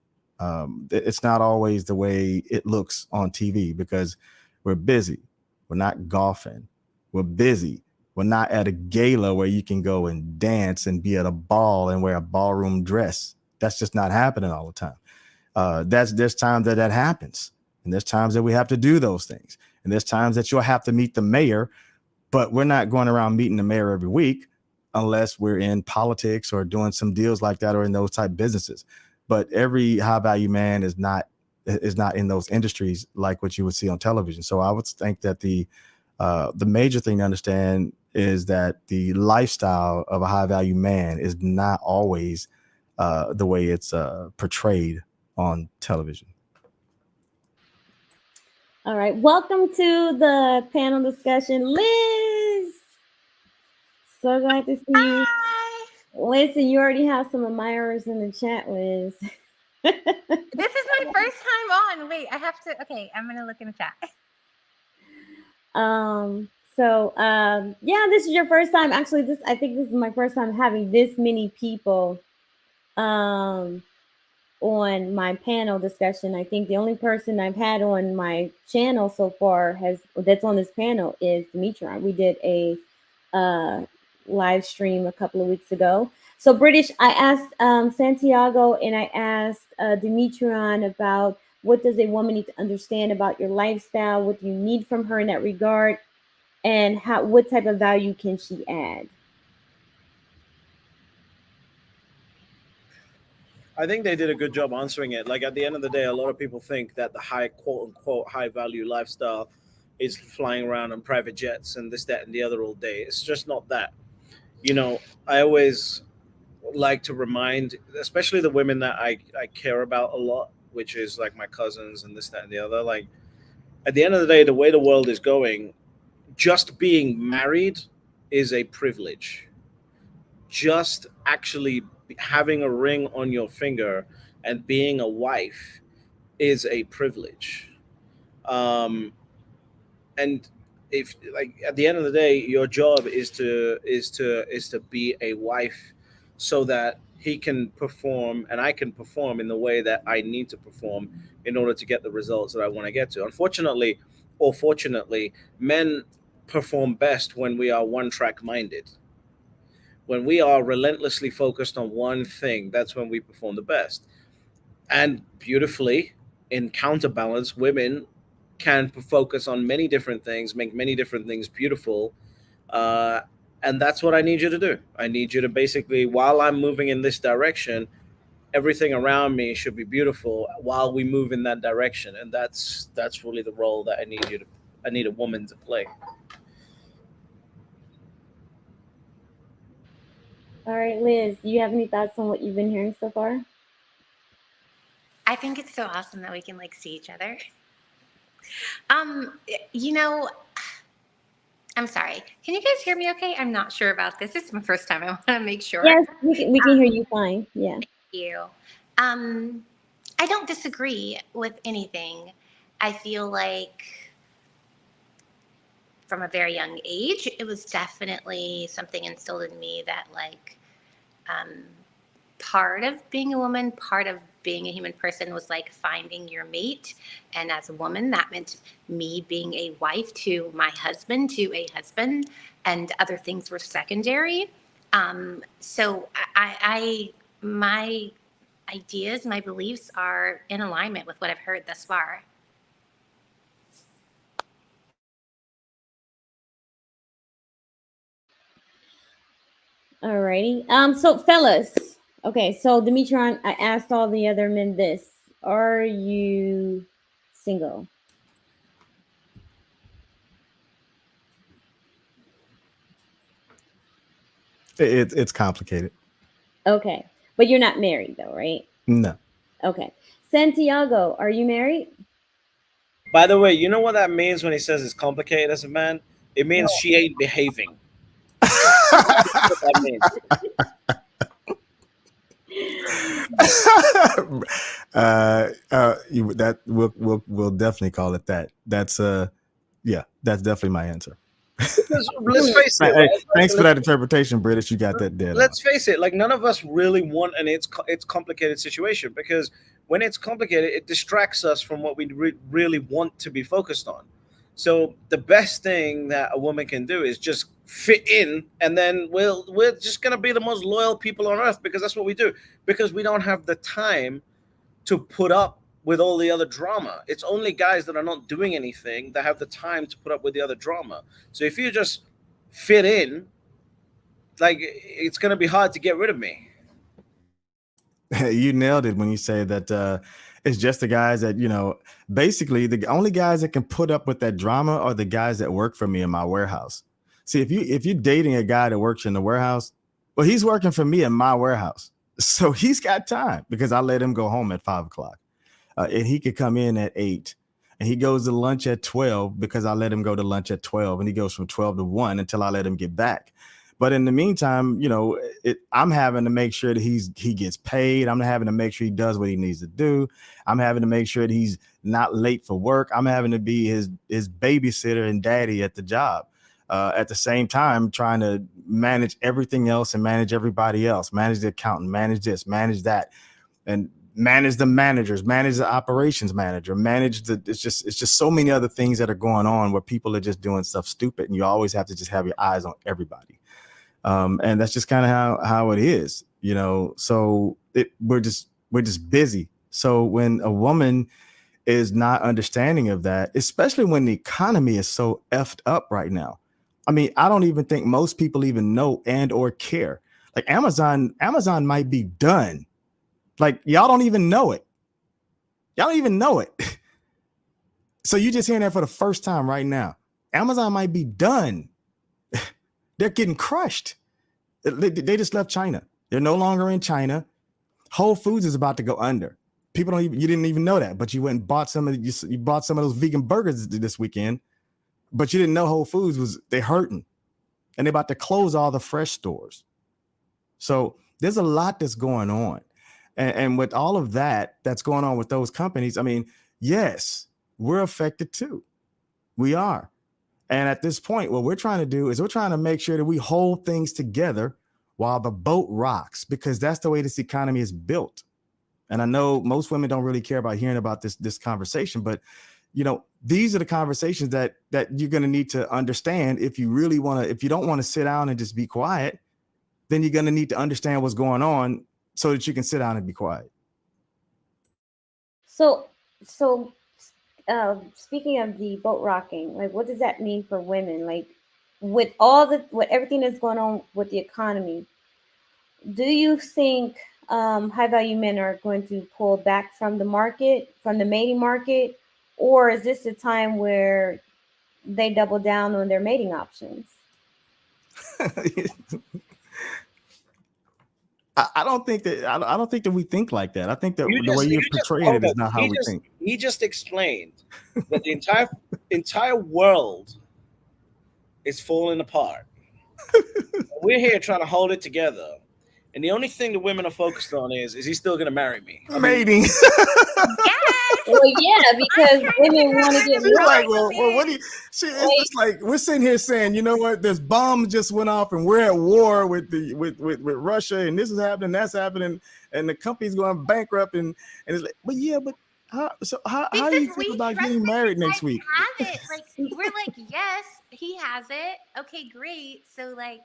It's not always the way it looks on TV, because we're busy. We're not golfing. We're busy. We're not at a gala where you can go and dance and be at a ball and wear a ballroom dress. That's just not happening all the time. There's times that happens, and there's times that we have to do those things, and there's times that you'll have to meet the mayor, but we're not going around meeting the mayor every week unless we're in politics or doing some deals like that, or in those type businesses. But every high value man is not in those industries like what you would see on television. So I would think that the major thing to understand is that the lifestyle of a high value man is not always the way it's portrayed on television. All right, welcome to the panel discussion, Liz. So glad to see you. Hi. Listen, you already have some admirers in the chat, Liz. This is my first time on. Wait, I have to. Okay, I'm gonna look in the chat. Yeah, this is your first time. Actually, I think this is my first time having this many people on my panel discussion. I think the only person I've had on my channel so far that's on this panel is Demetria. We did a uh, live stream a couple of weeks ago. So British, I asked Santiago and I asked Demetrion about what does a woman need to understand about your lifestyle, what do you need from her in that regard, and how what type of value can she add. I think they did a good job answering it. Like at the end of the day, a lot of people think that the high quote unquote high value lifestyle is flying around on private jets and this, that, and the other all day. It's just not that. You know, I always like to remind, especially the women that I care about a lot, which is like my cousins and this, that, and the other. Like at the end of the day, the way the world is going, just being married is a privilege. Just actually having a ring on your finger and being a wife is a privilege. Um, and if like at the end of the day, your job is to be a wife, so that he can perform and I can perform in the way that I need to perform in order to get the results that I want to get to. Unfortunately, or fortunately, men perform best when we are one track minded. When we are relentlessly focused on one thing, that's when we perform the best. And beautifully, in counterbalance, women can focus on many different things, make many different things beautiful. Uh, and that's what I need you to do. I need you to basically, while I'm moving in this direction, everything around me should be beautiful while we move in that direction. And that's really the role that I need a woman to play. All right, Liz, do you have any thoughts on what you've been hearing so far? I think it's so awesome that we can like see each other. Um, you know, I'm sorry. Can you guys hear me okay? I'm not sure about this. This is my first time. I want to make sure. Yes, we can hear you fine. Yeah. You. Um, I don't disagree with anything. I feel like from a very young age, it was definitely something instilled in me that like um, part of being a woman, part of being a human person was like finding your mate. And as a woman, that meant me being a wife to my husband, to a husband, and other things were secondary. So my ideas, my beliefs are in alignment with what I've heard thus far. All righty. So fellas, okay. So Demetron, I asked all the other men this: are you single? It's complicated. Okay, but you're not married though, right? No. Okay. Santiago, are you married? By the way, you know what that means when he says it's complicated as a man? It means she ain't behaving. That's what that means. That we'll definitely call it that. That's yeah, that's definitely my answer. Because let's face it, Hey, right? thanks for Like, that interpretation, British. You got that dead on. let's face it, like none of us really want an it's complicated situation, because when it's complicated, it distracts us from what we really want to be focused on. So the best thing that a woman can do is just fit in, and then we're just gonna be the most loyal people on earth, because that's what we do. Because we don't have the time to put up with all the other drama. It's only guys that are not doing anything that have the time to put up with the other drama. So if you just fit in, like it's gonna be hard to get rid of me. You nailed it when you say that it's just the guys that, basically the only guys that can put up with that drama are the guys that work for me in my warehouse. See, if you're dating a guy that works in the warehouse, well, he's working for me in my warehouse. So he's got time because I let him go home at 5 o'clock. And he could come in at 8. And he goes to lunch at 12 because I let him go to lunch at 12. And he goes from 12 to 1 until I let him get back. But in the meantime, I'm having to make sure that he gets paid. I'm having to make sure he does what he needs to do. I'm having to make sure that he's not late for work. I'm having to be his babysitter and daddy at the job. At the same time, trying to manage everything else and manage everybody else, manage the accountant, manage this, manage that. And manage the managers, manage the operations manager, manage the. It's just so many other things that are going on where people are just doing stuff stupid, and you always have to just have your eyes on everybody. And that's just kind of how it is, So we're just busy. So when a woman is not understanding of that, especially when the economy is so effed up right now. I mean, I don't even think most people even know and or care. Like Amazon might be done. Like y'all don't even know it. Y'all don't even know it. So you just hearing that for the first time right now. Amazon might be done. They're getting crushed. They just left China. They're no longer in China. Whole Foods is about to go under. People don't even, you didn't even know that, but you went and bought you bought some of those vegan burgers this weekend, but you didn't know Whole Foods they hurting, and they're about to close all the fresh stores. So there's a lot that's going on, and with all of that's going on with those companies, I mean, yes, we're affected too. We are, and at this point, what we're trying to do is we're trying to make sure that we hold things together while the boat rocks, because that's the way this economy is built. And I know most women don't really care about hearing about this conversation, but these are the conversations that you're going to need to understand if you really want to. If you don't want to sit down and just be quiet, then you're going to need to understand what's going on so that you can sit down and be quiet. So speaking of the boat rocking, like, what does that mean for women? Like, with everything that's going on with the economy, do you think high value men are going to pull back from the mating market, or is this a time where they double down on their mating options? I don't think that we think like that. I think that the way you're you just portraying hold it is up. not how we think. He just explained that the entire world is falling apart. We're here trying to hold it together. And the only thing the women are focused on is he still going to marry me? Mating. Yes. Well, yeah, because women want to get She's like, married. well, what do you? It's like we're sitting here saying, you know what? This bomb just went off, and we're at war with Russia, and this is happening, that's happening, and the company's going bankrupt, and it's like, but yeah, but how do you feel about getting married next week? Have it. Like, we're like, yes, he has it. Okay, great. So, like,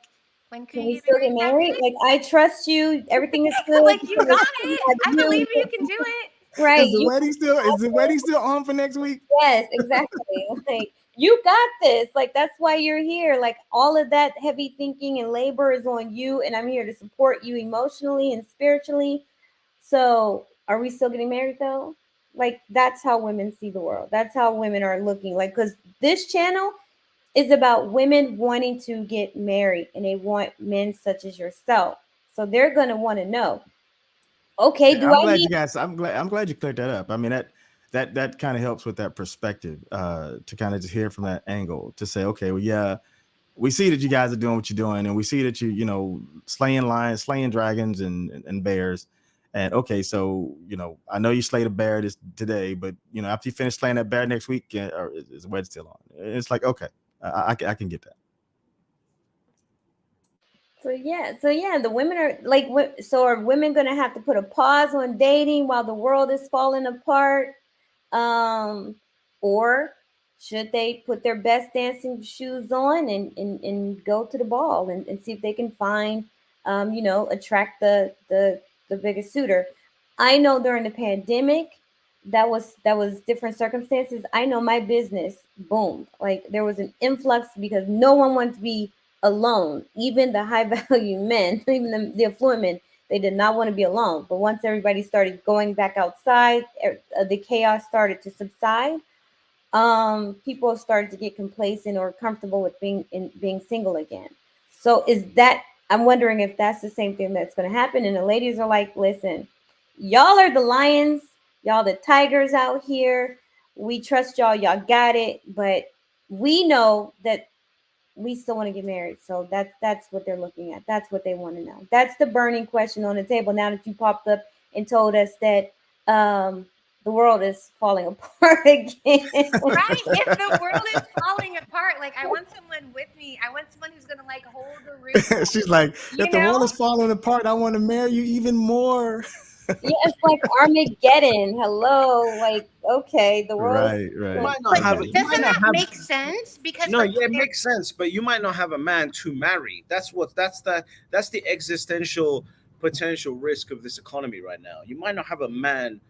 when can Can you we get still married? get married? Like, I trust you. Everything is good. Like, you got it. I believe you can do it. Right. Is the wedding still on for next week? Yes, exactly. Like, you got this. Like, that's why you're here. Like, all of that heavy thinking and labor is on you, and I'm here to support you emotionally and spiritually. So, are we still getting married though? Like, that's how women see the world. That's how women are looking. Like, because this channel is about women wanting to get married, and they want men such as yourself. So they're gonna want to know, okay, Yeah, do I need I'm glad you cleared that up. I mean, that kind of helps with that perspective, to kind of just hear from that angle, to say, okay, well, yeah, we see that you guys are doing what you're doing, and we see that you slaying lions, slaying dragons and bears. And okay, so I know you slayed a bear today, but after you finish slaying that bear next week, or is the wedge still on? It's like, okay, I can get that. So yeah, the women are like, so are women gonna have to put a pause on dating while the world is falling apart? Um, or should they put their best dancing shoes on and go to the ball and see if they can find, attract the biggest suitor? I know during the pandemic, that was different circumstances. I know my business boomed. Like, there was an influx because no one wanted to be alone. Even the high value men, even the affluent men, they did not want to be alone. But once everybody started going back outside, the chaos started to subside. People started to get complacent or comfortable with being single again. So I'm wondering if that's the same thing that's going to happen. And the ladies are like, listen, y'all are the lions, y'all the tigers out here. We trust y'all. Y'all got it. But we know that we still want to get married. So that's what they're looking at. That's what they want to know. That's the burning question on the table. Now that you popped up and told us that the world is falling apart again. Right? If the world is falling apart, like, I want someone with me. I want someone who's gonna, like, hold the roof. She's like, You if the world know? is falling apart, I want to marry you even more. Yeah, it's like Armageddon. Hello, like okay, the world's Right, You right. might not But have. Right. You might doesn't not that have. make sense? Because No, like yeah, it there, makes sense, but you might not have a man to marry. That's the existential potential risk of this economy right now. You might not have a man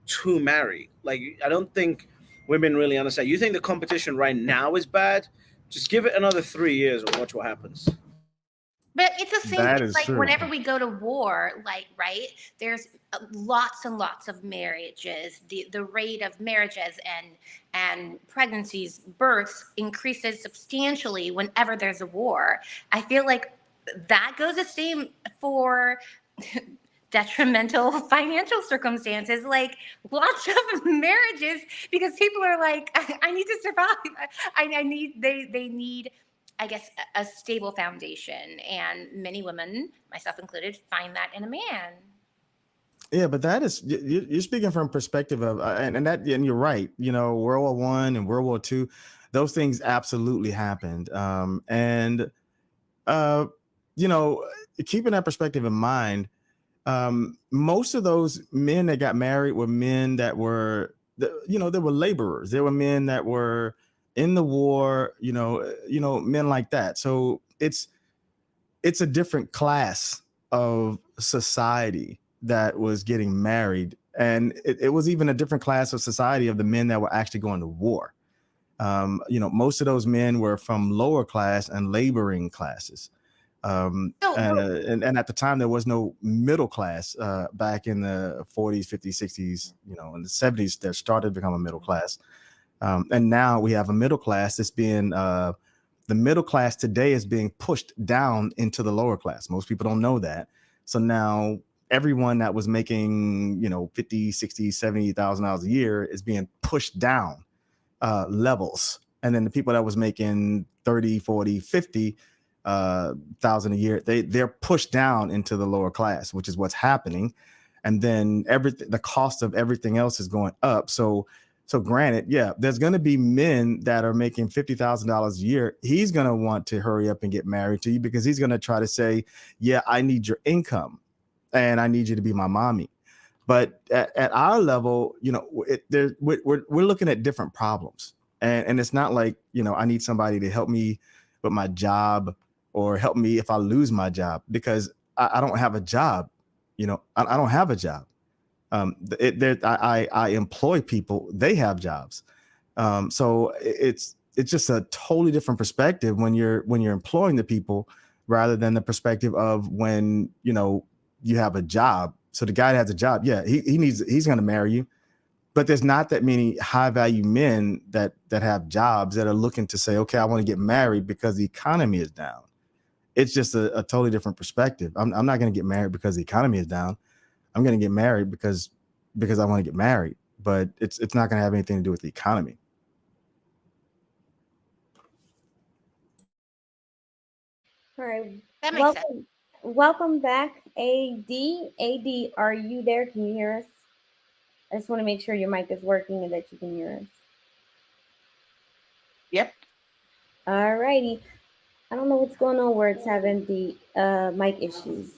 to marry. Like I don't think women really understand. You think the competition right now is bad? Just give it another 3 years and watch what happens. but it's the same That thing. is Like true. whenever we go to war, like right, there's lots and lots of marriages. The rate of marriages and pregnancies, births increases substantially whenever there's a war. I feel like that goes the same for detrimental financial circumstances, like lots of marriages, because people are like, I need to survive. I need they need, I guess, a stable foundation, and many women, myself included, find that in a man. Yeah, but that is you're speaking from perspective of and you're right. You know, World War I and World War II, those things absolutely happened. And uh, you know, keeping that perspective in mind, most of those men that got married were men that were, you know, they were laborers. They were men that were in the war. Men like that. So it's a different class of society that was getting married, and it was even a different class of society of the men that were actually going to war. Most of those men were from lower class and laboring classes. So And at the time there was no middle class, back in the 40s, 50s, 60s, in the 70s there started to become a middle class. And now we have a middle class that's being the middle class today is being pushed down into the lower class. Most people don't know that. So now everyone that was making, 50, 60, $70,000 a year is being pushed down levels. And then the people that was making 30, 40, 50 thousand a year, they're pushed down into the lower class, which is what's happening. And then everything, the cost of everything else is going up. So granted, yeah, there's going to be men that are making $50,000 a year. He's going to want to hurry up and get married to you because he's going to try to say, yeah, I need your income and I need you to be my mommy. But at our level, we're looking at different problems. And it's not like, I need somebody to help me with my job or help me if I lose my job, because I don't have a job. I don't have a job. I employ people, they have jobs. So it's just a totally different perspective when you're employing the people rather than the perspective of when you have a job. So the guy that has a job, yeah, he's going to marry you, but there's not that many high value men that have jobs that are looking to say, okay, I want to get married because the economy is down. It's just a totally different perspective. I'm not going to get married because the economy is down. I'm going to get married because I want to get married, but it's not going to have anything to do with the economy. All right. that makes sense. Welcome back, AD. AD, are you there? Can you hear us? I just want to make sure your mic is working and that you can hear us. Yep. All righty. I don't know what's going on where it's having the mic issues.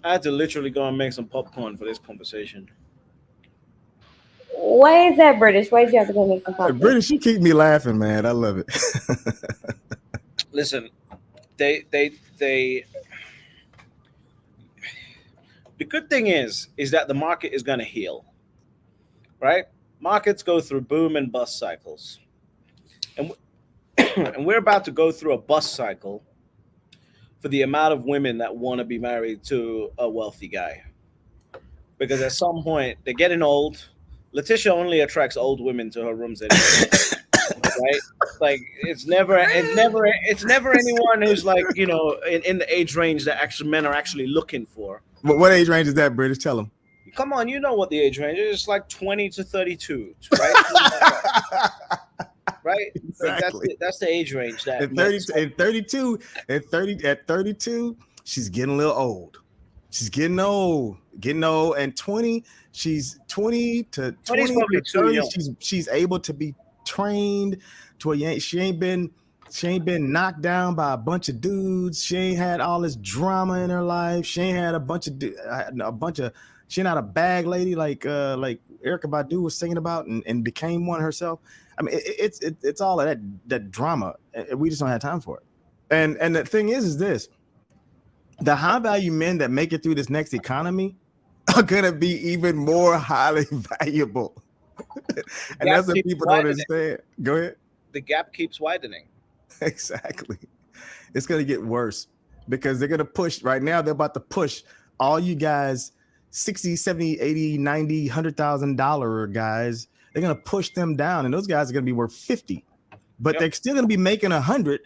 I had to literally go and make some popcorn for this conversation. Why is that, British? Why did you have to go make some popcorn? British, you keep me laughing, man. I love it. Listen, they. The good thing is that the market is going to heal, right? Markets go through boom and bust cycles, and and we're about to go through a bust cycle for the amount of women that want to be married to a wealthy guy. Because at some point they're getting old. Letitia only attracts old women to her rooms anyway, right? Like it's never anyone who's like in the age range that actually men are actually looking for. What age range is that, British? Tell them. Come on, you know what the age range is? It's like 20 to 32, right? Right? Like Exactly. that's the age range that At men. 30, at 32, at 32, she's getting a little old. She's getting old. getting old, and 20, she's 20 to 20's 20 probably to too 30. young. She's able to be trained to she ain't been knocked down by a bunch of dudes. She ain't had all this drama in her life. She ain't had a bunch of she not a bag lady like Erica Badu was singing about and became one herself. I mean, it's all of that drama. We just don't have time for it. And the thing is this: the high value men that make it through this next economy are gonna be even more highly valuable. The And gap that's what keeps people don't widening. understand. Go ahead. The gap keeps widening. Exactly. It's gonna get worse because they're gonna push right now, they're about to push all you guys 60, 70, 80, 90, $100,000 guys. They're gonna push them down, and those guys are gonna be worth 50, but Yep. they're still gonna be making 100,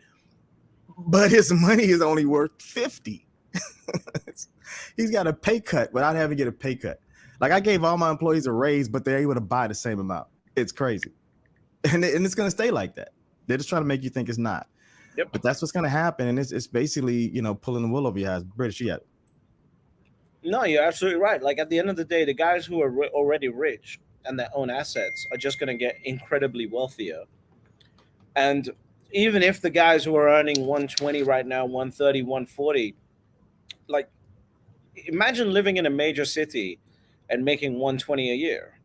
but his money is only worth 50. He's got a pay cut without having to get a pay cut. Like I gave all my employees a raise, but they're able to buy the same amount. It's crazy. And it's going to stay like that. They're just trying to make you think it's not. Yep. But that's what's going to happen. And it's basically, pulling the wool over your eyes. British, you got it. No, you're absolutely right. Like at the end of the day, the guys who are already rich and their own assets are just going to get incredibly wealthier. And even if the guys who are earning 120 right now, 130, 140, like imagine living in a major city and making 120 a year.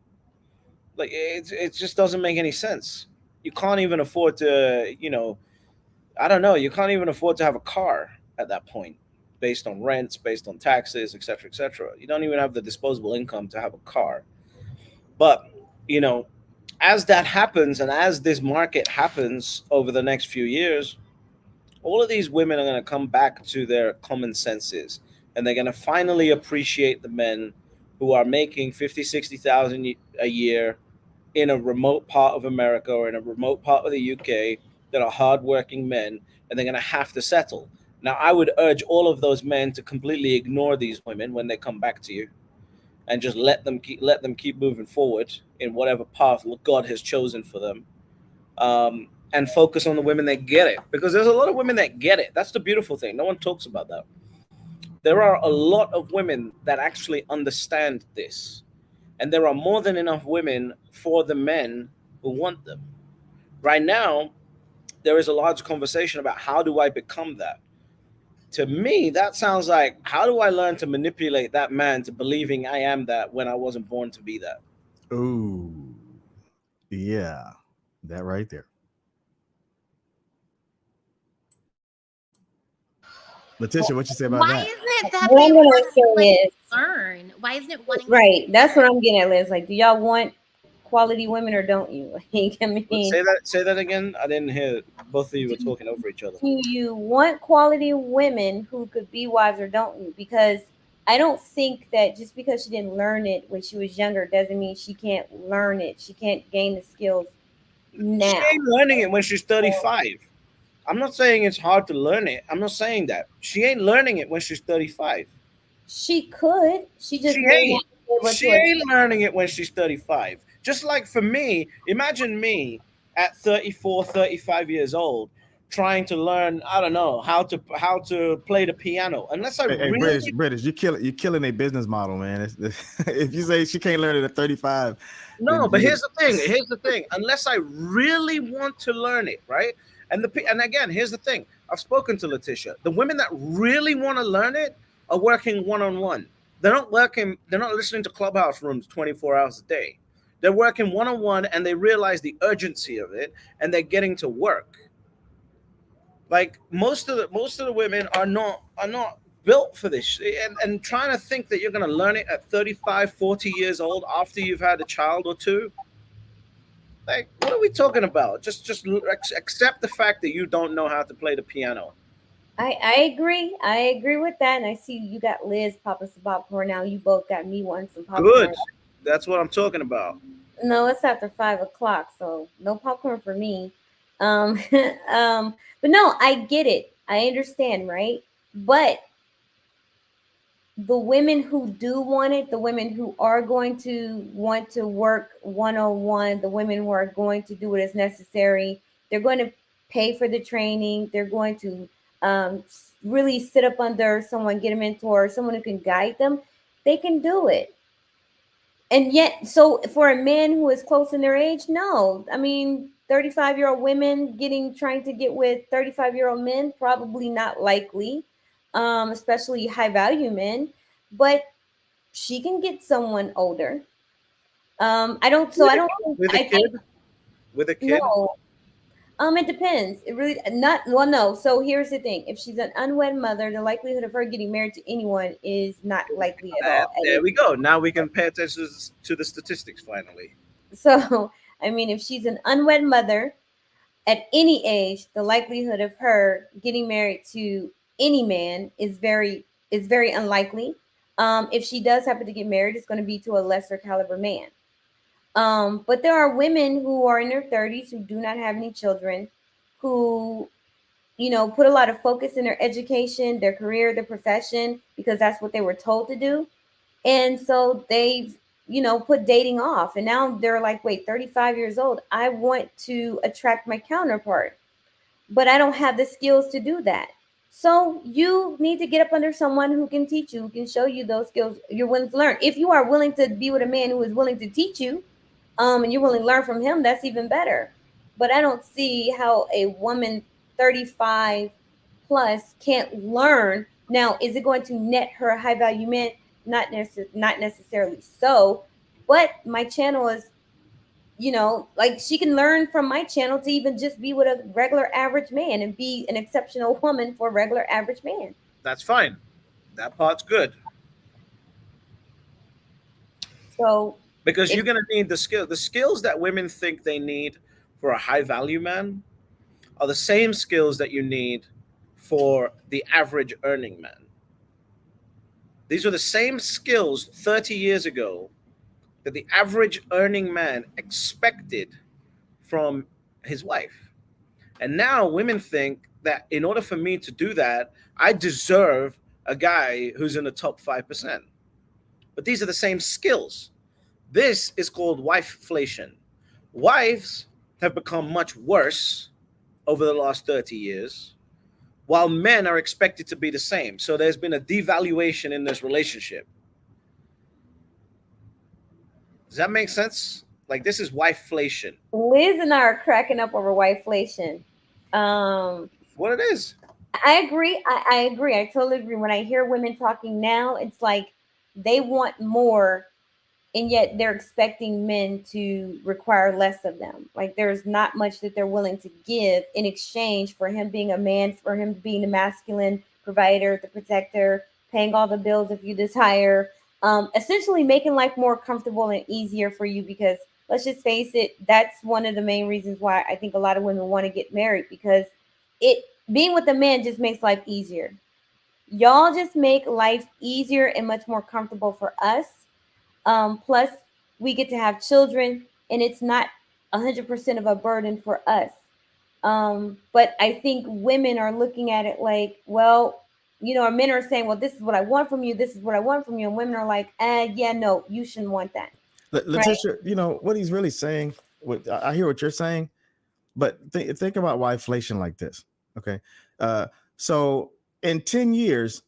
Like it just doesn't make any sense. You can't even afford to, I don't know, you can't even afford to have a car at that point based on rents, based on taxes, etc., etc. You don't even have the disposable income to have a car. But, you know, as that happens and as this market happens over the next few years, all of these women are going to come back to their common senses and they're going to finally appreciate the men who are making 50, 60,000 a year in a remote part of America or in a remote part of the UK that are hardworking men, and they're going to have to settle. Now, I would urge all of those men to completely ignore these women when they come back to you, and just let them keep moving forward in whatever path God has chosen for them, and focus on the women that get it, because there's a lot of women that get it. That's the beautiful thing. No one talks about that. There are a lot of women that actually understand this, and there are more than enough women for the men who want them. Right now, there is a large conversation about how do I become that. To me, that sounds like how do I learn to manipulate that man to believing I am that when I wasn't born to be that. Ooh, yeah, that right there. Letitia, what you say about Why that? isn't it that What they I'm gonna want to say like is learn? Why isn't it wanting to right. That's what learn? I'm getting at, Liz. Like, do y'all want quality women or don't you? Like, I mean, Say that again. I didn't hear. Both of you were talking over each other. do you want quality women who could be wives or don't you? Because I don't think that just because she didn't learn it when she was younger doesn't mean she can't learn it. She can't gain the skills She now. ain't learning it when she's 35. I'm not saying it's hard to learn it. I'm not saying that. She ain't learning it when she's 35. She could. She She just may ain't. not be able She to. ain't learning it when she's 35. Just like for me, imagine me at 34, 35 years old trying to learn, I don't know, how to play the piano. Unless I Hey, really British, you're killing a business model, man. If you say she can't learn it at 35, No, then but you're here's the thing. Here's the thing. Unless I really want to learn it, right? And again, here's the thing. I've spoken to Letisha. The women that really want to learn it are working one on one. They're not working. They're not listening to clubhouse rooms 24 hours a day. They're working one on one, and they realize the urgency of it, and they're getting to work. Like most of the women are not built for this, and trying to think that you're going to learn it at 35, 40 years old after you've had a child or two. Like, what are we talking about? Just accept the fact that you don't know how to play the piano. I agree. I agree with that. And I see you got Liz popping some popcorn now. You both got me wanting some Good. popcorn. That's what I'm talking about. No, it's after 5 o'clock, so no popcorn for me. Um, but no, I get it. I understand, right? But the women who do want it, the women who are going to want to work one on one, the women who are going to do what is necessary, they're going to pay for the training. They're going to really sit up under someone, get a mentor, someone who can guide them. they can do it. And yet, so for a man who is close in their age, no. I mean, 35-year-old women getting trying to get with 35-year-old men, probably not likely, especially high value men. But she can get someone older. I don't. So with I a, don't think with a I kid, with a kid. no. It depends. It really not well. No. So here's the thing: if she's an unwed mother, the likelihood of her getting married to anyone is not likely at all. There we go. Now we can pay attention to the statistics finally. So I mean, if she's an unwed mother at any age, the likelihood of her getting married to any man is very unlikely. If she does happen to get married, it's going to be to a lesser caliber man. But there are women who are in their 30s who do not have any children, who put a lot of focus in their education, their career, their profession, because that's what they were told to do. And so they've, put dating off. And now they're like, wait, 35 years old. I want to attract my counterpart, but I don't have the skills to do that. So you need to get up under someone who can teach you, who can show you those skills you're willing to learn. If you are willing to be with a man who is willing to teach you, and you're willing to learn from him, that's even better. But I don't see how a woman 35 plus can't learn. Now, is it going to net her a high value man? Not necessarily so. But my channel is, like she can learn from my channel to even just be with a regular average man and be an exceptional woman for a regular average man. That's fine. That part's good So because you're if gonna need the skills that women think they need for a high value man are the same skills that you need for the average earning man. These are the same skills 30 years ago that the average earning man expected from his wife. And now women think that in order for me to do that, I deserve a guy who's in the top 5%. But these are the same skills. This is called wifeflation. Wives have become much worse over the last 30 years, while men are expected to be the same. So there's been a devaluation in this relationship. Does that make sense? Like, this is wifeflation. Liz and I are cracking up over wifeflation. Um, What it is. I agree. I agree. I totally agree. When I hear women talking now, it's like they want more, and yet they're expecting men to require less of them. Like there's not much that they're willing to give in exchange for him being a man, for him being the masculine provider, the protector, paying all the bills if you desire, essentially making life more comfortable and easier for you. Because let's just face it, that's one of the main reasons why I think a lot of women want to get married, because it being with a man just makes life easier. Y'all just make life easier and much more comfortable for us. Plus, we get to have children, and it's not 100% of a burden for us. But I think women are looking at it like, well, our men are saying, well, this is what I want from you. This is what I want from you. And women are like, yeah, no, you shouldn't want that. Right. Letitia, what he's really saying, I hear what you're saying, but think about wifeflation like this. Okay. Uh, so in 10 years,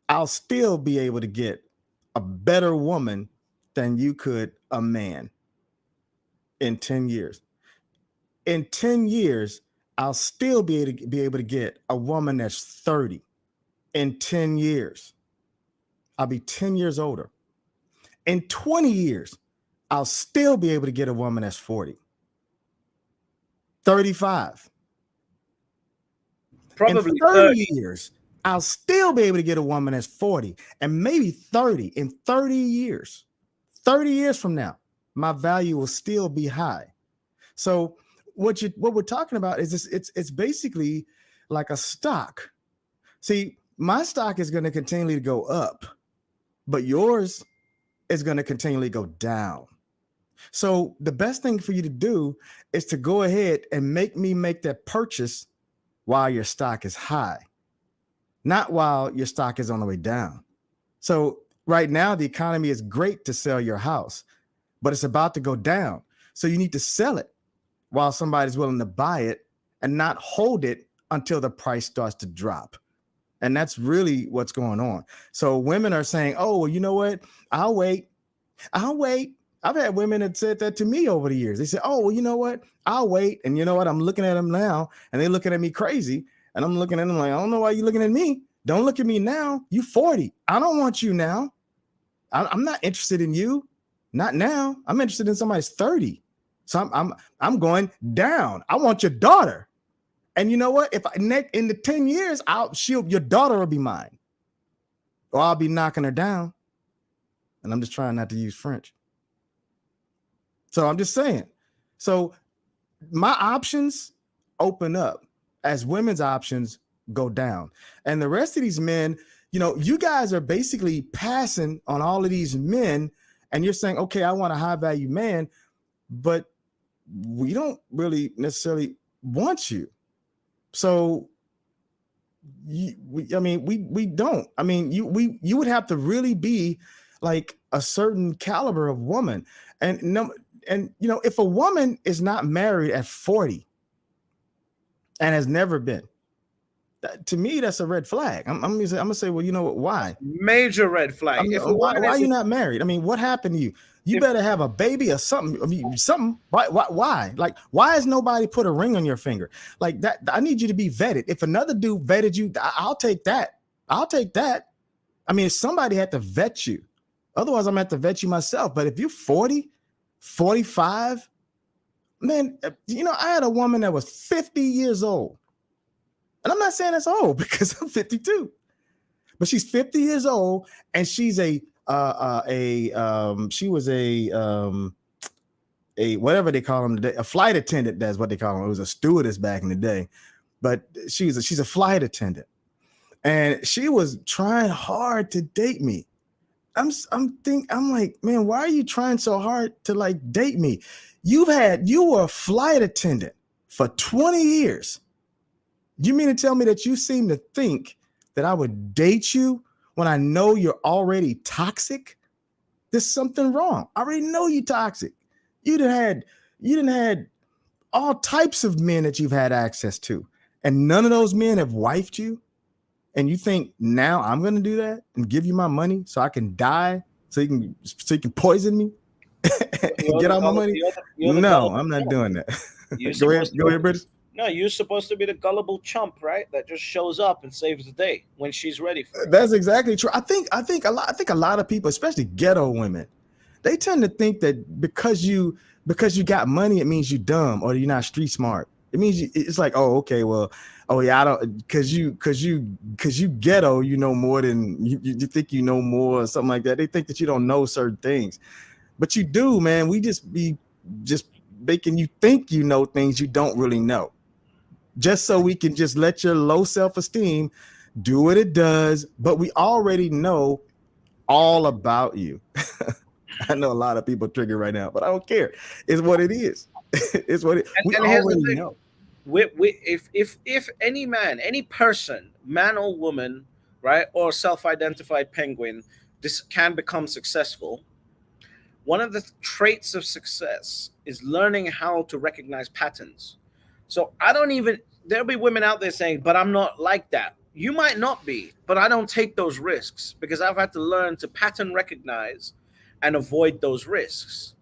I'll still be able to get a better woman than you could a man in 10 years. In 10 years, I'll still be able to get a woman that's 30. In 10 years, I'll be 10 years older. In 20 years, I'll still be able to get a woman that's 40. 35. In Probably 30 30. years, I'll still be able to get a woman that's 40 and maybe 30 in 30 years. 30 years from now, my value will still be high. So what we're talking about is this, it's basically like a stock. See, my stock is going to continually go up, but yours is going to continually go down. So the best thing for you to do is to go ahead and make me make that purchase while your stock is high, not while your stock is on the way down. So right now, the economy is great to sell your house, but it's about to go down. So you need to sell it while somebody's willing to buy it and not hold it until the price starts to drop. And that's really what's going on. So women are saying, oh, well, you know what? I'll wait. I'll wait. I've had women that said that to me over the years. They said, oh, well, you know what? I'll wait. And you know what? I'm looking at them now and they're looking at me crazy. And I'm looking at them like, I don't know why you're looking at me. Don't look at me now. You 40. I don't want you now. I'm not interested in you. Not now. I'm interested in somebody's 30. So I'm going down. I want your daughter. And you know what? If in the 10 years, your daughter will be mine. Or I'll be knocking her down. And I'm just trying not to use French. So I'm just saying. So my options open up as women's options go down. And the rest of these men, you guys are basically passing on all of these men and you're saying, okay, I want a high value man, but we don't really necessarily want you. So we don't. I mean, you would have to really be like a certain caliber of woman. And if a woman is not married at 40 and has never been, to me, that's a red flag. I'm gonna say, well, you know what? Why? Major red flag. Why are you not married? I mean, what happened to you? You better have a baby or something. I mean, something. Why? Like, why has nobody put a ring on your finger? Like that. I need you to be vetted. If another dude vetted you, I'll take that. I'll take that. I mean, if somebody had to vet you, otherwise I'm gonna have to vet you myself. But if you're 40, 45, man, I had a woman that was 50 years old. And I'm not saying that's old because I'm 52. But she's 50 years old and she's she was a whatever they call them today, a flight attendant. That's what they call them. It was a stewardess back in the day, but she's a flight attendant, and she was trying hard to date me. I'm like, man, why are you trying so hard to like date me? You were a flight attendant for 20 years. You mean to tell me that you seem to think that I would date you when I know you're already toxic? There's something wrong. I already know you're toxic. You done had all types of men that you've had access to, and none of those men have wifed you. And you think now I'm going to do that and give you my money so I can die, so you can poison me and get all my money? No, I'm not doing that. Go ahead, British. No, you're supposed to be the gullible chump, right? That just shows up and saves the day when she's ready for it. That's exactly true. I think a lot of people, especially ghetto women, they tend to think that because you got money, it means you're dumb or you're not street smart. It means it's like, oh, okay, well, oh yeah, I don't, because you ghetto, you know more than you think you know more or something like that. They think that you don't know certain things, but you do, man. We just making you think you know things you don't really know, just so we can just let your low self-esteem do what it does. But we already know all about you. I know a lot of people triggered right now, but I don't care. It's what it is. It's what we already know. If any man, any person, man or woman, right, or self-identified penguin, this can become successful. One of the traits of success is learning how to recognize patterns. So there'll be women out there saying, but I'm not like that. You might not be, but I don't take those risks because I've had to learn to pattern recognize and avoid those risks.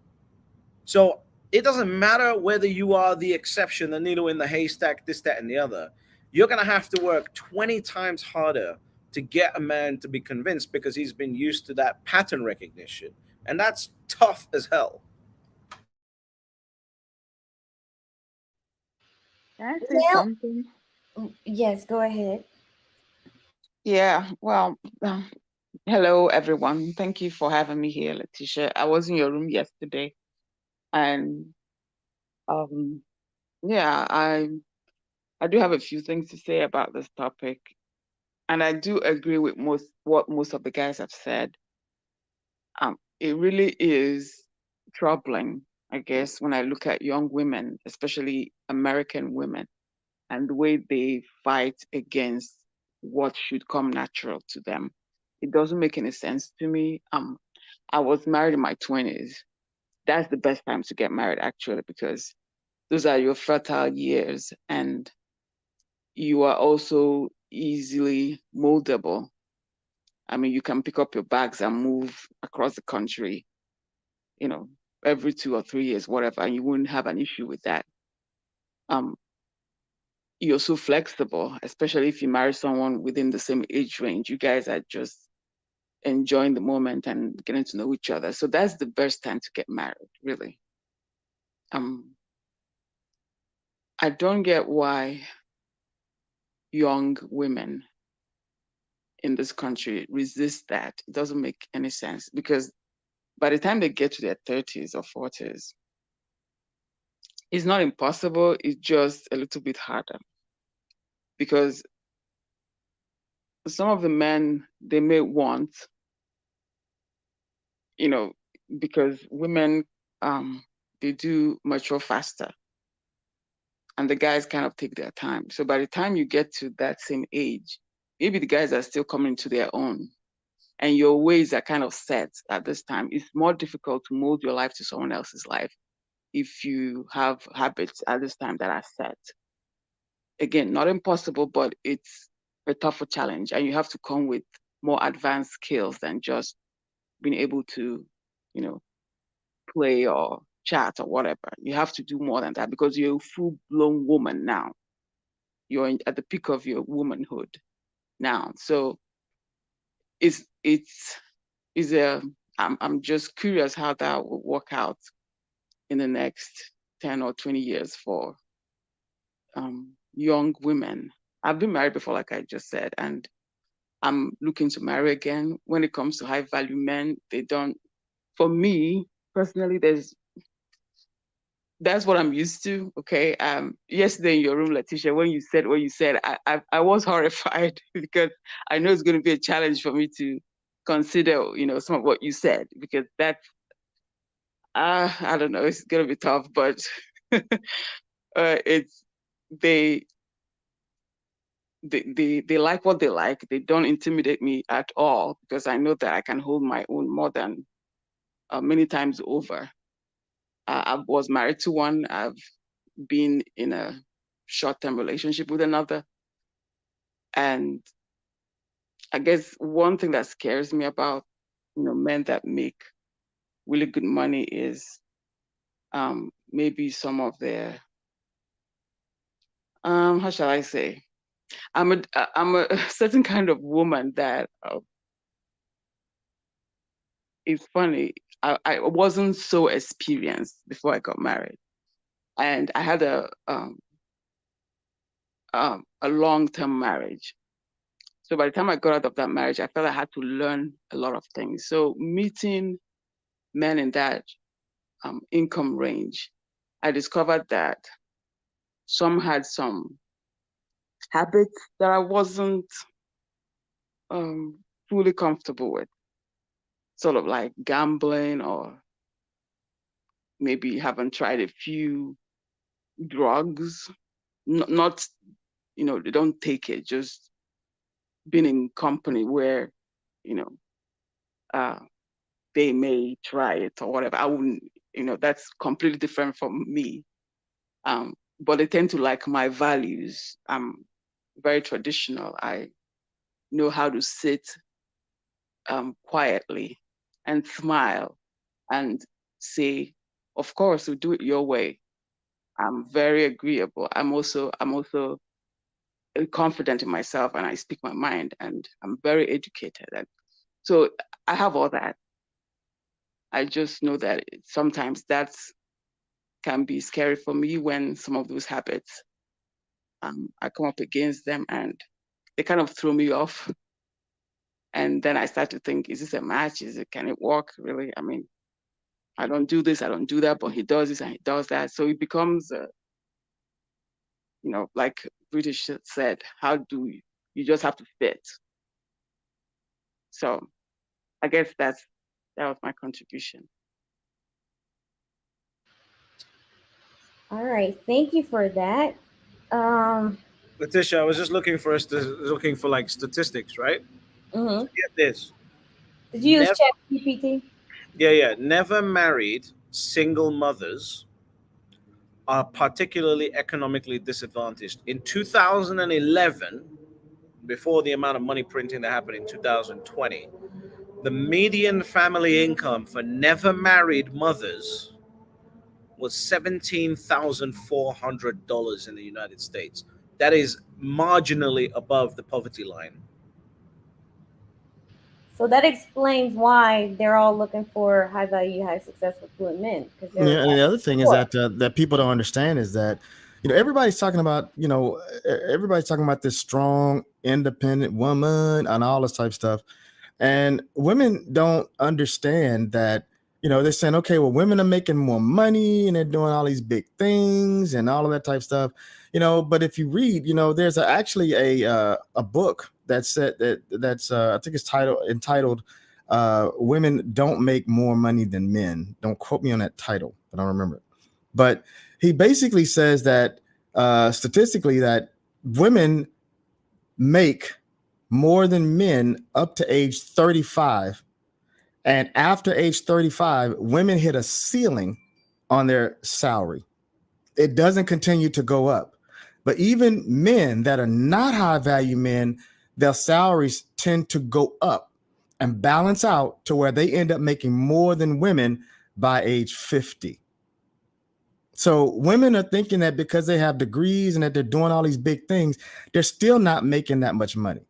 So it doesn't matter whether you are the exception, the needle in the haystack, this, that, and the other. You're going to have to work 20 times harder to get a man to be convinced because he's been used to that pattern recognition. And that's tough as hell. Can I say something? Yes, go ahead. Yeah, well, hello everyone. Thank you for having me here, Letisha. I was in your room yesterday, and yeah, I do have a few things to say about this topic, and I do agree with what most of the guys have said. It really is troubling, I guess, when I look at young women, especially American women, and the way they fight against what should come natural to them. It doesn't make any sense to me. I was married in my 20s. That's the best time to get married, actually, because those are your fertile years, and you are also easily moldable. I mean, you can pick up your bags and move across the country, you know, every 2 or 3 years, whatever, and you wouldn't have an issue with that. Um, you're so flexible, especially if you marry someone within the same age range. You guys are just enjoying the moment and getting to know each other. So that's the best time to get married, really. Um, I don't get why young women in this country resist that. It doesn't make any sense because by the time they get to their 30s or 40s, it's not impossible, it's just a little bit harder because some of the men they may want, you know, because women they do mature faster and the guys kind of take their time. So by the time you get to that same age, maybe the guys are still coming to their own and your ways are kind of set at this time. It's more difficult to mold your life to someone else's life if you have habits at this time that are set. Again, not impossible, but it's a tougher challenge. And you have to come with more advanced skills than just being able to, you know, play or chat or whatever. You have to do more than that because you're a full blown woman now. At the peak of your womanhood now. So it's is a I'm just curious how that will work out in the next 10 or 20 years for young women. I've been married before, like I just said, and I'm looking to marry again. When it comes to high value men, they don't, for me personally, that's what I'm used to. Okay. Yesterday in your room, Letisha, when you said what you said, I was horrified because I know it's going to be a challenge for me to consider, you know, some of what you said because that I don't know, it's going to be tough, but it's they they like what they like. They don't intimidate me at all because I know that I can hold my own more than many times over. I was married to one. I've been in a short-term relationship with another, and I guess one thing that scares me about men that make really good money is maybe some of their how shall I say? I'm a certain kind of woman that it's funny. I wasn't so experienced before I got married, and I had a long-term marriage. So by the time I got out of that marriage, I felt I had to learn a lot of things. So meeting men in that income range, I discovered that some had some habits that I wasn't um, fully comfortable with, sort of like gambling or maybe haven't tried a few drugs. Not, they don't take it, just being in company where, you know, uh, they may try it or whatever. I wouldn't, that's completely different from me. But they tend to like my values. I'm very traditional. I know how to sit quietly and smile and say, of course, we do it your way. I'm very agreeable. I'm also confident in myself and I speak my mind and I'm very educated. And so I have all that. I just know that sometimes that can be scary for me when some of those habits, I come up against them and they kind of throw me off. And then I start to think, is this a match? Can it work really? I mean, I don't do this, I don't do that, but he does this and he does that. So it becomes, like British said, how do you just have to fit. So I guess that was my contribution. All right, thank you for that. Um, Letitia, I was just looking for like statistics, right? mhm. So get this: Did you use never, Chat GPT? yeah, never married single mothers are particularly economically disadvantaged. In 2011, before the amount of money printing that happened in 2020, the median family income for never married mothers was $17,400 in the United States. That is marginally above the poverty line. So that explains why they're all looking for high value, high successful fluent men because they're Yeah, and the other thing is poor. that people don't understand is that everybody's talking about everybody's talking about this strong, independent woman and all this type stuff, and women don't understand that. They're saying, okay, well, women are making more money and they're doing all these big things and all of that type stuff. But if you read, there's actually a book that said that's I think it's entitled Women Don't Make More Money Than Men. Don't quote me on that title. I don't remember it. But he basically says that statistically that women make more than men up to age 35. And after age 35, women hit a ceiling on their salary. It doesn't continue to go up. But even men that are not high value men, their salaries tend to go up and balance out to where they end up making more than women by age 50. So women are thinking that because they have degrees and that they're doing all these big things, they're still not making that much money.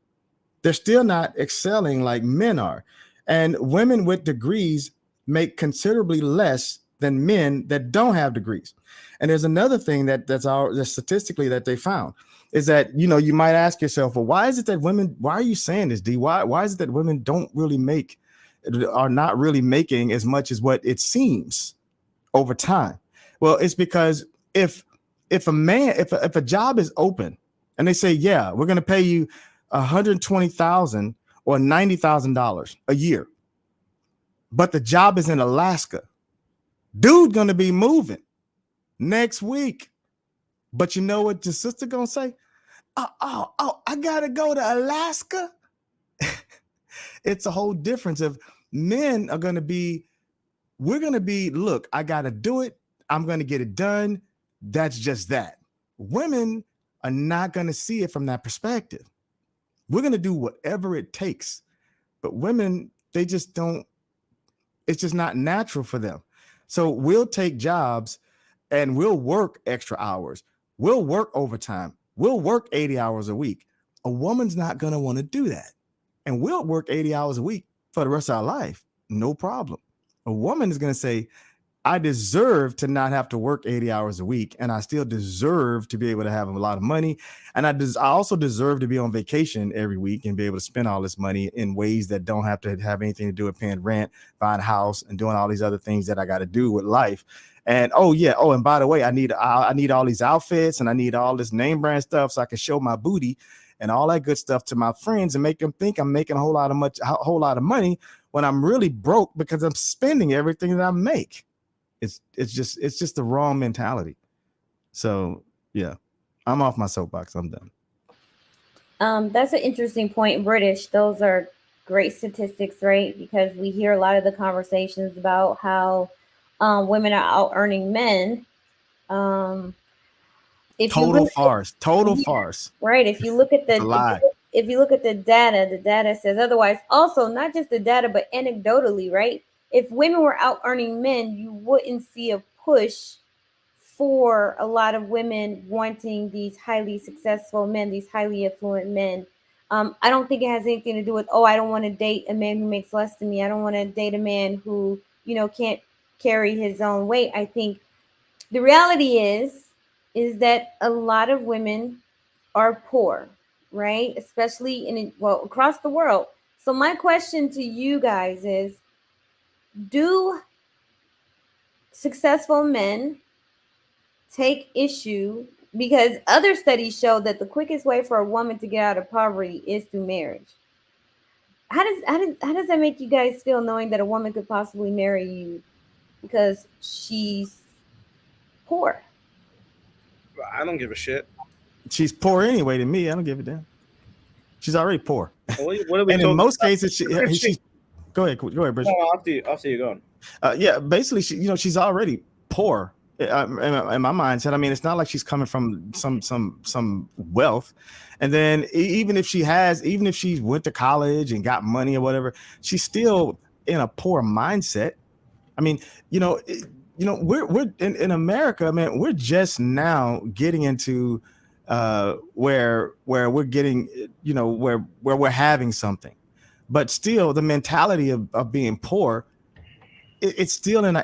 They're still not excelling like men are. And women with degrees make considerably less than men that don't have degrees. And there's another thing that's statistically that they found is that, you might ask yourself, well, why is it that women, why are you saying this, D? Why is it that women are not really making as much as what it seems over time? Well, it's because if a job is open and they say, yeah, we're going to pay you $120,000 or $90,000 a year, but the job is in Alaska, dude going to be moving next week. But you know what your sister going to say? Oh, I got to go to Alaska. It's a whole difference of men are going to be, we're going to be, look, I got to do it. I'm going to get it done. That's just that. Women are not going to see it from that perspective. We're going to do whatever it takes. But women, they just don't, it's just not natural for them. So we'll take jobs and we'll work extra hours. We'll work overtime. We'll work 80 hours a week. A woman's not going to want to do that. And we'll work 80 hours a week for the rest of our life. No problem. A woman is going to say, I deserve to not have to work 80 hours a week, and I still deserve to be able to have a lot of money. And I also deserve to be on vacation every week and be able to spend all this money in ways that don't have to have anything to do with paying rent, buying a house, and doing all these other things that I got to do with life. And and by the way, I need all these outfits and I need all this name brand stuff so I can show my booty and all that good stuff to my friends and make them think I'm making a whole lot of money when I'm really broke because I'm spending everything that I make. It's just the wrong mentality. So yeah, I'm off my soapbox. I'm done. That's an interesting point. British, those are great statistics, right? Because we hear a lot of the conversations about how women are out earning men. Total farce. Right. If you look at the data says otherwise. Also, not just the data, but anecdotally, right? If women were out earning men, you wouldn't see a push for a lot of women wanting these highly successful men, these highly affluent men. I don't think it has anything to do with, I don't want to date a man who makes less than me. I don't want to date a man who, can't carry his own weight. I think the reality is that a lot of women are poor, right? Especially across the world. So my question to you guys is, do successful men take issue, because other studies show that the quickest way for a woman to get out of poverty is through marriage? How does that make you guys feel, knowing that a woman could possibly marry you because she's poor? I don't give a shit. She's poor anyway to me. I don't give a damn. She's already poor. What are we and in most cases, she's go ahead, Bridget. No, after you're gone. Basically, she's already poor in my mindset. I mean, it's not like she's coming from some wealth, and then even if she went to college and got money or whatever, she's still in a poor mindset. I mean, we're in America, man. We're just now getting into where we're getting, where we're having something, but still the mentality of being poor, it's still in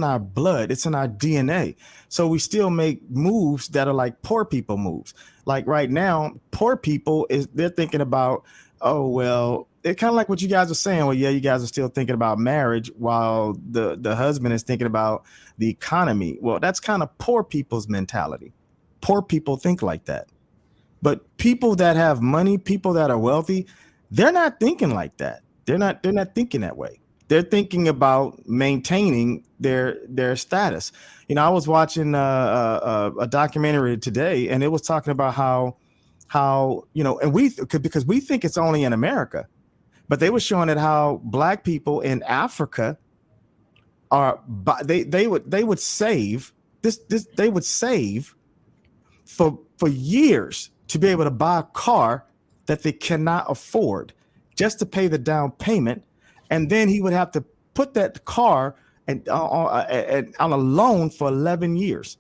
our blood. It's in our DNA. So we still make moves that are like poor people moves. Like right now, poor people they're thinking about, oh well, it's kind of like what you guys are saying. Well, yeah, you guys are still thinking about marriage while the husband is thinking about the economy. Well, that's kind of poor people's mentality. Poor people think like that. But people that have money, people that are wealthy, they're not thinking like that. They're not thinking that way. They're thinking about maintaining their status. I was watching a documentary today, and it was talking about how and because we think it's only in America, but they were showing it how black people in Africa are they would save this they would save for years to be able to buy a car that they cannot afford just to pay the down payment, and then he would have to put that car on a loan for 11 years,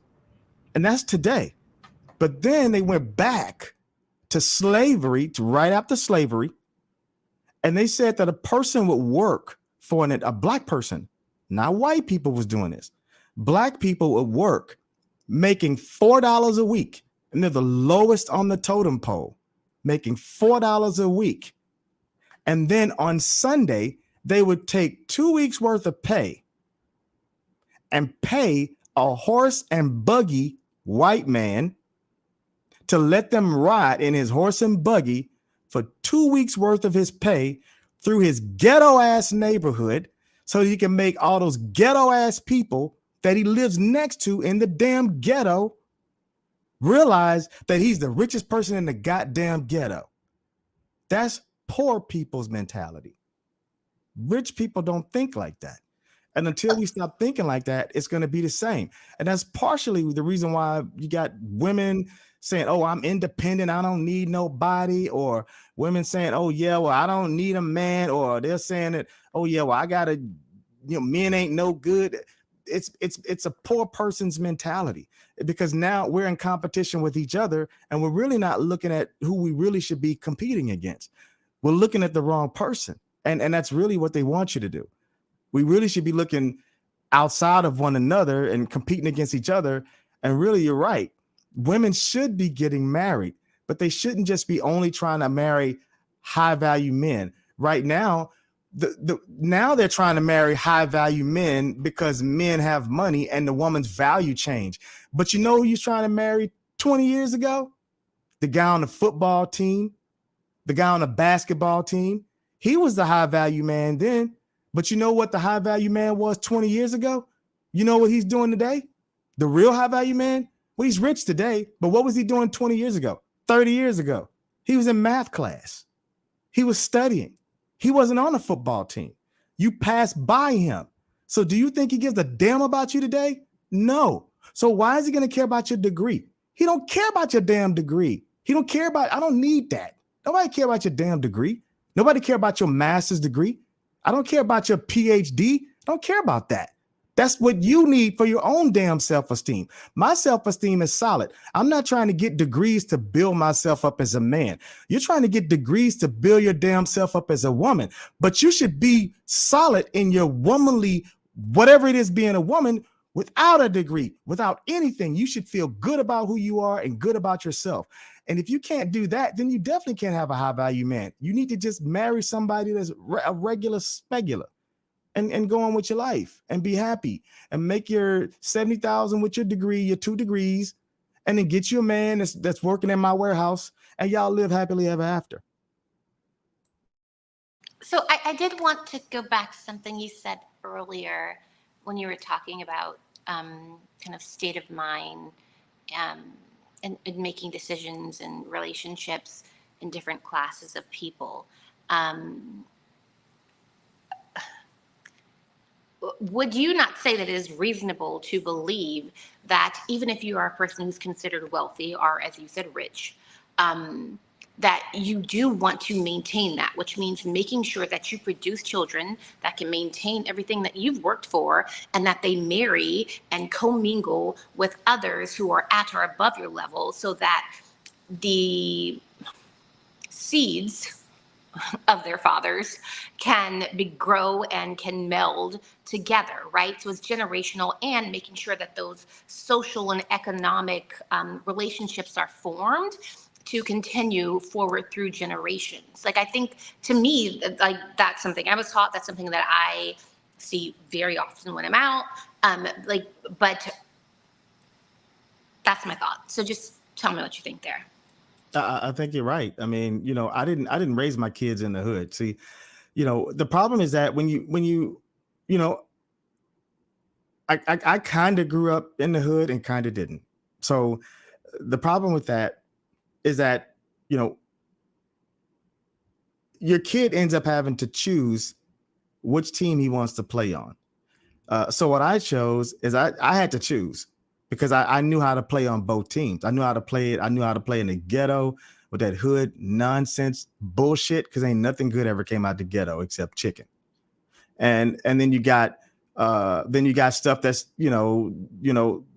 and that's today. But then they went back to slavery, to right after slavery, and they said that a person would work for a black person, not white people was doing this. Black people would work making $4 a week, and they're the lowest on the totem pole, making $4 a week. And then on Sunday, they would take 2 weeks worth of pay and pay a horse and buggy white man to let them ride in his horse and buggy for 2 weeks worth of his pay through his ghetto ass neighborhood so he can make all those ghetto ass people that he lives next to in the damn ghetto realize that he's the richest person in the goddamn ghetto. That's poor people's mentality. Rich people don't think like that. And until we stop thinking like that, it's going to be the same. And that's partially the reason why you got women saying, oh, I'm independent, I don't need nobody, or women saying, oh yeah, well, I don't need a man, or they're saying that, oh yeah, well, I gotta, men ain't no good. It's a poor person's mentality, because now we're in competition with each other, and we're really not looking at who we really should be competing against. We're looking at the wrong person, and that's really what they want you to do. We really should be looking outside of one another and competing against each other. And really, you're right. Women should be getting married, but they shouldn't just be only trying to marry high value men. Right now, now they're trying to marry high value men because men have money and the woman's value change. But you know who you're trying to marry 20 years ago? The guy on the football team, the guy on the basketball team. He was the high value man then. But you know what the high value man was 20 years ago? You know what he's doing today? The real high value man? Well, he's rich today, but what was he doing 20 years ago, 30 years ago? He was in math class. He was studying. He wasn't on a football team. You passed by him. So do you think he gives a damn about you today? No. So why is he going to care about your degree? He don't care about your damn degree. He don't care about, I don't need that. Nobody care about your damn degree. Nobody care about your master's degree. I don't care about your PhD. I don't care about that. That's what you need for your own damn self-esteem. My self-esteem is solid. I'm not trying to get degrees to build myself up as a man. You're trying to get degrees to build your damn self up as a woman. But you should be solid in your womanly, whatever it is, being a woman without a degree, without anything. You should feel good about who you are and good about yourself. And if you can't do that, then you definitely can't have a high value man. You need to just marry somebody that's a regular spegular and go on with your life and be happy and make your 70,000 with your degree, your 2 degrees, and then get you a man that's working in my warehouse, and y'all live happily ever after. So I did want to go back to something you said earlier when you were talking about kind of state of mind and making decisions and relationships in different classes of people. would you not say that it is reasonable to believe that even if you are a person who's considered wealthy or, as you said, rich, that you do want to maintain that, which means making sure that you produce children that can maintain everything that you've worked for, and that they marry and commingle with others who are at or above your level, so that the seeds of their fathers can grow and can meld together, right? So it's generational, and making sure that those social and economic relationships are formed to continue forward through generations. Like, I think, to me, like, that's something I was taught. That's something that I see very often when I'm out. But that's my thought. So just tell me what you think there. I think you're right. I mean, I didn't raise my kids in the hood. See, the problem is that when you, I kind of grew up in the hood and kind of didn't. So the problem with that is that, your kid ends up having to choose which team he wants to play on. So what I chose is I had to choose, because I knew how to play on both teams. I knew how to play it. I knew how to play in the ghetto with that hood nonsense bullshit, because ain't nothing good ever came out the ghetto except chicken. And then you got stuff that's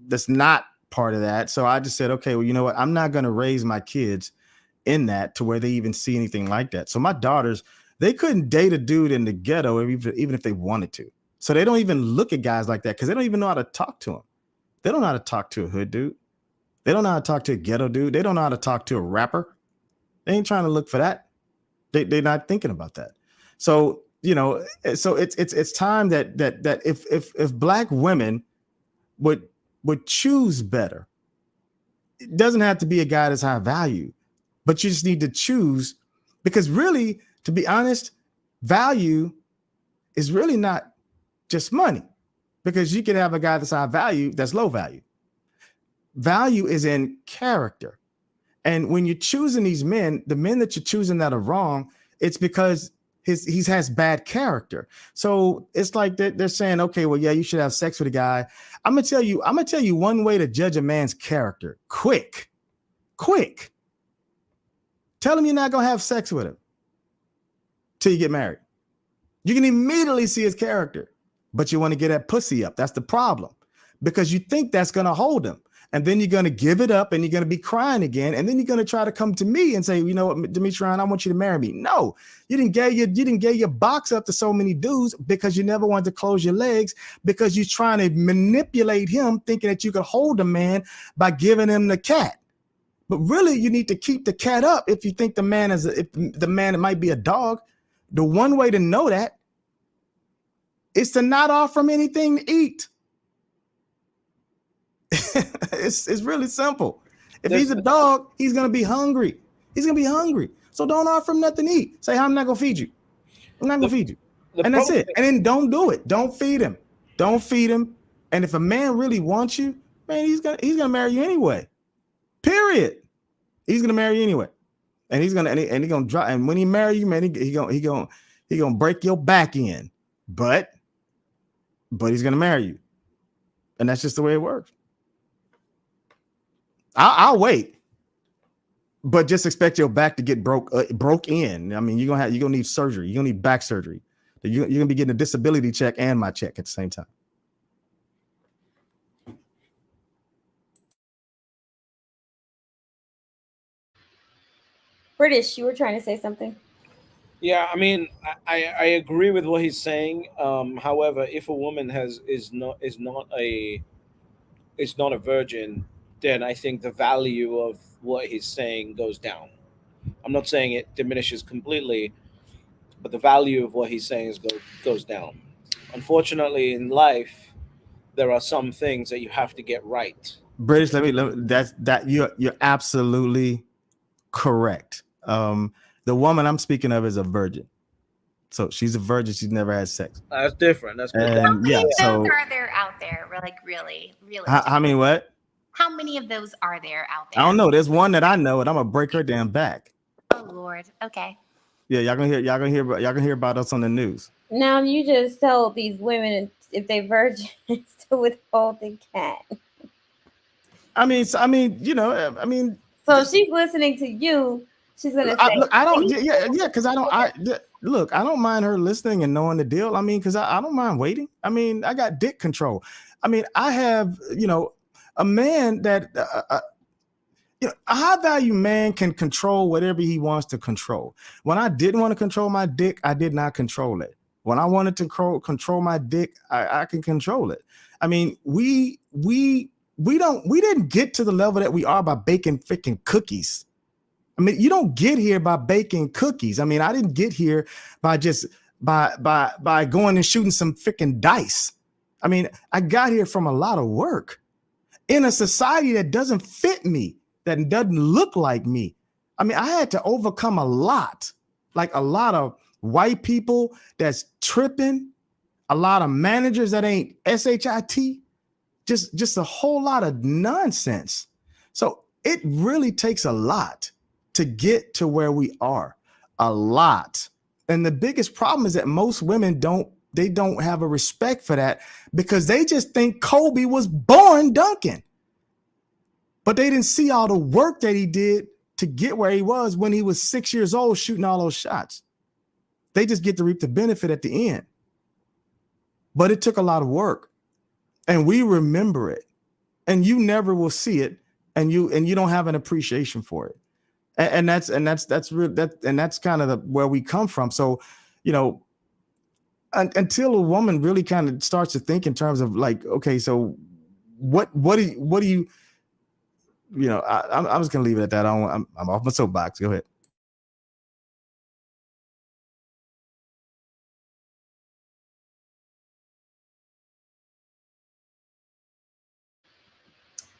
that's not part of that. So I just said, okay, well, you know what? I'm not going to raise my kids in that to where they even see anything like that. So my daughters, they couldn't date a dude in the ghetto even if they wanted to. So they don't even look at guys like that, because they don't even know how to talk to them. They don't know how to talk to a hood dude. They don't know how to talk to a ghetto dude. They don't know how to talk to a rapper. They ain't trying to look for that. They're not thinking about that. So, so it's time that if Black women would choose better, it doesn't have to be a guy that's high value, but you just need to choose, because really, to be honest, value is really not just money, because you can have a guy that's high value that's low value. Value is in character. And when you're choosing these men, the men that you're choosing that are wrong, it's because he has bad character. So it's like they're saying, okay, well, yeah, you should have sex with a guy. I'm gonna tell you one way to judge a man's character. Quick. Tell him you're not gonna have sex with him till you get married. You can immediately see his character, but you want to get that pussy up. That's the problem, because you think that's gonna hold him. And then you're going to give it up, and you're going to be crying again. And then you're going to try to come to me and say, you know what, Demetrian, I want you to marry me. No, you didn't get your box up to so many dudes because you never wanted to close your legs, because you're trying to manipulate him, thinking that you could hold a man by giving him the cat. But really, you need to keep the cat up if you think the man it might be a dog. The one way to know that is to not offer him anything to eat. It's really simple. If he's a dog, he's gonna be hungry. So don't offer him nothing to eat. Say, I'm not gonna feed you. I'm not gonna feed you. And that's it. And then don't do it. Don't feed him. And if a man really wants you, man, he's gonna marry you anyway. Period. He's gonna marry you anyway. And he's gonna drop. And when he marry you, man, he gonna break your back in. But he's gonna marry you. And that's just the way it works. I'll wait, but just expect your back to get broke in. I mean, you're gonna need surgery. You're gonna need back surgery. You're gonna be getting a disability check and my check at the same time. British, you were trying to say something. Yeah, I mean, I agree with what he's saying. However, if a woman is not a virgin, then I think the value of what he's saying goes down. I'm not saying it diminishes completely, but the value of what he's saying goes down. Unfortunately, in life, there are some things that you have to get right. British, you're absolutely correct. The woman I'm speaking of is a virgin. So she's a virgin. She's never had sex. That's different. That's How different. many of those are there out there? Like, really? How many what? How many of those are there out there? I don't know. There's one that I know, and I'm gonna break her damn back. Oh Lord. Okay. Yeah, y'all gonna hear about us on the news. Now you just told these women if they virgins to withhold the cat. You know, I mean, So if she's listening to you, she's gonna say, look, I don't, "Please yeah, because I don't, look, I don't mind her listening and knowing the deal. I mean, because I don't mind waiting. I mean, I got dick control. I mean, I have, you know, a man that, you know, a high value man can control whatever he wants to control. When I didn't want to control my dick, I did not control it. When I wanted to control my dick, I can control it. I mean, we didn't get to the level that we are by baking freaking cookies. I mean, you don't get here by baking cookies. I mean, I didn't get here by just by going and shooting some freaking dice. I mean, I got here from a lot of work in a society that doesn't fit me, that doesn't look like me. I mean, I had to overcome a lot, like a lot of white people that's tripping, a lot of managers that ain't shit, just a whole lot of nonsense. So it really takes a lot to get to where we are, a lot. And the biggest problem is that most women don't have a respect for that because they just think Kobe was born dunking. But they didn't see all the work that he did to get where he was when he was 6 years old shooting all those shots. They just get to reap the benefit at the end. But it took a lot of work. And we remember it. And you never will see it, and you don't have an appreciation for it. And that's real, and that's kind of where we come from. So, you know, until a woman really kind of starts to think in terms of like, okay, so what do you you know, I'm just gonna leave it at that. I'm off my soapbox. Go ahead.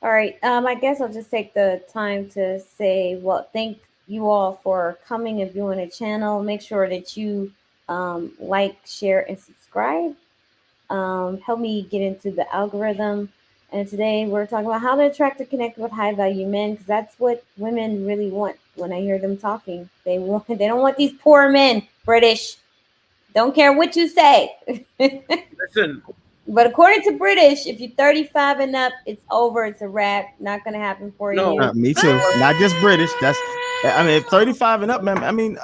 all right. I guess I'll just take the time to say, well, thank you all for coming and viewing the channel. Make sure that you like, share, and subscribe. Help me get into the algorithm. And today we're talking about how to attract and connect with high value men, because that's what women really want. When I hear them talking, they don't want these poor men, British. Don't care what you say. Listen, But according to British, if you're 35 and up, it's over. It's a wrap. Not gonna happen for No. you. Me too. Not just British. That's, I mean, 35 and up, man. I mean,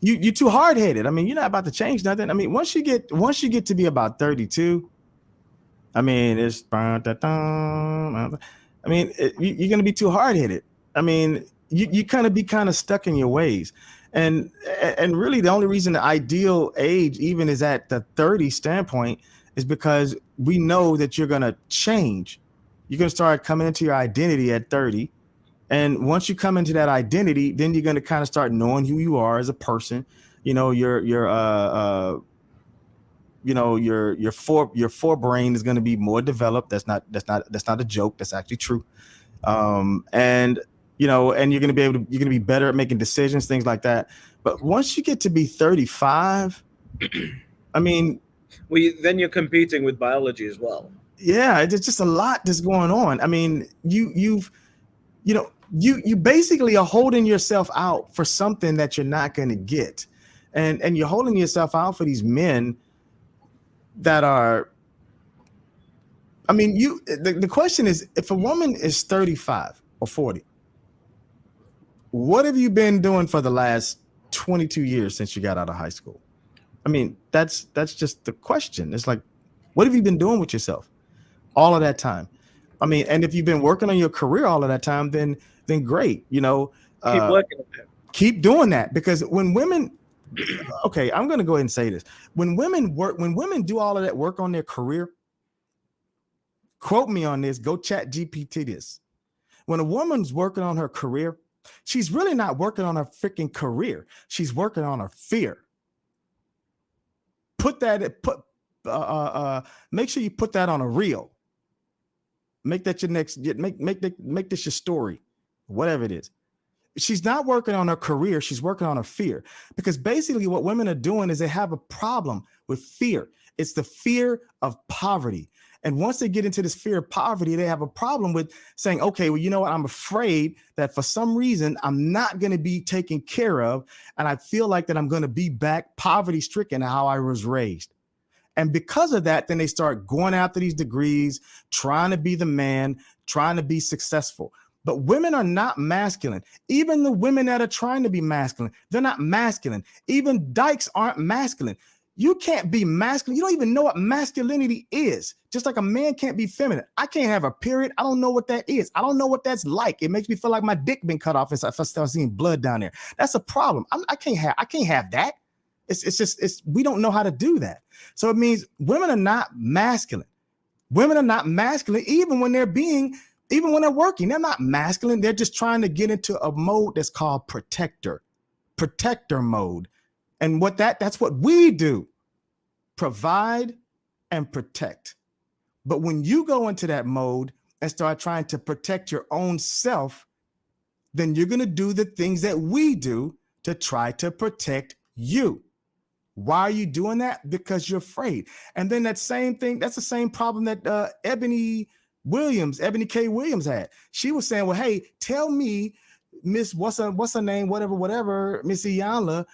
you too hard headed. I mean, you're not about to change nothing. I mean, once you get to be about 32, I mean, it's, I mean, you're gonna be too hard headed. I mean, you kind of be kind of stuck in your ways, and really the only reason the ideal age even is at the 30 standpoint is because we know that you're gonna change. You're gonna start coming into your identity at 30. And once you come into that identity, then you're going to kind of start knowing who you are as a person. You know, your you know, your forebrain is going to be more developed. That's not a joke. That's actually true. And you know, and you're going to be better at making decisions, things like that. But once you get to be 35, I mean, then you're competing with biology as well. yeah, there's just a lot that's going on. I mean, you know, you basically are holding yourself out for something that you're not going to get, and you're holding yourself out for these men that are, I mean, the question is, if a woman is 35 or 40, what have you been doing for the last 22 years since you got out of high school? I mean, that's just the question. It's like, what have you been doing with yourself all of that time? I mean, and if you've been working on your career all of that time, then great. You know, Keep working on it. keep doing that, because when women, okay, I'm going to go ahead and say this. When women do all of that work on their career, quote me on this, go chat GPT this. When a woman's working on her career, she's really not working on her freaking career. She's working on her fear. Make sure you put that on a reel. Make that your next, make this your story, whatever it is. She's not working on her career. She's working on her fear, because basically what women are doing is they have a problem with fear. It's the fear of poverty. And once they get into this fear of poverty, they have a problem with saying, okay, well, you know what? I'm afraid that for some reason I'm not going to be taken care of. And I feel like that I'm going to be back poverty stricken how I was raised. And because of that, then they start going after these degrees, trying to be the man, trying to be successful. But women are not masculine. Even the women that are trying to be masculine, they're not masculine. Even dykes aren't masculine. You can't be masculine. You don't even know what masculinity is. Just like a man can't be feminine. I can't have a period. I don't know what that is. I don't know what that's like. It makes me feel like my dick been cut off if I start seeing blood down there. That's a problem. I can't have that. It's we don't know how to do that. So it means women are not masculine. Women are not masculine even when they're working. They're not masculine. They're just trying to get into a mode that's called protector mode. And that's what we do. Provide and protect. But when you go into that mode and start trying to protect your own self, then you're going to do the things that we do to try to protect you. Why are you doing that? Because you're afraid. And then that's the same problem that Ebony K. Williams had. She was saying, well, hey, tell me, Miss, what's her name? Whatever, Miss Iyanla,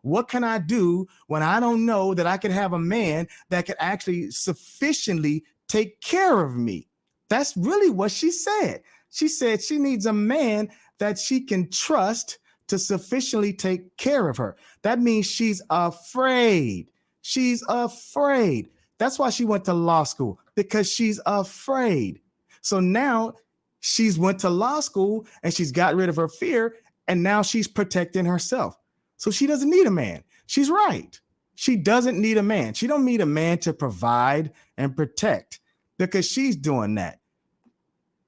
what can I do when I don't know that I could have a man that could actually sufficiently take care of me? That's really what she said. She said she needs a man that she can trust to sufficiently take care of her. That means she's afraid. She's afraid. That's why she went to law school, because she's afraid. So now she's went to law school and she's got rid of her fear, and now she's protecting herself. So she doesn't need a man. She's right. She doesn't need a man. She don't need a man to provide and protect, because she's doing that.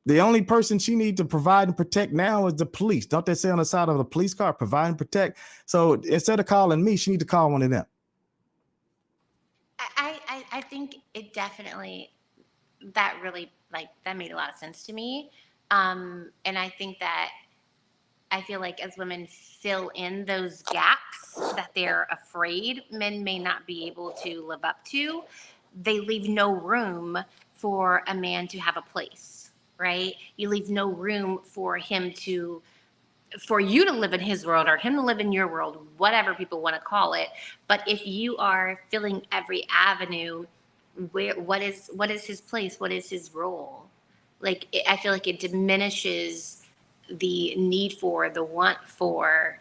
The only person she needs to provide and protect now is the police. Don't they say on the side of the police car, provide and protect? So instead of calling me, she needs to call one of them. I think it definitely, that really, that made a lot of sense to me. And I think that I feel like as women fill in those gaps that they're afraid men may not be able to live up to, they leave no room for a man to have a place, right? You leave no room for you to live in his world or him to live in your world, whatever people want to call it. But if you are filling every avenue, what is his place? What is his role? I feel like it diminishes the need for, the want for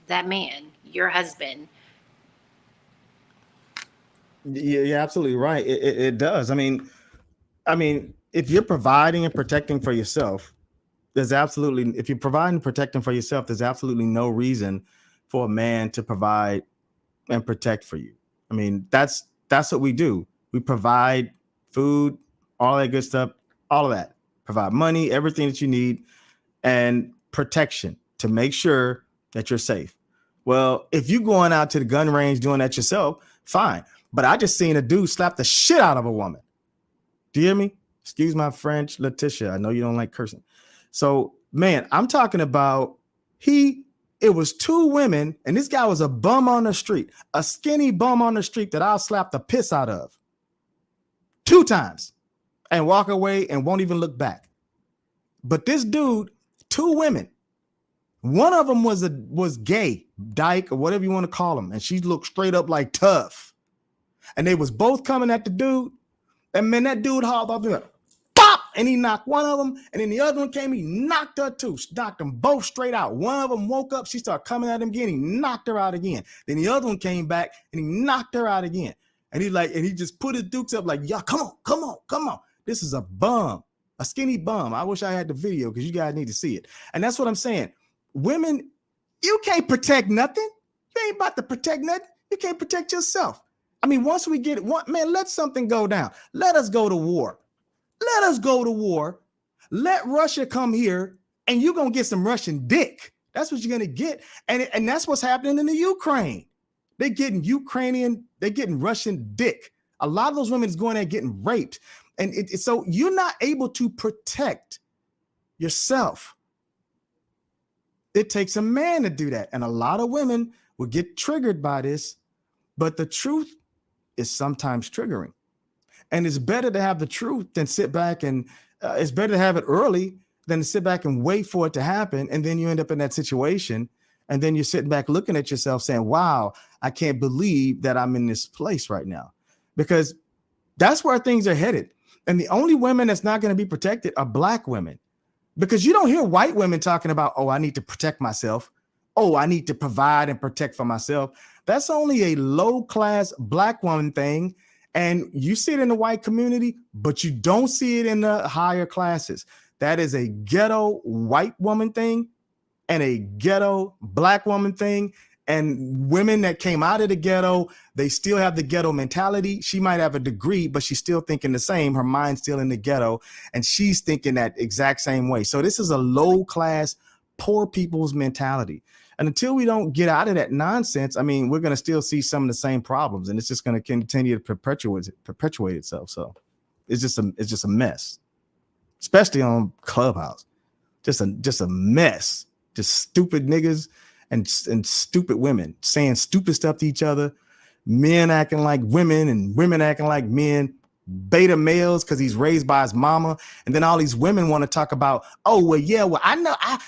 that man, your husband. Yeah, you're absolutely right. It does. I mean, if you're providing and protecting for yourself, if you're providing and protecting for yourself, there's absolutely no reason for a man to provide and protect for you. I mean, that's what we do. We provide food, all that good stuff, all of that. Provide money, everything that you need, and protection to make sure that you're safe. Well, if you're going out to the gun range doing that yourself, fine. But I just seen a dude slap the shit out of a woman. Do you hear me? Excuse my French, Letisha. I know you don't like cursing. So, man, I'm talking about it was two women, and this guy was a bum on the street, a skinny bum on the street that I'll slap the piss out of 2 times and walk away and won't even look back. But this dude, 2 women, one of them was gay, dyke, or whatever you want to call him, and she looked straight up like tough. And they was both coming at the dude, and man, that dude hauled off there, pop, and he knocked one of them, and then the other one came, he knocked her too, knocked them both straight out. One of them woke up, she started coming at him again, he knocked her out again. Then the other one came back, and he knocked her out again. And he just put his dukes up like, y'all, come on. This is a bum, a skinny bum. I wish I had the video because you guys need to see it. And that's what I'm saying. Women, you can't protect nothing. You ain't about to protect nothing. You can't protect yourself. I mean, once we get it, man, let something go down. Let us go to war. Let Russia come here, and you're going to get some Russian dick. That's what you're going to get. And that's what's happening in the Ukraine. They're getting Russian dick. A lot of those women is going there getting raped. And so you're not able to protect yourself. It takes a man to do that. And a lot of women will get triggered by this, but the truth is sometimes triggering. And it's better to have the truth than sit back and it's better to have it early than to sit back and wait for it to happen. And then you end up in that situation. And then you're sitting back looking at yourself saying, wow, I can't believe that I'm in this place right now. because that's where things are headed. And the only women that's not going to be protected are Black women, because you don't hear white women talking about, oh, I need to protect myself. Oh, I need to provide and protect for myself. That's only a low-class Black woman thing. And you see it in the white community, but you don't see it in the higher classes. That is a ghetto white woman thing and a ghetto Black woman thing. And women that came out of the ghetto, they still have the ghetto mentality. She might have a degree, but she's still thinking the same. Her mind's still in the ghetto, and she's thinking that exact same way. So this is a low-class, poor people's mentality. And until we don't get out of that nonsense, I mean, we're going to still see some of the same problems, and it's just going to continue to perpetuate itself. So it's just a mess, especially on Clubhouse. Just a mess. Just stupid niggas and stupid women saying stupid stuff to each other. Men acting like women and women acting like men. Beta males because he's raised by his mama, and then all these women want to talk about, oh well, yeah, well I know I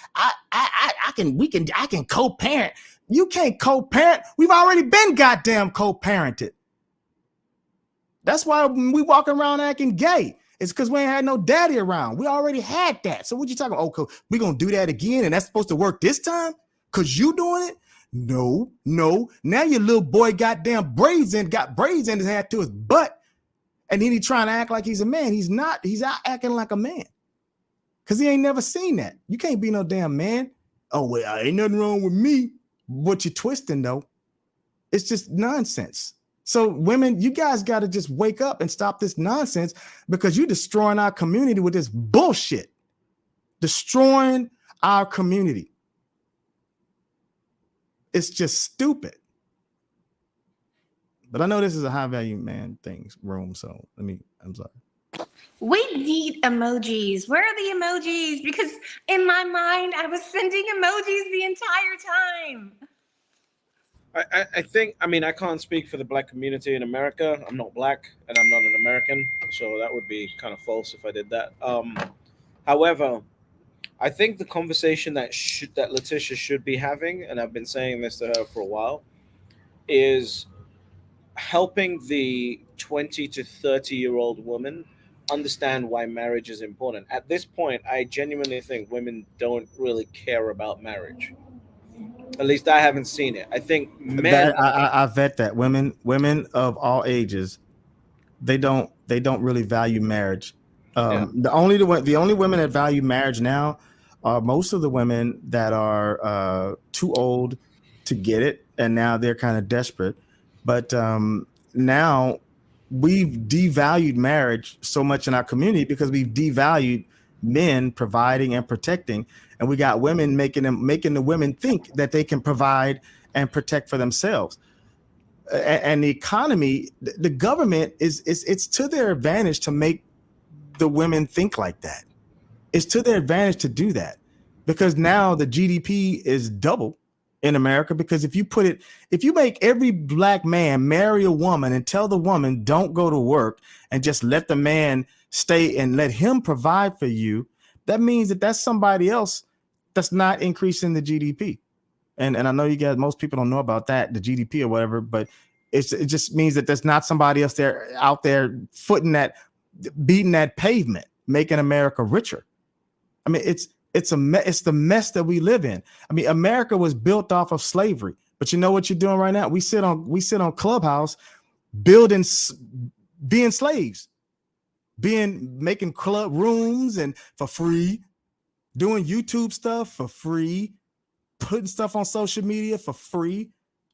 can co-parent. You can't co-parent. We've already been goddamn co-parented. That's why we walking around acting gay. It's because we ain't had no daddy around. We already had that. So what you talking about? Oh, we gonna do that again, and that's supposed to work this time? Cause you doing it? No. Now your little boy got braids in his head to his butt. And then he trying to act like he's a man. He's not. He's out acting like a man. Because he ain't never seen that. You can't be no damn man. Oh, well, ain't nothing wrong with me. What you twisting, though? It's just nonsense. So women, you guys got to just wake up and stop this nonsense, because you're destroying our community with this bullshit. Destroying our community. It's just stupid. But I know this is a high value man things room, so I'm sorry. We need emojis. Where are the emojis? Because in my mind, I was sending emojis the entire time. I think, I mean, I can't speak for the Black community in America. I'm not Black and I'm not an American, so that would be kind of false if I did that. However, I think the conversation that Letisha should be having, and I've been saying this to her for a while, is helping the 20 to 30-year-old woman understand why marriage is important. At this point, I genuinely think women don't really care about marriage. At least I haven't seen it. I think men. That I vet that women of all ages, they don't really value marriage. Yeah. The only women that value marriage now are most of the women that are too old to get it, and now they're kind of desperate. But now we've devalued marriage so much in our community because we've devalued men providing and protecting, and we got women making the women think that they can provide and protect for themselves. And the economy, the government it's to their advantage to make the women think like that. It's to their advantage to do that, because now the GDP is double in America. Because if you make every Black man marry a woman and tell the woman don't go to work and just let the man stay and let him provide for you, that means that that's somebody else that's not increasing the GDP. And I know you guys, most people don't know about that, the GDP or whatever, but it just means that there's not somebody else there out there beating that pavement, making America richer. I mean, it's the mess that we live in. I mean, America was built off of slavery, but you know what you're doing right now? We sit on Clubhouse, being slaves, making club rooms and for free, doing YouTube stuff for free, putting stuff on social media for free.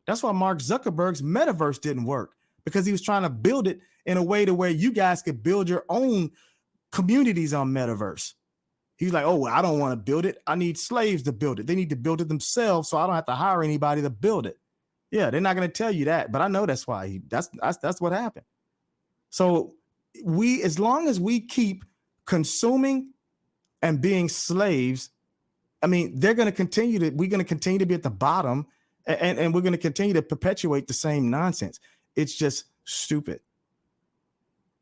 That's why Mark Zuckerberg's metaverse didn't work, because he was trying to build it in a way to where you guys could build your own communities on metaverse. He's like, oh, well, I don't want to build it. I need slaves to build it. They need to build it themselves, so I don't have to hire anybody to build it. Yeah, they're not going to tell you that, but I know that's why that's what happened. So as long as we keep consuming and being slaves, I mean, we're going to continue to be at the bottom, and we're going to continue to perpetuate the same nonsense. It's just stupid.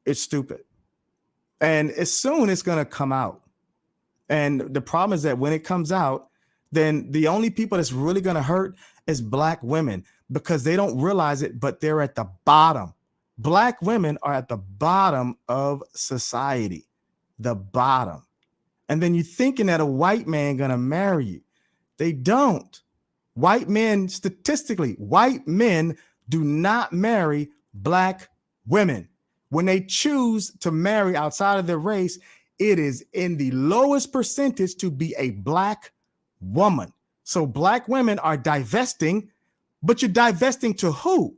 It's stupid. And as soon it's going to come out. And the problem is that when it comes out, then the only people that's really going to hurt is Black women, because they don't realize it, but they're at the bottom. Black women are at the bottom of society, the bottom. And then you're thinking that a white man gonna marry you. They don't. White men, statistically, white men do not marry black women. When they choose to marry outside of their race, it is in the lowest percentage to be a black woman. So black women are divesting, but you're divesting to who?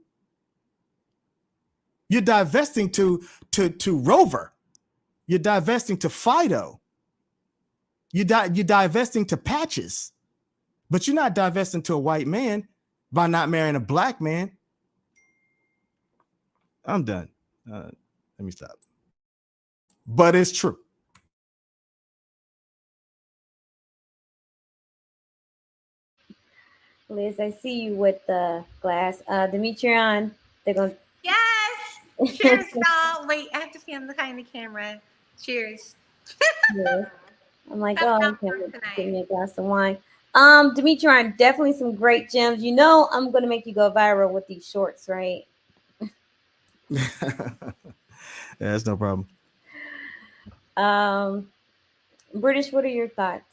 You're divesting to Rover. You're divesting to Fido. You're divesting to Patches. But you're not divesting to a white man by not marrying a black man. I'm done. Let me stop. But it's true. Liz, I see you with the glass. Demetrion, they're going Yes. to. Cheers, y'all. Wait, I have to stand behind the camera. Cheers. Yes. I'm like, Top oh, down okay, for give tonight. me a glass of wine. Demetrion, definitely some great gems. You know, I'm going to make you go viral with these shorts, right? Yeah, that's no problem. Um, British, what are your thoughts?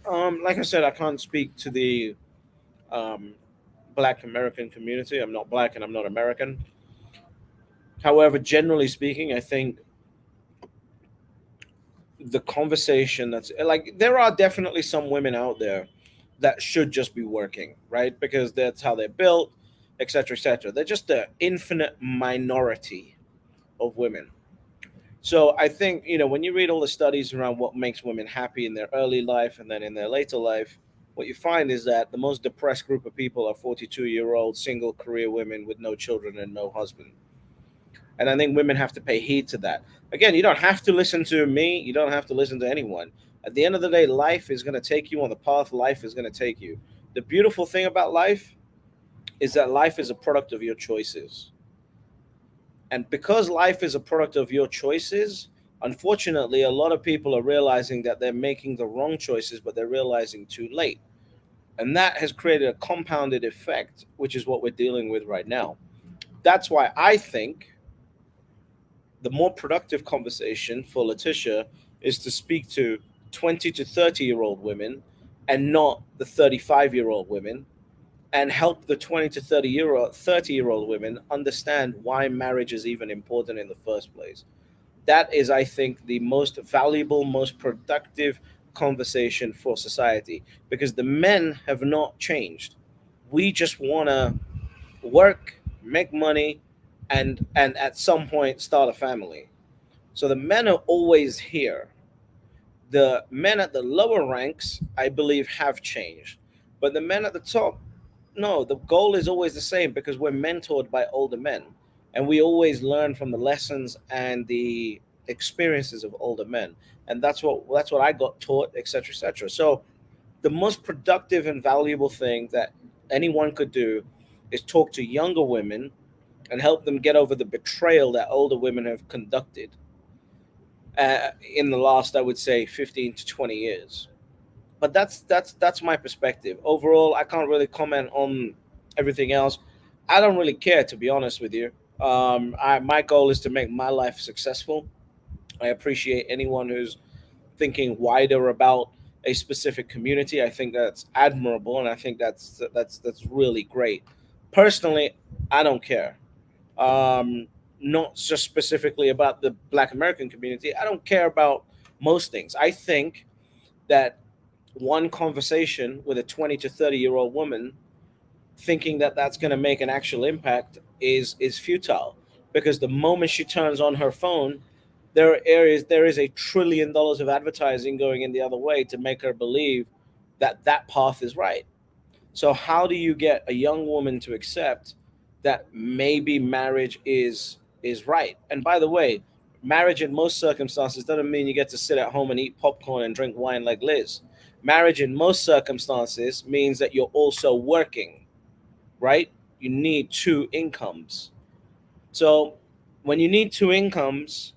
Like I said, I can't speak to the um, Black American community. I'm not black and I'm not American. However, generally speaking, I think the conversation that's like there are definitely some women out there that should just be working, right? Because that's how they're built, etc., etc. They're just the infinite minority of women. So I think, when you read all the studies around what makes women happy in their early life and then in their later life, what you find is that the most depressed group of people are 42-year-old single career women with no children and no husband. And I think women have to pay heed to that. Again, you don't have to listen to me, you don't have to listen to anyone. At the end of the day, life is going to take you on the path life is going to take you. The beautiful thing about life is that life is a product of your choices. And because life is a product of your choices, unfortunately, a lot of people are realizing that they're making the wrong choices, but they're realizing too late. And that has created a compounded effect, which is what we're dealing with right now. That's why I think the more productive conversation for Letitia is to speak to 20 to 30-year-old women and not the 35-year-old women, and help the 20 to 30-year old women understand why marriage is even important in the first place. That is, I think, the most valuable, most productive conversation for society, because the men have not changed. We just want to work, make money, and at some point start a family. So the men are always here. The men at the lower ranks, I believe, have changed, but the men at the top, no. The goal is always the same, because we're mentored by older men, and we always learn from the lessons and the experiences of older men, and that's what I got taught, etc., etc. So the most productive and valuable thing that anyone could do is talk to younger women and help them get over the betrayal that older women have conducted in the last, I would say, 15 to 20 years. But that's my perspective. Overall, I can't really comment on everything else. I don't really care, to be honest with you. My goal is to make my life successful. I appreciate anyone who's thinking wider about a specific community. I think that's admirable, and I think that's really great. Personally, I don't care. Um, Not just specifically about the Black American community. I don't care about most things. I think that one conversation with a 20 to 30-year-old woman, thinking that that's going to make an actual impact, is futile, because the moment she turns on her phone, there is $1 trillion of advertising going in the other way to make her believe that that path is right. So how do you get a young woman to accept that maybe marriage is right? And by the way, marriage in most circumstances doesn't mean you get to sit at home and eat popcorn and drink wine like Liz. Marriage in most circumstances means that you're also working, right? You need two incomes. So when you need two incomes,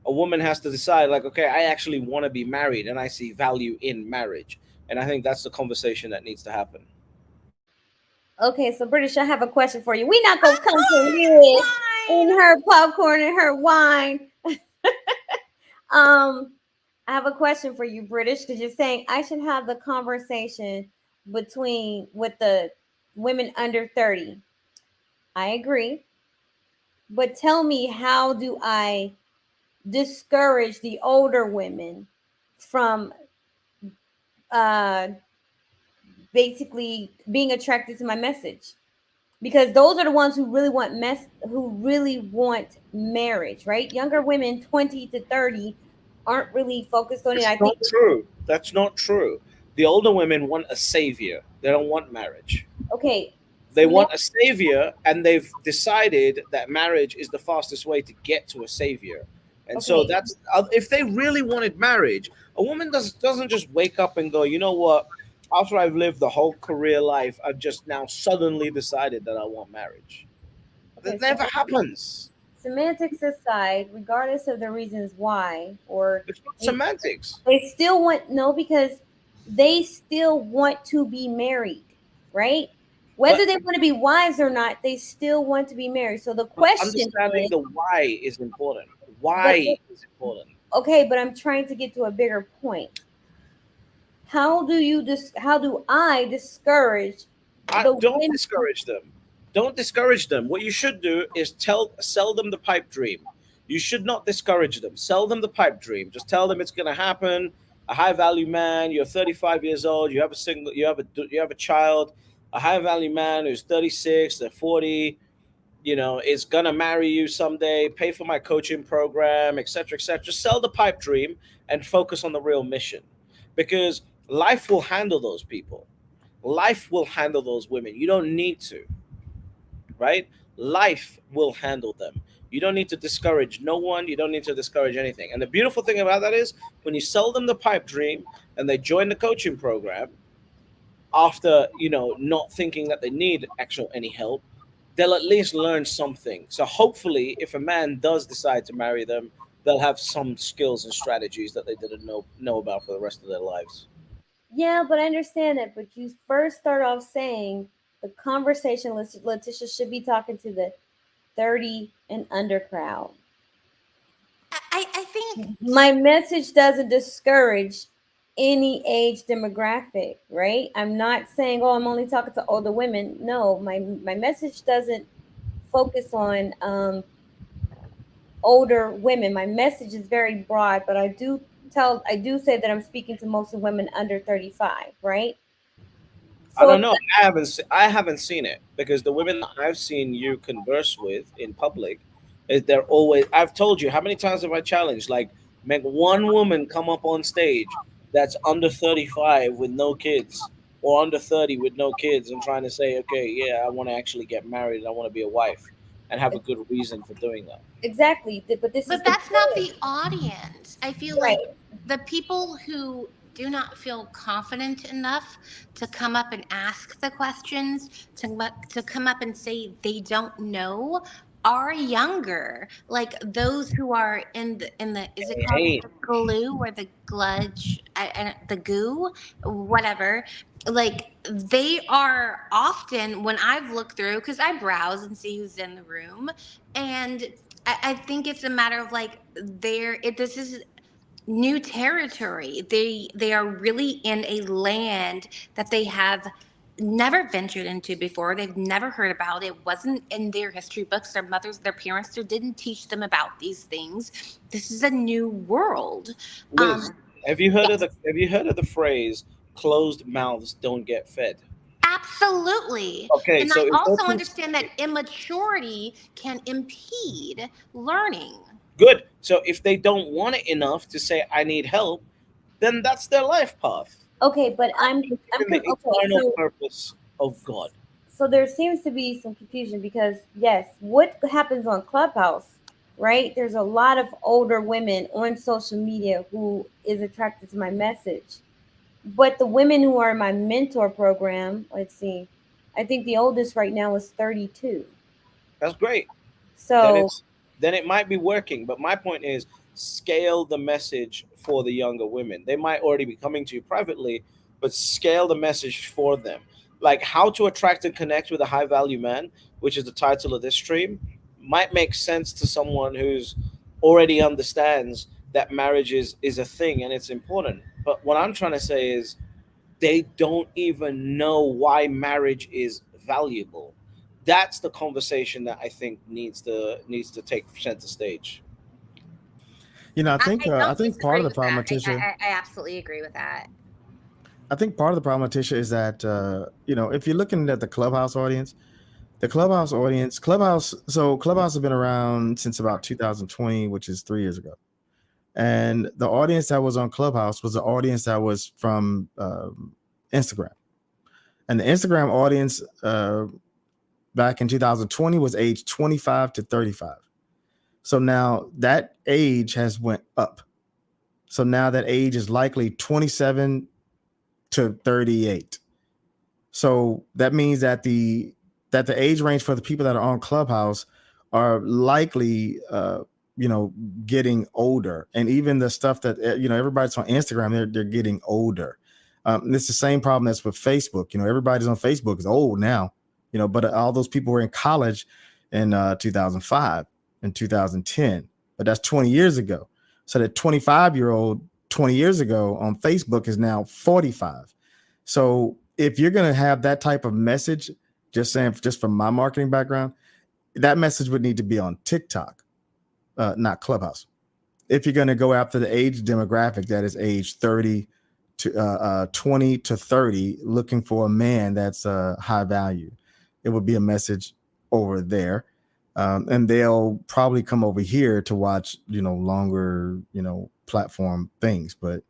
a woman has to decide, like, okay, I actually want to be married and I see value in marriage. And I think that's the conversation that needs to happen. Okay, so British, I have a question for you. We not gonna come to live in Fine. her popcorn and her wine. Um, I have a question for you, British, because you're saying I should have the conversation between with the women under 30. I agree, but tell me, how do I discourage the older women from uh basically being attracted to my message? Because those are the ones who really want who really want marriage, right? Younger women 20 to 30 aren't really focused on it. It's I think not true. That's not true. The older women want a savior. They don't want marriage. okay, They semant want a savior, and they've decided that marriage is the fastest way to get to a savior. And so okay, that's if they really wanted marriage, a woman doesn't just wake up and go, you know what? After I've lived the whole career life, I've just now suddenly decided that I want marriage. okay, That so never happens. semantics aside, regardless of the reasons why, or It's not they, semantics. they still want, no, because they still want to be married, right? Whether But they want to be wives or not, they still want to be married. So the but question understanding is, the why is important. but Why is important. okay, but I'm trying to get to a bigger point. How do I discourage the Don't women? discourage them. Don't discourage them. What you should do is sell them the pipe dream. You should not discourage them. Sell them the pipe dream. Just tell them it's going to happen. A high value man. You're 35 years old. You have a single. You have a child. A high value man who's 36 or 40. Is gonna marry you someday. Pay for my coaching program, etc., etc. Just sell the pipe dream and focus on the real mission, because life will handle those people. Life will handle those women. You don't need to, right? Life will handle them. You don't need to discourage no one. You don't need to discourage anything. And the beautiful thing about that is when you sell them the pipe dream and they join the coaching program after, not thinking that they need actual any help, they'll at least learn something. So hopefully, if a man does decide to marry them, they'll have some skills and strategies that they didn't know about for the rest of their lives. Yeah, but I understand that. But you first start off saying the conversation, Letitia should be talking to the 30 and under crowd. I think My message doesn't discourage any age demographic, right? I'm not saying, oh, I'm only talking to older women. No, my message doesn't focus on older women. My message is very broad, but I do say that I'm speaking to mostly women under 35, right? I So don't if know. I haven't seen it, because the women that I've seen you converse with in public, they're always. I've told you how many times have I challenged, like, make one woman come up on stage that's under 35 with no kids, or under 30 with no kids, and trying to say, okay, yeah, I want to actually get married and I want to be a wife, and have a good reason for doing that. exactly, but this is But the that's not point, the audience. I feel like right? the people who do not feel confident enough to come up and ask the questions, to come up and say they don't know, are younger. Like those who are in the is it called Hey, the glue or the gludge, the goo, whatever. Like they are often, when I've looked through, because I browse and see who's in the room, and I think it's a matter of like this is new territory. They are really in a land that they have never ventured into before. They've never heard about it. It wasn't in their history books. Their mothers, their parents, they didn't teach them about these things. This is a new world. Liz, Yes. have you heard of the phrase "closed mouths don't get fed"? Absolutely. Okay, And I so if they're also too understand that immaturity can impede learning. good, so if they don't want it enough to say I need help, then that's their life path. Okay, but In the okay. eternal purpose of God. So there seems to be some confusion because yes, what happens on Clubhouse, right? There's a lot of older women on social media who is attracted to my message. But the women who are in my mentor program, let's see, I think the oldest right now is 32. That's great. Then So, it's then it might be working. But my point is, scale the message for the younger women. They might already be coming to you privately, but scale the message for them. like how to attract and connect with a high value man, which is the title of this stream, might make sense to someone who's already understands that marriage is a thing and it's important. But what I'm trying to say is they don't even know why marriage is valuable. That's the conversation that I think needs to take center stage. I I don't think part of disagree the with problem, that. Letitia, I absolutely agree with that. I think part of the problem, Letitia, is that if you're looking at the Clubhouse audience, Clubhouse has been around since about 2020, which is 3 years ago. And the audience that was on Clubhouse was the audience that was from Instagram. And the Instagram audience back in 2020 was age 25 to 35. So now that age has went up. So now that age is likely 27 to 38. So that means that the age range for the people that are on Clubhouse are likely getting older, and even the stuff that everybody's on Instagram, they're getting older. And it's the same problem that's with Facebook. Everybody's on Facebook is old now. But all those people were in college in 2005 and 2010, but that's 20 years ago. So that 25-year-old 20 years ago on Facebook is now 45. So if you're going to have that type of message, just from my marketing background, that message would need to be on TikTok, not Clubhouse. If you're going to go after the age demographic that is age 30 to 20 to 30, looking for a man that's high value, it would be a message over there. And they'll probably come over here to watch, longer, platform things. But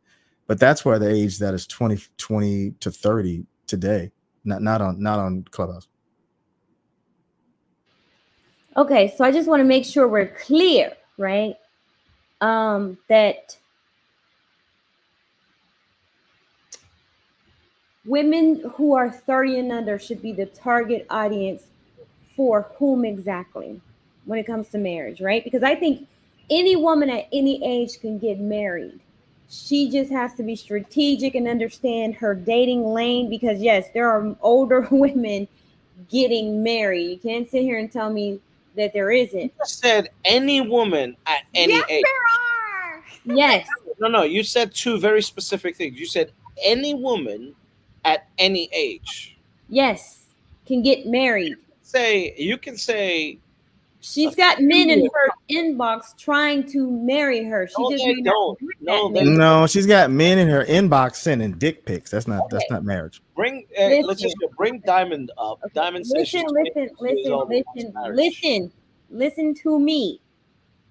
that's where the age that is 20 to 30 today, not on Clubhouse. Okay, so I just want to make sure we're clear, right? That women who are 30 and under should be the target audience for whom exactly when it comes to marriage, right? Because I think any woman at any age can get married. She just has to be strategic and understand her dating lane, because yes, there are older women getting married. You can't sit here and tell me that there You isn't. just said any woman at any Yes, age. there are. Yes, No, you said two very specific things. You said any woman at any age. yes, can get married. You can say a She's got men in few. her inbox trying to marry her. She No, just they may not don't. admit that No, they maybe. don't. No, she's got men in her inbox sending dick pics. That's not Okay, marriage. Bring let's listen. just go. Bring Diamond up. Okay, Diamond says she's 26 years old and wants marriage. listen to me.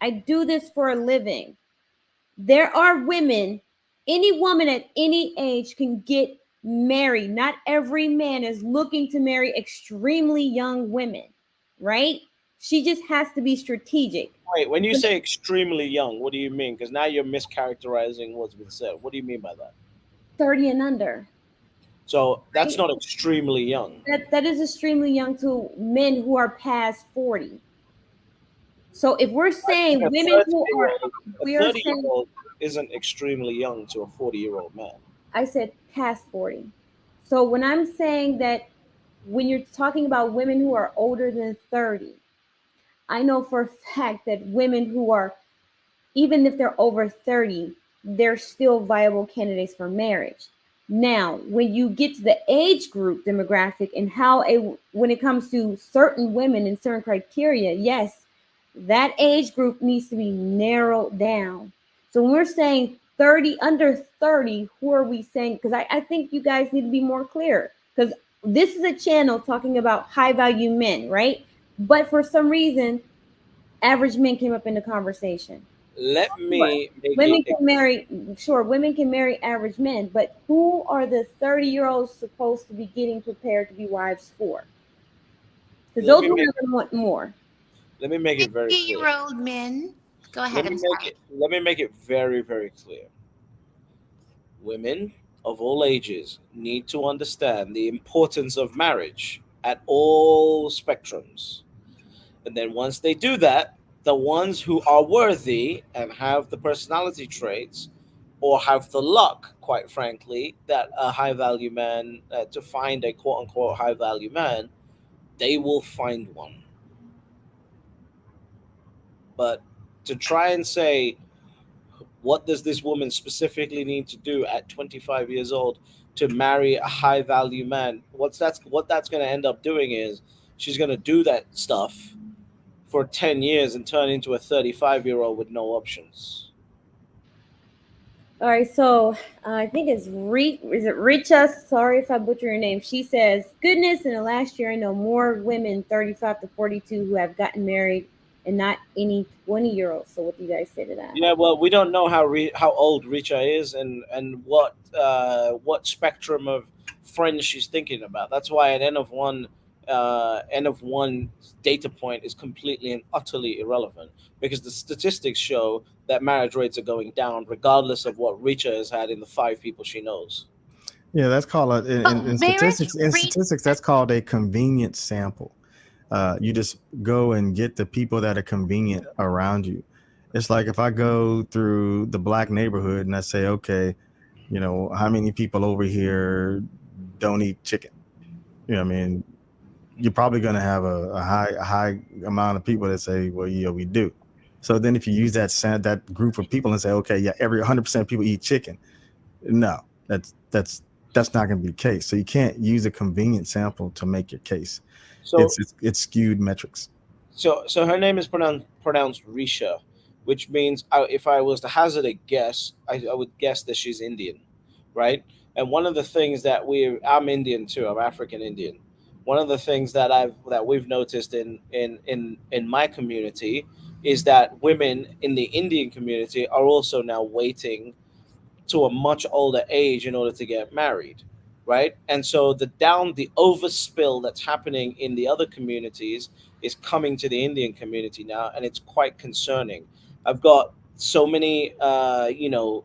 I do this for a living. There are women, any woman at any age can get married. Not every man is looking to marry extremely young women, right? She just has to be strategic. Wait, when you say extremely young, what do you mean? Because now you're mischaracterizing what's been said. What do you mean by that? 30 and under, So that's right? not extremely young. That is extremely young to men who are past 40. So if we're I think saying women who are, a we are 30 year saying, old isn't extremely young to a 40-year-old man. I said past 40. So when I'm saying that, when you're talking about women who are older than 30, I know for a fact that women who are, even if they're over 30, they're still viable candidates for marriage. Now, when you get to the age group demographic and when it comes to certain women and certain criteria, yes, that age group needs to be narrowed down. So when we're saying 30, under 30, who are we saying? Because I think you guys need to be more clear, because this is a channel talking about high value men, right? But for some reason, average men came up in the conversation. Let Sure. me make Women it. can marry, sure, women can marry average men, but who are the 30-year-olds supposed to be getting prepared to be wives for? Because Let those me women make. are going to want more. Let me make it very clear. 50-year-old men. Go ahead. I'm sorry. Let me make it very, very clear. Women of all ages need to understand the importance of marriage at all spectrums. And then once they do that, the ones who are worthy and have the personality traits or have the luck, quite frankly, that a high value man, to find a quote unquote high value man, they will find one. But to try and say, what does this woman specifically need to do at 25 years old to marry a high value man? What that's going to end up doing is she's going to do that stuff for 10 years and turn into a 35-year-old with no options. All right, so I think it's is it Richa? Sorry if I butcher your name. She says, "Goodness, in the last year, I know more women 35 to 42 who have gotten married, and not any 20-year-olds." So, what do you guys say to that? Yeah, well, we don't know how old Richa is, and what spectrum of friends she's thinking about. That's why an N of one data point is completely and utterly irrelevant, because the statistics show that marriage rates are going down regardless of what Richa has had in the five people she knows. Yeah, that's called in But marriage statistics. In rate, statistics, that's called a convenience sample. You just go and get the people that are convenient around you. It's like if I go through the black neighborhood and I say, okay, how many people over here don't eat chicken? I mean, you're probably going to have a high amount of people that say, well, yeah, we do. So then if you use that group of people and say, okay, yeah, every 100% of people eat chicken, no, that's not going to be the case. So you can't use a convenient sample to make your case. So It's skewed metrics. so her name is pronounced Risha, which means, if I was to hazard a guess, I would guess that she's Indian, right? And one of the things that I'm Indian too. I'm African Indian. One of the things that we've noticed in my community is that women in the Indian community are also now waiting to a much older age in order to get married, right? And so the overspill that's happening in the other communities is coming to the Indian community now, and it's quite concerning. I've got so many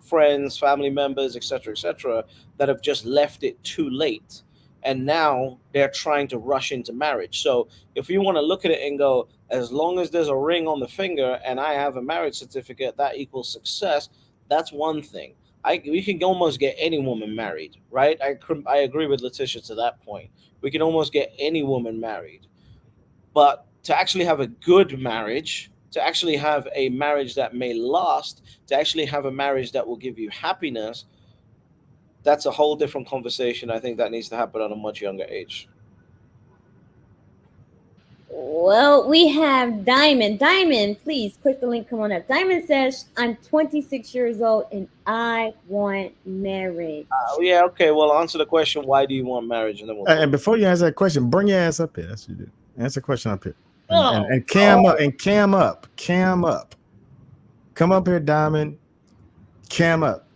friends, family members, etc., that have just left it too late, and now they're trying to rush into marriage. So if you want to look at it and go, as long as there's a ring on the finger and I have a marriage certificate, that equals success. That's one thing. We can almost get any woman married, right? I agree with Letitia to that point. We can almost get any woman married, but to actually have a good marriage, to actually have a marriage that may last, to actually have a marriage that will give you happiness, that's a whole different conversation. I think that needs to happen at a much younger age. Well, we have Diamond. Diamond, please click the link. Come on up. Diamond says, "I'm 26 years old and I want marriage." Yeah, okay. Well, answer the question. Why do you want marriage, and then we'll talk. And before you answer that question, bring your ass up here. That's what you do. Answer the question up here. Oh, And cam up and cam up. Come up here, Diamond. Cam up.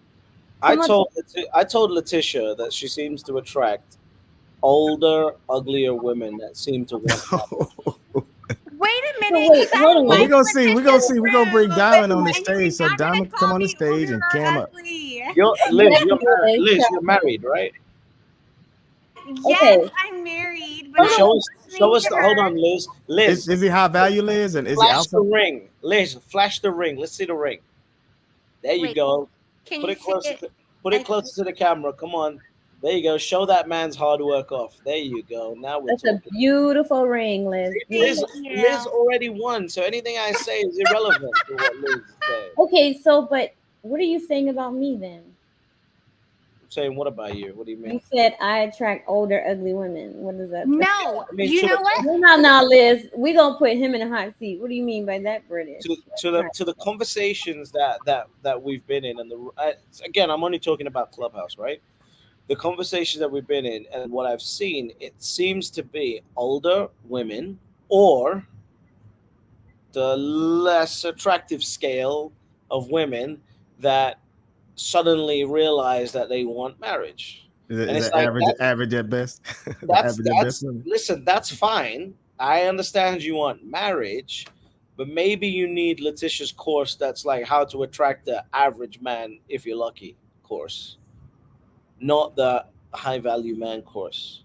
I come up. told I told Letitia that she seems to attract older, uglier women that seem to want marriage. wait a So minute, wait, because I hold don't Well, on. like we're gonna see. We're gonna bring Letitia's Diamond room, on the and stage. So you're not gonna Diamond, come call on the me older stage and cam or up. ugly. Yes, Liz, you're married, right? Yes, okay. I'm married, but And Hold I'm on. show listening us to the. Hold her. on, Liz. Is, Liz, is he high value, Liz? And is he flash the alpha? ring. Liz, flash the ring. Let's see the ring. There you Wait, go. can Put you it see closer. it? Put it I closer to the camera. Come on. There you go. Show that man's hard work off. There you go. Now we're That's a talking. beautiful ring, Liz. See, thank Liz, Beautiful. Liz you. already won. So anything I say is irrelevant to what Liz is saying. Okay, so but what are you saying about me then? I'm saying, what about you? What do you You mean? said I attract older, ugly women. What does that say? No, I mean, you know what? No, no, no, Liz. We gonna put him in a hot seat. What do you mean by that, British? Right. to the conversations that we've been in, and again, I'm only talking about Clubhouse, right? The conversations that we've been in and what I've seen, it seems to be older women, or the less attractive scale of women that suddenly realize that they want marriage. And Is it's that like average at best? The average at best that's women. listen, that's fine. I understand you want marriage, but maybe you need Letitia's course that's like how to attract the average man if you're lucky course, not the high value man course.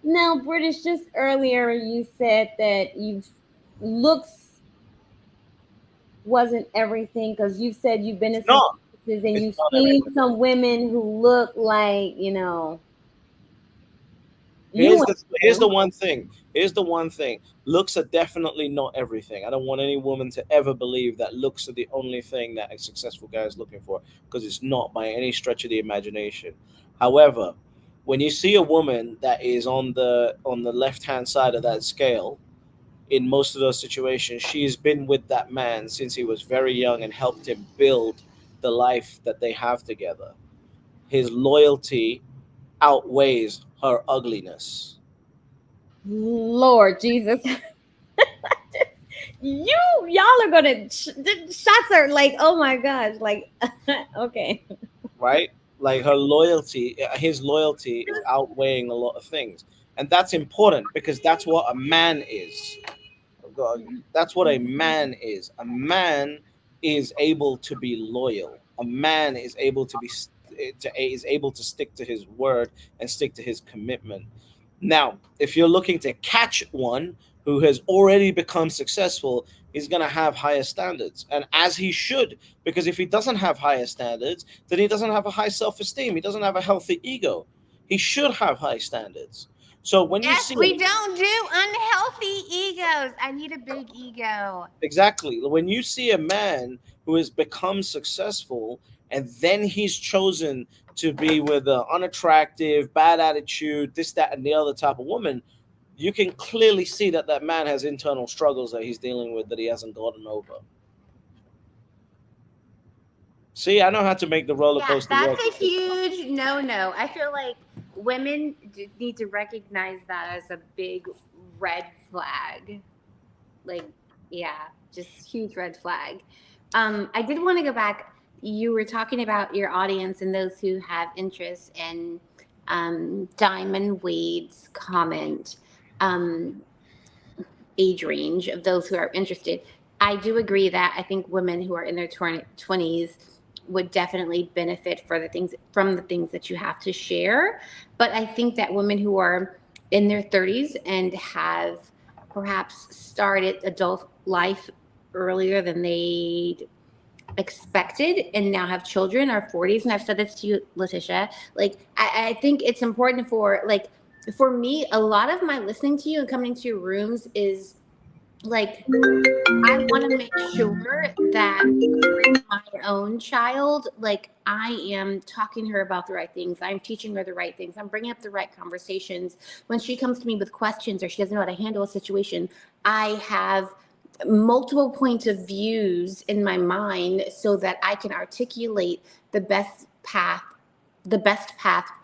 Now, British, just earlier you said that you looks wasn't everything because you said you've been in It's some not. And It's you not see everything. some women who look like, you Here's want the to. one thing. Here's the one thing. Looks are definitely not everything. I don't want any woman to ever believe that looks are the only thing that a successful guy is looking for, because it's not by any stretch of the imagination. However, when you see a woman that is on the left hand side of that scale, in most of those situations, she's been with that man since he was very young and helped him build the life that they have together. His loyalty outweighs her ugliness. Lord Jesus. Y'all are gonna the shots are like, oh my gosh, like okay. Right? Like her loyalty, his loyalty is outweighing a lot of things. And that's important because that's what a man is. God, that's what a man is. A man is able to be loyal. A man is able to is able to stick to his word and stick to his commitment. Now, if you're looking to catch one who has already become successful, he's going to have higher standards, and as he should, because if he doesn't have higher standards, then he doesn't have a high self-esteem. He doesn't have a healthy ego. He should have high standards. So when you Yes, see we don't do unhealthy egos. I need a big ego. Exactly. When you see a man who has become successful and then he's chosen to be with an unattractive, bad attitude, this, that, and the other type of woman, you can clearly see that that man has internal struggles that he's dealing with that he hasn't gotten over. See, I know how to make the roller Yeah, coaster that's work. a huge no. I feel like women need to recognize that as a big red flag. Like, yeah, just huge red flag. I did want to go back. You were talking about your audience and those who have interest in Diamond Wade's comment. Um, age range of those who are interested. I do agree that I think women who are in their 20s would definitely benefit for the things from the things that you have to share. But I think that women who are in their 30s and have perhaps started adult life earlier than they expected and now have children or 40s, and I've said this to you, Letitia, like I think it's important for like for me, a lot of my listening to you and coming to your rooms is like I want to make sure that with my own child, like I am talking to her about the right things. I'm teaching her the right things. I'm bringing up the right conversations. When she comes to me with questions or she doesn't know how to handle a situation, I have multiple points of views in my mind so that I can articulate the best path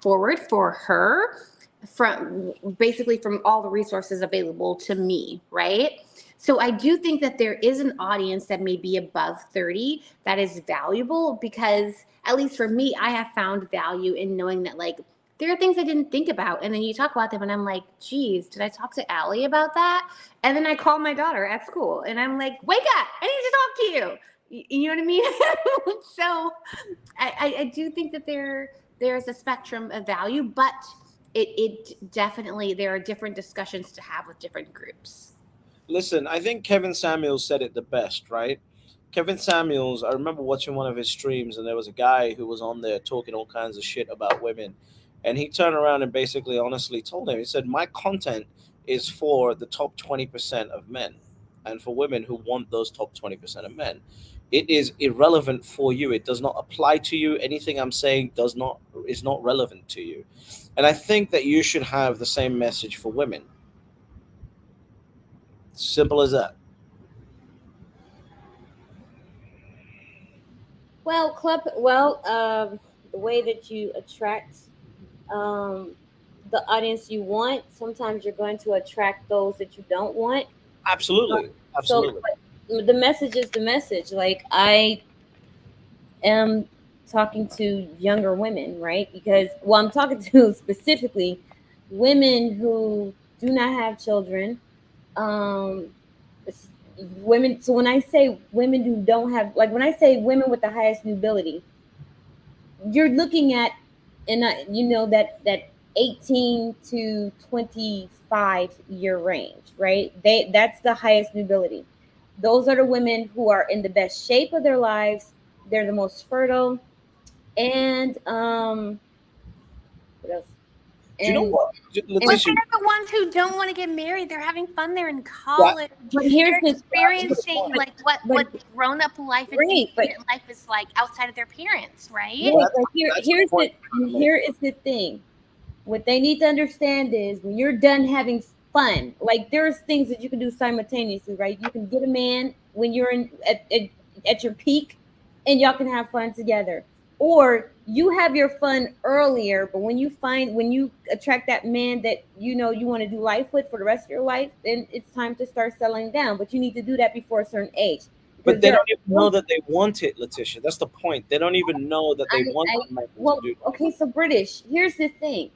forward for her from basically from all the resources available to me, right? So I do think that there is an audience that may be above 30 that is valuable because at least for me, I have found value in knowing that like there are things I didn't think about. And then you talk about them and I'm like, geez, did I talk to Allie about that? And then I call my daughter at school and I'm like, wake up, I need to talk to you. You know what I mean? So I do think that there's a spectrum of value, but it definitely there are different discussions to have with different groups. Listen, I think Kevin Samuels said it the best, right? Kevin Samuels, I remember watching one of his streams, and there was a guy who was on there talking all kinds of shit about women. And he turned around and basically honestly told him, he said, my content is for the top 20% of men and for women who want those top 20% of men. It is irrelevant for you. It does not apply to you. Anything I'm saying does not is not relevant to you. And I think that you should have the same message for women. Simple as that. The way that you attract um the audience you want, sometimes you're going to attract those that you don't want. Absolutely. So Absolutely. the message is the message. Like I am talking to younger women, right? Because well, I'm talking to specifically women who do not have children. Um, women. So when I say women who don't have, like when I say women with the highest nobility, you're looking at, and that 18 to 25 year range, right? That's the highest nobility. Those are the women who are in the best shape of their lives. They're the most fertile. and what else? Do you know And what, and But Letitia? they're the ones who don't want to get married. They're having fun. They're in That, college. but here's They're the that's the experiencing point. like what but grown-up life and great, but independent life is like outside of their parents, right? right, That's but that's the here's point the I'm trying to make. here is the thing. What they need to understand is when you're done having fun, like there's things that you can do simultaneously, right? You can get a man when you're at your peak and y'all can have fun together. Or you have your fun earlier, but when you attract that man that you know you want to do life with for the rest of your life, then it's time to start settling down. But you need to do that before a certain age. But Because they there don't even know are that they want it, Letitia. That's the point. They don't even know that they want I the man to well, do that. okay, so British, here's the thing.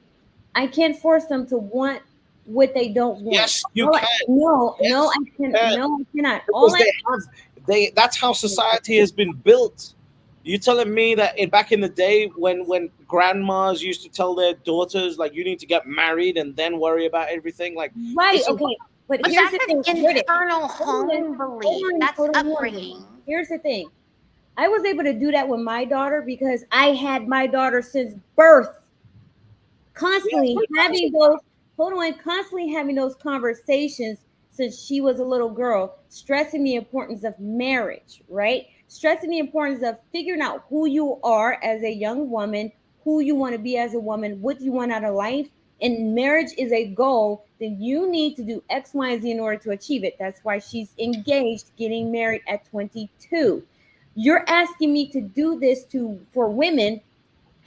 I can't force them to want what they don't want. Yes, you can. No, Yes, I you can can. no, I cannot. All Because I they that's how society has been built. You telling me that back in the day when grandmas used to tell their daughters like you need to get married and then worry about everything like right, this is okay. But But here's that's the thing, an British. internal Hold on, home hold belief. on, That's hold on, hold on. upbringing. Here's the thing. I was able to do that with my daughter because I had my daughter since birth. yeah, Constantly that's having those hold on, constantly having those conversations since she was a little girl, stressing the importance of marriage, right? Stressing the importance of figuring out who you are as a young woman, who you want to be as a woman, what you want out of life. And marriage is a goal, then you need to do X, Y, and Z in order to achieve it. That's why she's engaged, getting married at 22. You're asking me to do this to for women,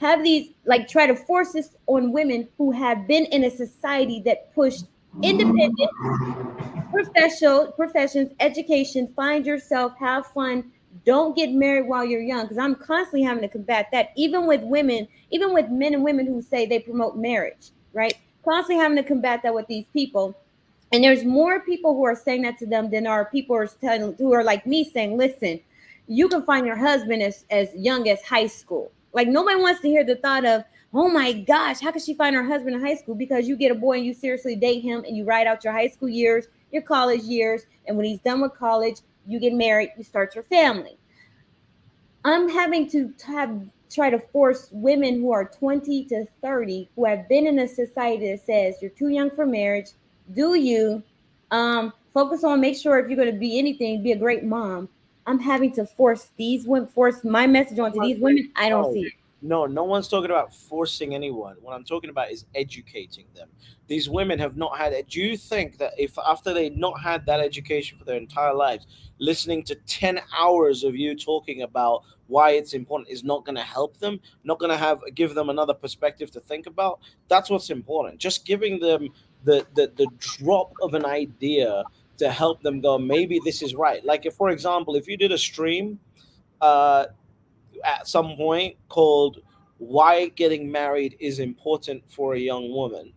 have these like try to force this on women who have been in a society that pushed independent professions, education, find yourself, have fun, don't get married while you're young. Because I'm constantly having to combat that, even with women, even with men and women who say they promote marriage, right? Constantly having to combat that with these people. And there's more people who are saying that to them than are people who are telling, who are like me saying, listen, you can find your husband as young as high school. Like nobody wants to hear the thought of, oh my gosh, how could she find her husband in high school? Because you get a boy and you seriously date him and you ride out your high school years, your college years, and when he's done with college, you get married, you start your family. I'm having to have try to force women who are 20 to 30 who have been in a society that says you're too young for marriage, do you focus on make sure if you're going to be anything, be a great mom. I'm having to force these women, force my message onto these women. I don't no, see it. no one's talking about forcing anyone. What I'm talking about is educating them. These women have not had it. Do you think that if after they not had that education for their entire lives, listening to 10 hours of you talking about why it's important is not going to help them, not going to have give them another perspective to think about? That's what's important. Just giving them the drop of an idea to help them go, maybe this is right. Like if, for example, if you did a stream uh at some point called "Why Getting Married is Important for a Young Woman,"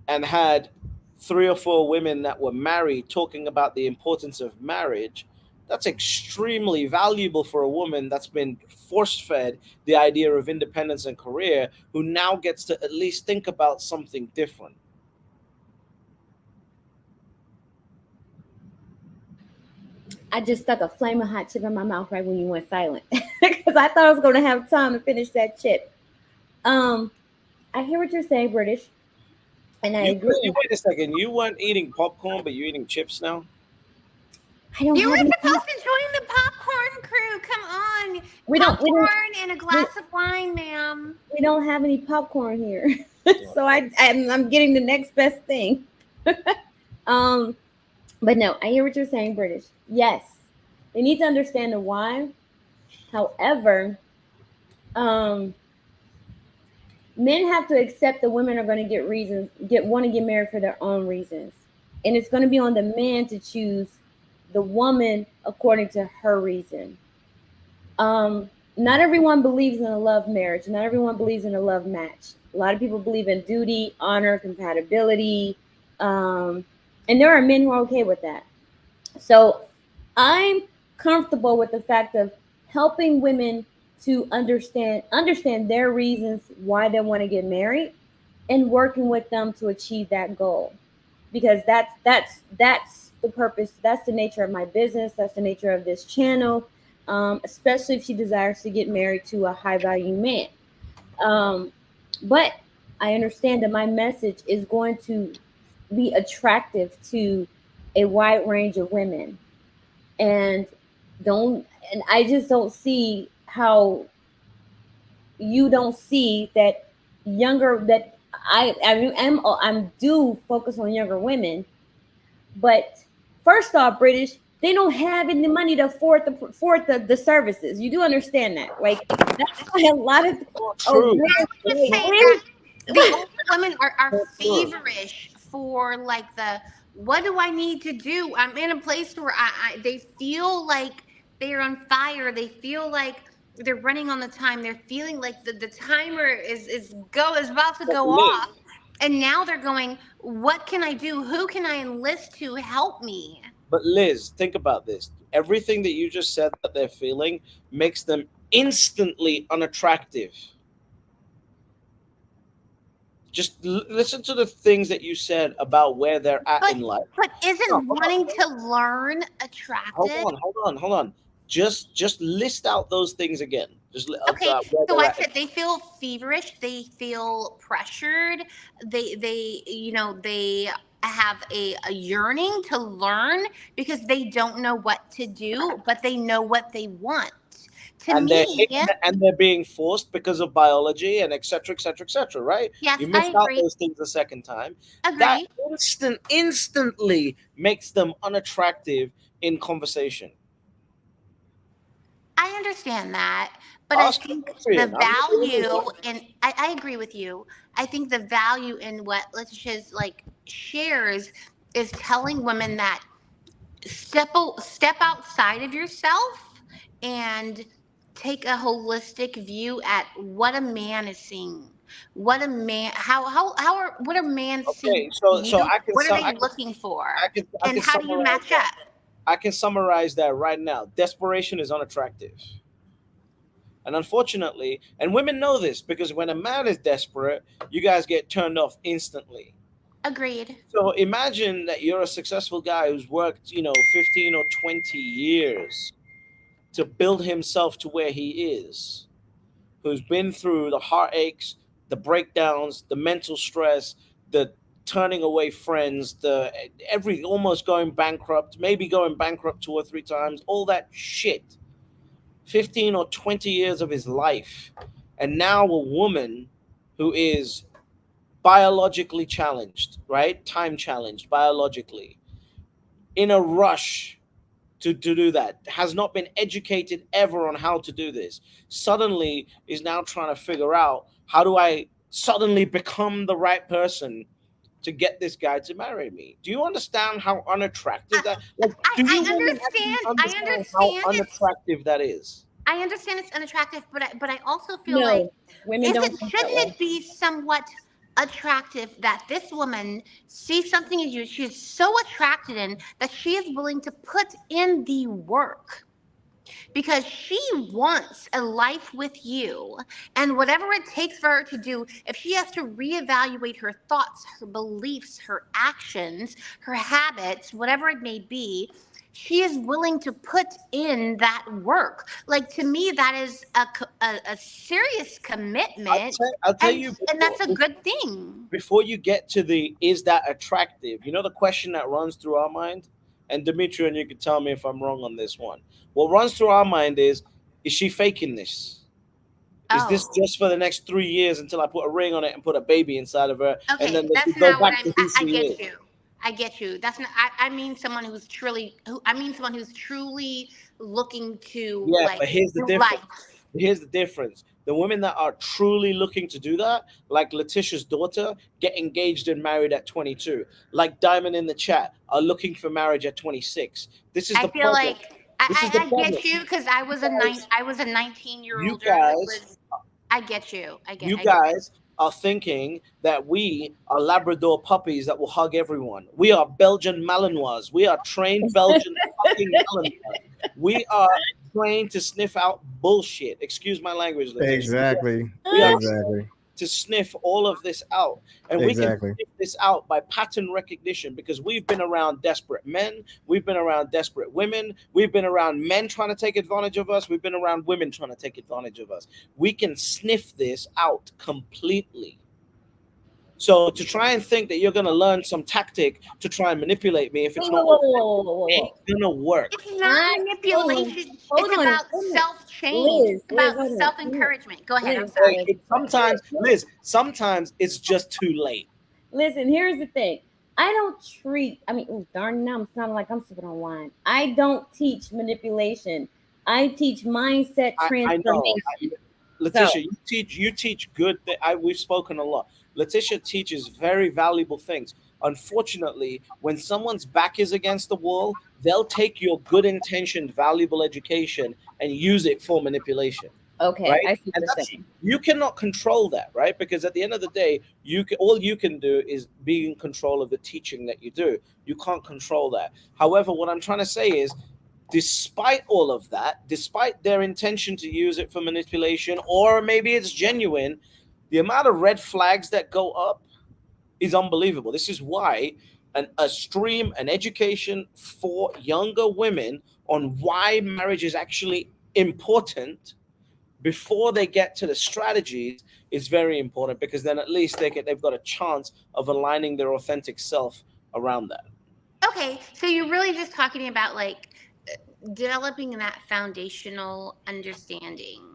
and had three or four women that were married talking about the importance of marriage, that's extremely valuable for a woman that's been force fed the idea of independence and career, who now gets to at least think about something different. I just stuck a flaming hot chip in my mouth right when you went silent because I thought I was going to have time to finish that chip. Um, I hear what you're saying, British, and I You agree. wait a second. You weren't eating popcorn, but you're eating chips now. I don't You have were any. supposed to join the popcorn crew. Come on. We don't. We don't. Popcorn and a We, glass of wine, ma'am. we don't have any popcorn here, so I'm getting the next best thing. um, but no, I hear what you're saying, British. Yes, they need to understand the why. However, um, men have to accept that women are going to get reasons, get want to get married for their own reasons, and it's going to be on the man to choose the woman according to her reason. Not everyone believes in a love marriage. Not everyone believes in a love match. A lot of people believe in duty, honor, compatibility, um, and there are men who are okay with that. So I'm comfortable with the fact of helping women to understand their reasons why they want to get married and working with them to achieve that goal, because that's the purpose, that's the nature of my business, that's the nature of this channel, especially if she desires to get married to a high value man. Um, but I understand that my message is going to be attractive to a wide range of women, and don't and I just don't see how you don't see that younger that I'm do focus on younger women, but first off, British, they don't have any money to afford the services. You do understand that, like that's why a lot of Not oh true. I man, would That's just not say really. that true. the older women are Not true. feverish for like the what do I need to do? I'm in a place where they feel like they're on fire. They feel like they're running on the time. They're feeling like the timer is about to But go Liz, off. And now they're going, what can I do? Who can I enlist to help me? think about this. Everything that you just said that they're feeling makes them instantly unattractive. Just listen to the things that you said about where they're at But in life. but No, isn't wanting to learn attractive? hold on. Just list out those things again. Just Okay, where so they're I at. said they feel feverish, they feel pressured, they have a yearning to learn because they don't know what to do, but they know what they want. To And they're me, and they're being forced because of biology and etc etc etc, right? yes, You I missed out agree. those things the second time. That Agree. instantly makes them unattractive in conversation. I understand that, but I Ask think the Adrian. I'm not the only value one. in I agree with you. I think the value in what Letitia's like shares is telling women that step outside of yourself and take a holistic view at what a man is seeing, what a man how are what a man seeing Okay, so you, what are they looking for, I and can how do you summarize match that. up? I can summarize that right now. Desperation is unattractive. And unfortunately, and women know this because when a man is desperate, you guys get turned off instantly. Agreed. So imagine that you're a successful guy who's worked, 15 or 20 years to build himself to where he is, who's been through the heartaches, the breakdowns, the mental stress, the turning away friends, the every almost going bankrupt, maybe going bankrupt 2 or 3 times, all that shit. 15 or 20 years of his life. And now a woman who is biologically challenged, right? Time challenged biologically, in a rush to do that, has not been educated ever on how to do this, suddenly is now trying to figure out how do I suddenly become the right person to get this guy to marry me. Do you understand how unattractive I, that, like, do you women actually I understand how understand it's unattractive that is? I understand it's unattractive, but I also feel like No, women don't think that shouldn't way. it be somewhat attractive that this woman sees something in you she is so attracted in that she is willing to put in the work because she wants a life with you. And whatever it takes for her to do, if she has to reevaluate her thoughts, her beliefs, her actions, her habits, whatever it may be, she is willing to put in that work. Like to me, that is a serious commitment, I'll tell you and that's a good thing. before you get to the is that attractive, the question that runs through our mind, and Dimitri, and you can tell me if I'm wrong on this one. What runs through our mind is she faking this? Is this Oh. just for the next 3 years until I put a ring on it and put a baby inside of her, and Okay, then we that's go not what back to who I she get is? you. I get you. That's not. I mean someone I mean someone who's truly looking to Yeah, like but here's the do difference. life. Here's the difference. The women that are truly looking to do that, like Letisha's daughter, get engaged and married at 22. Like Diamond in the chat, are looking for marriage at 26. This is I the feel problem. like This is the I problem. get you because You guys, I was a 19-year-old you girl that guys was. I get you. You I get it. guys are thinking that we are Labrador puppies that will hug everyone. We are Belgian Malinois. We are trained Belgian fucking Malinois. We are trained to sniff out bullshit. Excuse my language, Letitia. Exactly. We are Exactly. to sniff all of this out. And we can Exactly. sniff this out by pattern recognition, because we've been around desperate men, we've been around desperate women, we've been around men trying to take advantage of us, we've been around women trying to take advantage of us. We can sniff this out completely. So to try and think that you're going to learn some tactic to try and manipulate me if it's Wait, not whoa, whoa, already, whoa, whoa, whoa, ain't whoa. gonna work. It's not I, manipulation. hold It's on, about hold on. self-change. Liz, It's Liz, about hold on. self-encouragement. Go ahead. I'm Liz, Like, sorry. Liz, it, sometimes, Liz, sometimes it's just too late. listen, here's the thing. I don't treat, I mean, ooh, darn now I'm sounding like I'm sipping on wine. I don't teach manipulation. I teach mindset I know. transformation. So, Letitia, you teach good. We've spoken a lot. Letitia teaches very valuable things. Unfortunately, when someone's back is against the wall, they'll take your good intentioned, valuable education and use it for manipulation, okay, right? I see what And you're that's, saying. you cannot control that, right? Because at the end of the day, all you can do is be in control of the teaching that you do. You can't control that. However, what I'm trying to say is, despite all of that, despite their intention to use it for manipulation, or maybe it's genuine, the amount of red flags that go up is unbelievable. This is why a stream, an education for younger women on why marriage is actually important before they get to the strategies is very important, because then at least they've got a chance of aligning their authentic self around that. Okay, so you're really just talking about like developing that foundational understanding.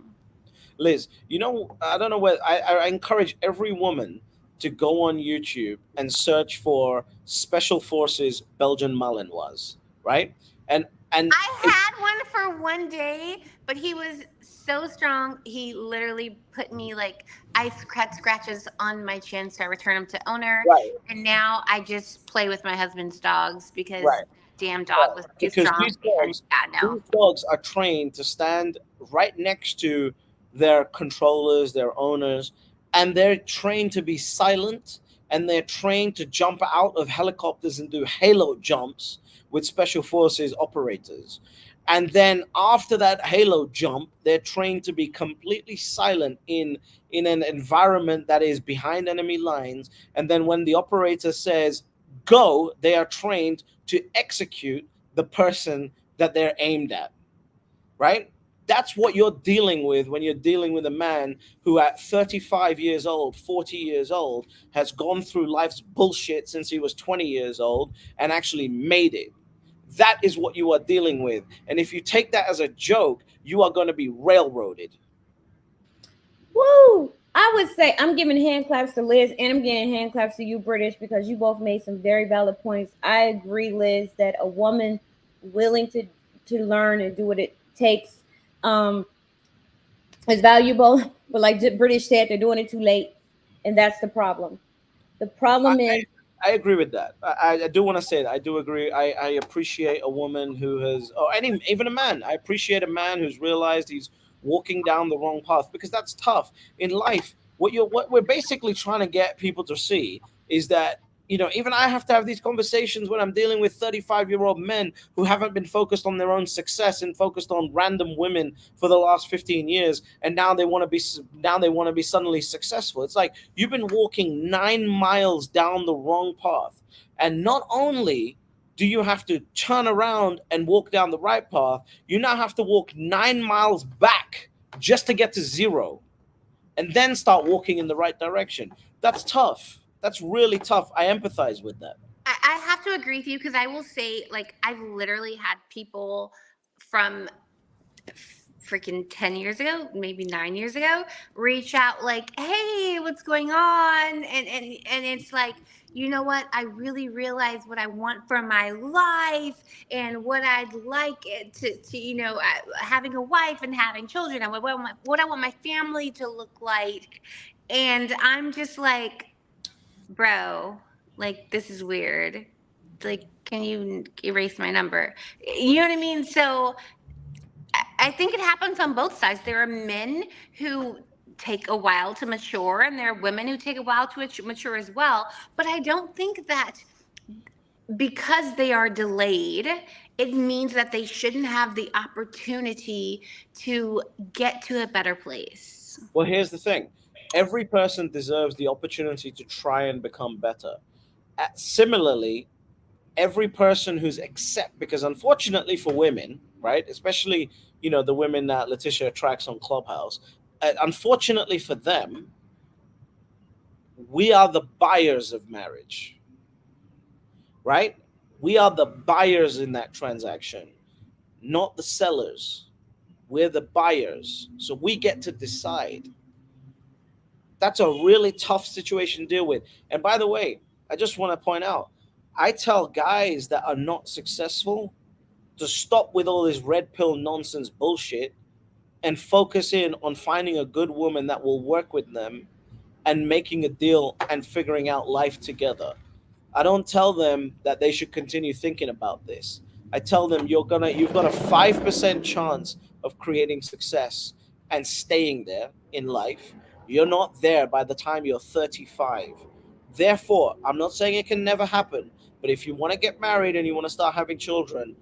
Liz, I don't know where I encourage every woman to go on YouTube and search for Special Forces Belgian Malinois, right? And I had one for one day, but he was so strong. He literally put me like ice scratches on my chin, so I returned him to owner. right, And now I just play with my husband's dogs because right. damn Right. dog was too Because strong. And yeah, no. these dogs are trained to stand right next to their controllers, their owners, and they're trained to be silent, and they're trained to jump out of helicopters and do halo jumps with special forces operators. And then after that halo jump, they're trained to be completely silent in an environment that is behind enemy lines. And then when the operator says go, they are trained to execute the person that they're aimed at, right? That's what you're dealing with when you're dealing with a man who, at 35 years old, 40 years old, has gone through life's bullshit since he was 20 years old and actually made it. That is what you are dealing with. And if you take that as a joke, you are going to be railroaded. Woo! I would say I'm giving hand claps to Liz and I'm giving hand claps to you, British, because you both made some very valid points. I agree, Liz, that a woman willing to learn and do what it takes um, is valuable. But like British said, they're doing it too late, and that's the problem. The problem is, I agree with that. I do want to say that I do agree. I appreciate a woman who has, or any, even a man. I appreciate a man who's realized he's walking down the wrong path, because that's tough in life. What we're basically trying to get people to see is that, even I have to have these conversations when I'm dealing with 35-year-old men who haven't been focused on their own success and focused on random women for the last 15 years, and now they want to be suddenly successful. It's like, you've been walking 9 miles down the wrong path, and not only do you have to turn around and walk down the right path, you now have to walk 9 miles back just to get to zero, and then start walking in the right direction. That's tough. That's really tough. I empathize with that. I have to agree with you because I will say, like, I've literally had people from freaking 10 years ago, maybe 9 years ago, reach out like, hey, what's going on? And it's like, you know what? I really realize what I want for my life and what I'd like it to having a wife and having children and what I want my family to look like. And I'm just like, bro, like, this is weird. Like, can you erase my number? You know what I mean? So I think it happens on both sides. There are men who take a while to mature, and there are women who take a while to mature as well. But I don't think that because they are delayed, it means that they shouldn't have the opportunity to get to a better place. Well, here's the thing. Every person deserves the opportunity to try and become better. Similarly, every person who's accept, because unfortunately for women, right, especially the women that Letitia attracts on Clubhouse, unfortunately for them, we are the buyers of marriage, right? We are the buyers in that transaction, not the sellers. We're the buyers, so we get to decide. That's a really tough situation to deal with. And by the way, I just want to point out, I tell guys that are not successful to stop with all this red pill nonsense bullshit and focus in on finding a good woman that will work with them and making a deal and figuring out life together. I don't tell them that they should continue thinking about this. I tell them you've got a 5% chance of creating success and staying there in life. You're not there by the time you're 35. Therefore, I'm not saying it can never happen, but if you want to get married and you want to start having children,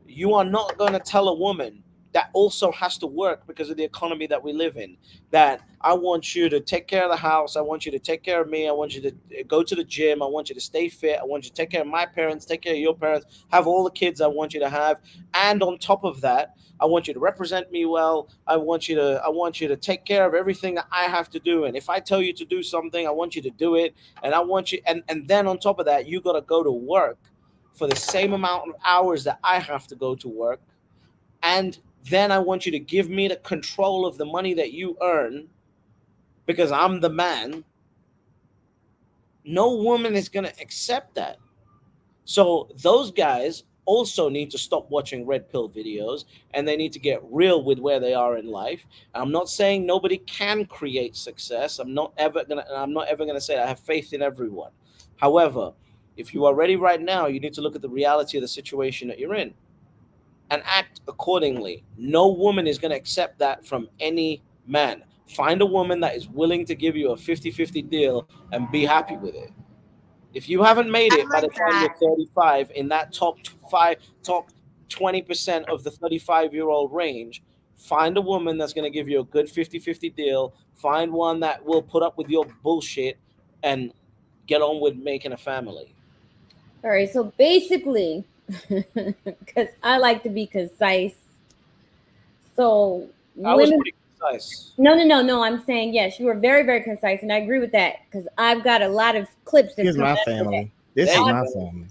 you are not going to tell a woman that also has to work because of the economy that we live in, that I want you to take care of the house, I want you to take care of me, I want you to go to the gym, I want you to stay fit, I want you to take care of my parents, take care of your parents, have all the kids I want you to have, and on top of that, I want you to represent me well. I want you to take care of everything that I have to do, and if I tell you to do something, I want you to do it, and I want you and then on top of that, you got to go to work for the same amount of hours that I have to go to work, and then I want you to give me the control of the money that you earn because I'm the man. No woman is going to accept that. So those guys also need to stop watching red pill videos and they need to get real with where they are in life. I'm not saying nobody can create success. I'm not ever going to say I have faith in everyone. However, if you are ready right now, you need to look at the reality of the situation that you're in and act accordingly. No woman is going to accept that from any man. Find a woman that is willing to give you a 50-50 deal and be happy with it. If you haven't made I it by the like time you're that. 35 in that top 20% of the 35-year-old range, find a woman that's going to give you a good 50-50 deal. Find one that will put up with your bullshit and get on with making a family. All right, so basically, because I like to be concise, so I was women. pretty concise. No, no, no, no. I'm saying yes. You are very, very concise, and I agree with that because I've got a lot of clips that's Here's coming my out of that. family. This There is you my I've, go. family.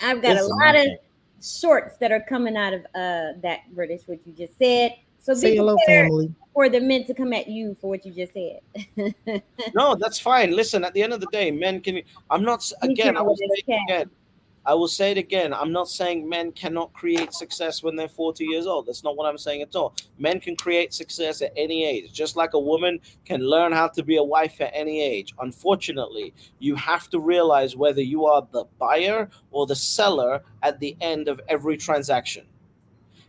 I've got a This is my lot of family. shorts that are coming out of that British what you just said. So be Say hello, prepared family. for the men to come at you for what you just said. No, that's fine. Listen, at the end of the day, men can. I'm not. Me Again, I too will with this say it cat. again. I will say it again. I'm not saying men cannot create success when they're 40 years old. That's not what I'm saying at all. Men can create success at any age, just like a woman can learn how to be a wife at any age. Unfortunately, you have to realize whether you are the buyer or the seller at the end of every transaction.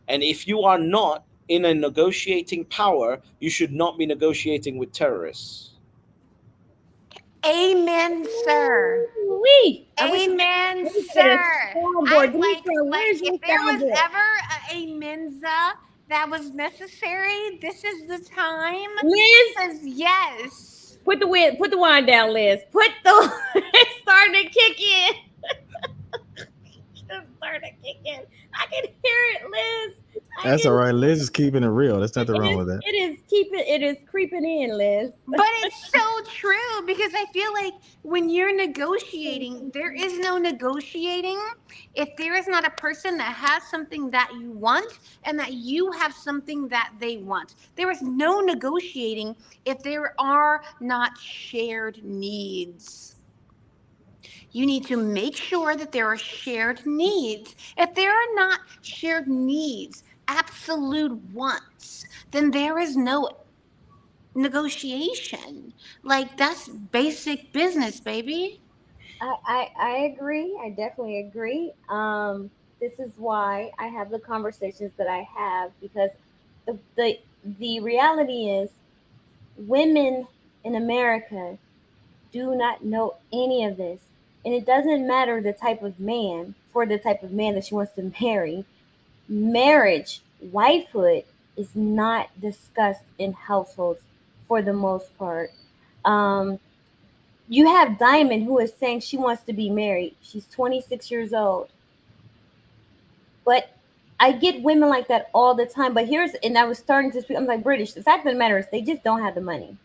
And if you are not in a negotiating power, you should not be negotiating with terrorists. Amen, sir. Wee! I wish I could Amen, let me get a sir. soundboard. I Demetra, like where's if your there was soundboard? ever a menza that was necessary, this is the time. Liz, Because yes. put the wine down, Liz. Put the it's starting to kick in. It's starting to kick in. I can hear it, Liz. I That's can all right. Liz is keeping it real. There's nothing wrong with that. it is creeping in, Liz. But it's so true because I feel like when you're negotiating, there is no negotiating if there is not a person that has something that you want and that you have something that they want. There is no negotiating if there are not shared needs. You need to make sure that there are shared needs. If there are not shared needs, absolute wants, then there is no negotiation. Like that's basic business, baby. I agree. I definitely agree. This is why I have the conversations that I have because the reality is women in America do not know any of this. And it doesn't matter the type of man for the type of man that she wants to marry. Marriage, wifehood is not discussed in households for the most part. Um, you have Diamond, who is saying she wants to be married. She's 26 years old. But I get women like that all the time. But here's, and I was starting to speak, I'm like, British. The fact of the matter is, they just don't have the money,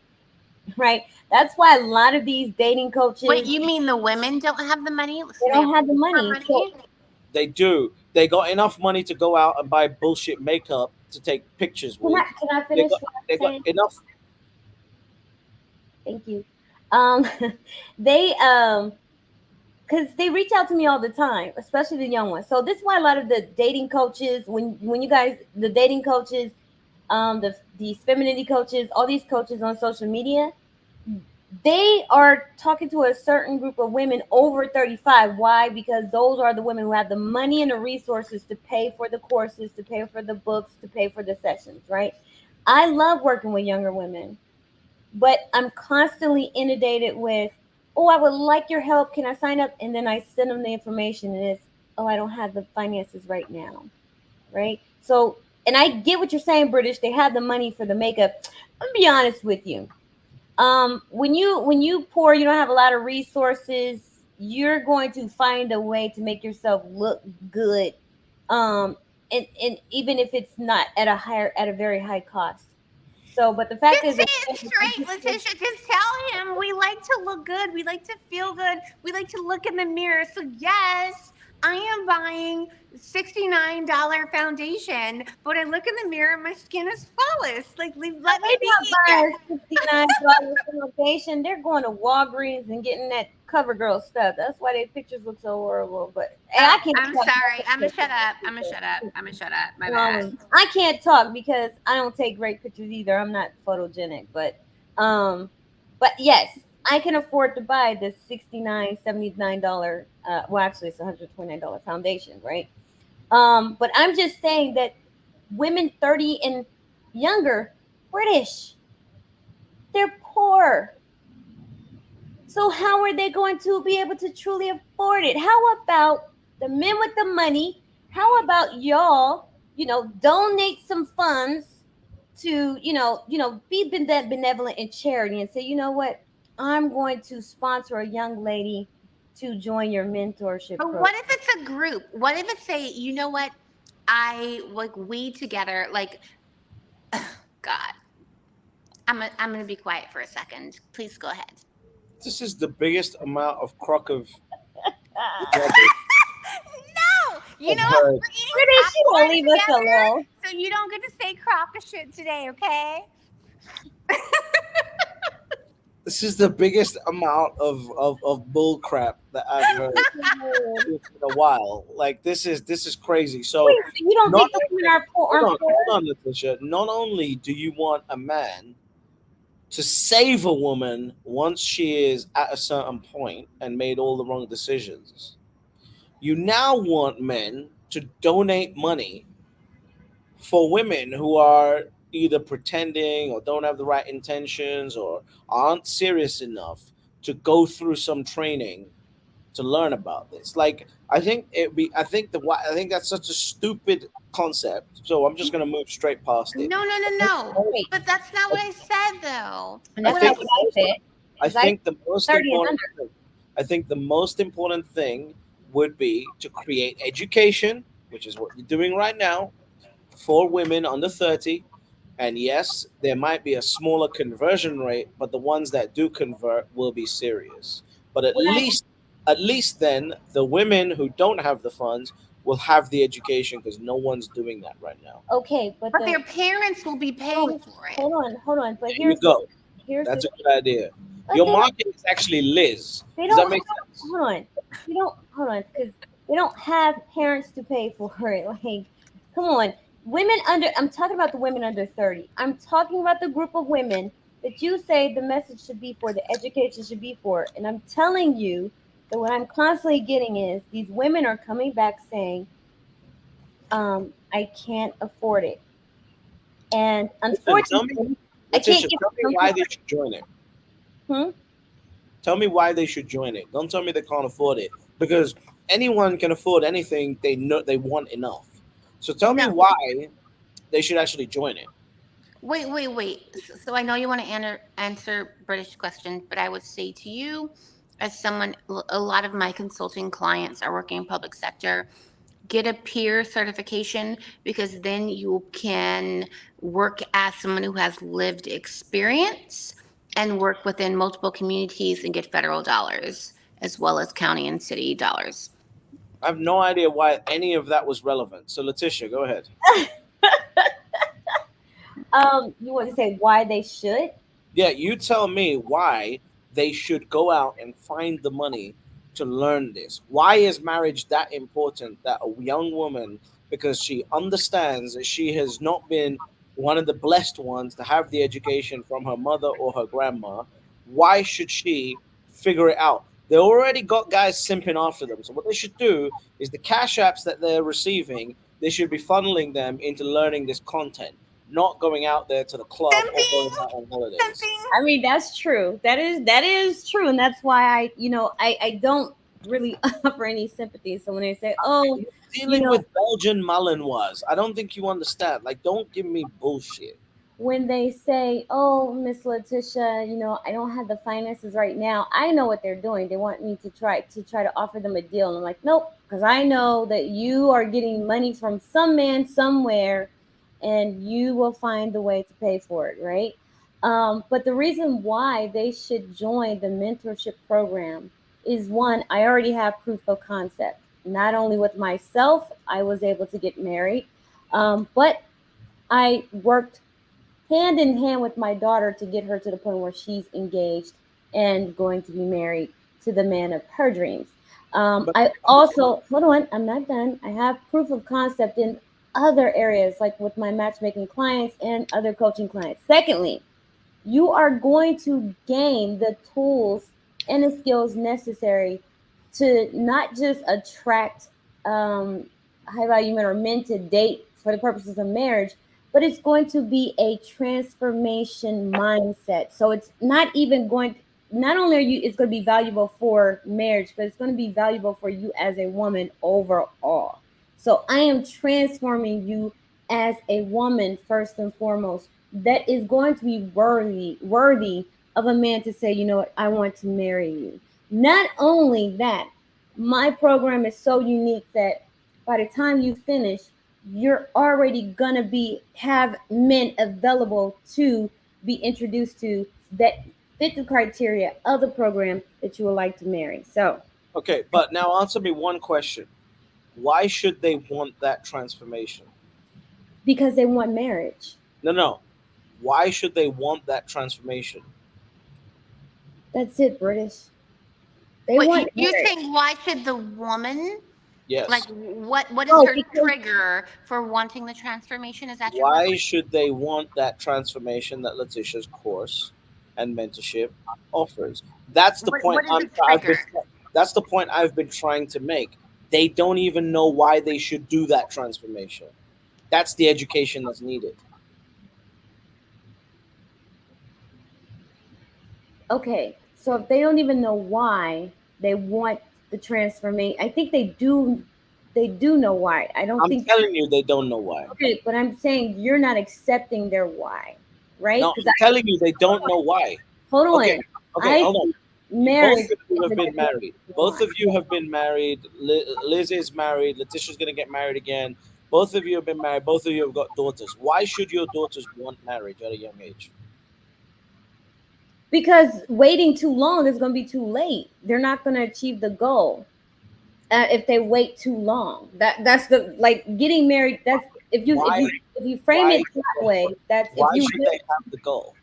right? That's why a lot of these dating Wait, coaches, you mean the women don't have the money, they so they don't have have to the look for money. So, money? They do. They got enough money to go out and buy bullshit makeup to take pictures with. can I They finish got what I'm they got saying? enough. Thank you. Um, they because they reach out to me all the time, especially the young ones. So this is why a lot of the dating coaches, when you guys, the dating coaches, these femininity coaches, all these coaches on social media, they are talking to a certain group of women over 35. Why? Because those are the women who have the money and the resources to pay for the courses, to pay for the books, to pay for the sessions, right? I love working with younger women, but I'm constantly inundated with, oh, I would like your help. Can I sign up? And then I send them the information, and it's, oh, I don't have the finances right now, right? So, and I get what you're saying, British. They have the money for the makeup. I'm gonna be honest with you. When you poor, you don't have a lot of resources. You're going to find a way to make yourself look good, um, and even if it's not at a very high cost. So, but the fact Just is, say it straight, Letitia. Just tell him we like to look good. We like to feel good. We like to look in the mirror. So, yes, I am buying $69 foundation, but I look in the mirror and my skin is flawless. Like, let me they're not be. buying $69 foundation. They're going to Walgreens and getting that CoverGirl stuff. That's why their pictures look so horrible. But hey, I Oh, can't I'm talk. sorry. I'm gonna shut up. I'm gonna shut up. I'm gonna shut up. My bad. I can't talk because I don't take great pictures either. I'm not photogenic, um, but yes, I can afford to buy this $69, $79. Well, actually, it's $129 foundation, right? But I'm just saying that women 30 and younger, British, they're poor. So how are they going to be able to truly afford it? How about the men with the money? How about y'all, donate some funds to, be benevolent and charity and say, you know what? I'm going to sponsor a young lady to join your mentorship But program. what if it's a group? What if it's a, you know what? I like we together, like, God, I'm gonna be quiet for a second. Please go ahead. This is the biggest amount of crock of Ah, rubbish No, you know I've what? heard. We're eating British, you don't popcorn leave us alone. together, so you don't get to say crock of shit today, okay? This is the biggest amount of bull crap that I've heard in a while. Like this is crazy. So Wait, so you don't not think the women are poor? hold Aren't on, poor? hold on, Letitia. Not only do you want a man to save a woman once she is at a certain point and made all the wrong decisions, you now want men to donate money for women who are either pretending or don't have the right intentions or aren't serious enough to go through some training to learn about this. Like I think that's such a stupid concept. So I'm just gonna move straight past it. No, no, no, no. Wait, But that's not what I said, though. and I that's What I not think what the I most said. I Because I think the most 30 and important under. thing, I think the most important thing would be to create education, which is what you're doing right now, for women under 30. And yes, there might be a smaller conversion rate, but the ones that do convert will be serious. But What I at least then the women who don't have the funds will have the education because no one's doing that right now. Okay, but but their parents will be hold on, paying for it. hold on. But There you go. here's the That's a good idea. but Your market is actually Liz. they Does that don't make have, sense? hold on, because they don't have parents to pay for it. Like, come on, women under. I'm talking about the women under 30. I'm talking about the group of women that you say the message should be for, the education should be for, and I'm telling you that what I'm constantly getting is these women are coming back saying, I can't afford it. And Listen, tell me, unfortunately, I can't Letitia, give tell me them why some they should join it. support. Tell me why they should join it. Don't tell me they can't afford it because anyone can afford anything they know they want enough. So tell me No, why they should actually join it. Wait. So I know you want to answer British question, but I would say to you, as someone, a lot of my consulting clients are working in public sector, get a peer certification because then you can work as someone who has lived experience and work within multiple communities and get federal dollars as well as county and city dollars. I have no idea why any of that was relevant. So Letitia, go ahead. You want to say why they should? Yeah, you tell me why they should go out and find the money to learn this. Why is marriage that important that a young woman, because she understands that she has not been one of the blessed ones to have the education from her mother or her grandma, why should she figure it out? They already got guys simping after them. So what they should do is the cash apps that they're receiving, they should be funneling them into learning this content, not going out there to the club or going Simping, out on holidays. simping. I mean, that's true. That is true, and that's why I don't really offer any sympathy. So when they say, "Oh, You're you dealing know," with Belgian Malinois. I don't think you understand. Like, don't give me bullshit. when they say, "Oh, Miss Letitia, I don't have the finances right now," I know what they're doing. They want me to try to offer them a deal, and I'm like, "Nope," because I know that you are getting money from some man somewhere, and you will find the way to pay for it, right? But the reason why they should join the mentorship program is one, I already have proof of concept. Not only with myself, I was able to get married, but I worked hand in hand with my daughter to get her to the point where she's engaged and going to be married to the man of her dreams. But I also, hold on, I'm not done. I have proof of concept in other areas, like with my matchmaking clients and other coaching clients. Secondly, you are going to gain the tools and the skills necessary to not just attract high value men or men to date for the purposes of marriage, but it's going to be a transformation mindset. So it's not even going, not only are you, it's going to be valuable for marriage, but it's going to be valuable for you as a woman overall. So I am transforming you as a woman first and foremost, that is going to be worthy of a man to say, you know what, I want to marry you. Not only that, my program is so unique that by the time you finish, you're already gonna be have men available to be introduced to that fit the criteria of the program that you would like to marry. So okay, but now answer me one question. Why should they want that transformation? because they want marriage. No, no. Why should they want that transformation? That's it, British. They What want you're marriage. saying? Why should the woman, like, Yes. what is Oh, her because trigger for wanting the transformation? Is that your Why question? should they want that transformation that Letitia's course and mentorship offers? That's the point What is the I've been trigger? that's the point I've been trying to make. They don't even know why they should do that transformation. That's the education that's needed. okay, so if they don't even know why they want the transformation, I think they do know why. I don't I'm think, telling you, they don't know why. okay, but I'm saying you're not accepting their why, right? No, Because I'm telling you, they don't know why. hold Okay, on, okay, I hold on. think Both marriage of you is have a been definition married. of Both why. of you have been married. Liz is married. Letitia's going to get married again. Both of you have been married. Both of you have got daughters. Why should your daughters want marriage at a young age? Because waiting too long is going to be too late. They're not going to achieve the goal if they wait too long. That's the, like, getting married. That's if you if Why? you if you frame Why it should that they? way. That's if Why you should they have the goal?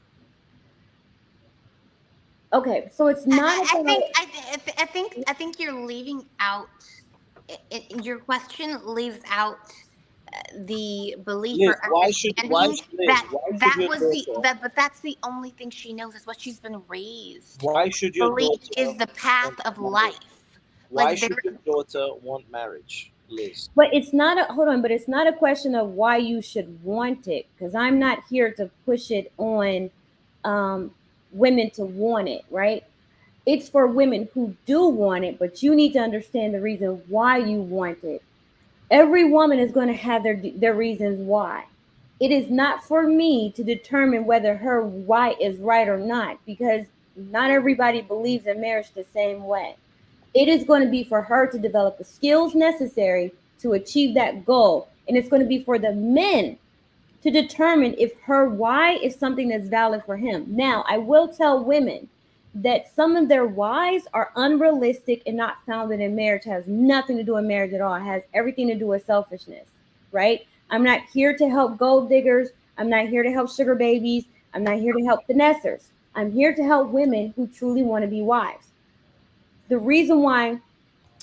okay. So it's not I about, think I think you're leaving out. Your question leaves out the belief Liz, or understanding Liz? that Why should your daughter? but that's the only thing she knows is what she's been raised. Why should your Belief is daughter the path want of marriage? life. Why Like there, should your daughter want marriage, Liz? but it's not a, hold on, but it's not a question of why you should want it, because I'm not here to push it on um, women to want it, right? It's for women who do want it, but you need to understand the reason why you want it. Every woman is going to have their reasons why. It is not for me to determine whether her why is right or not, because not everybody believes in marriage the same way. It is going to be for her to develop the skills necessary to achieve that goal. And it's going to be for the men to determine if her why is something that's valid for him. Now, I will tell women that some of their whys are unrealistic and not founded in marriage, has nothing to do with marriage at all. It has everything to do with selfishness, right? I'm not here to help gold diggers. I'm not here to help sugar babies. I'm not here to help finessers. I'm here to help women who truly want to be wives. The reason why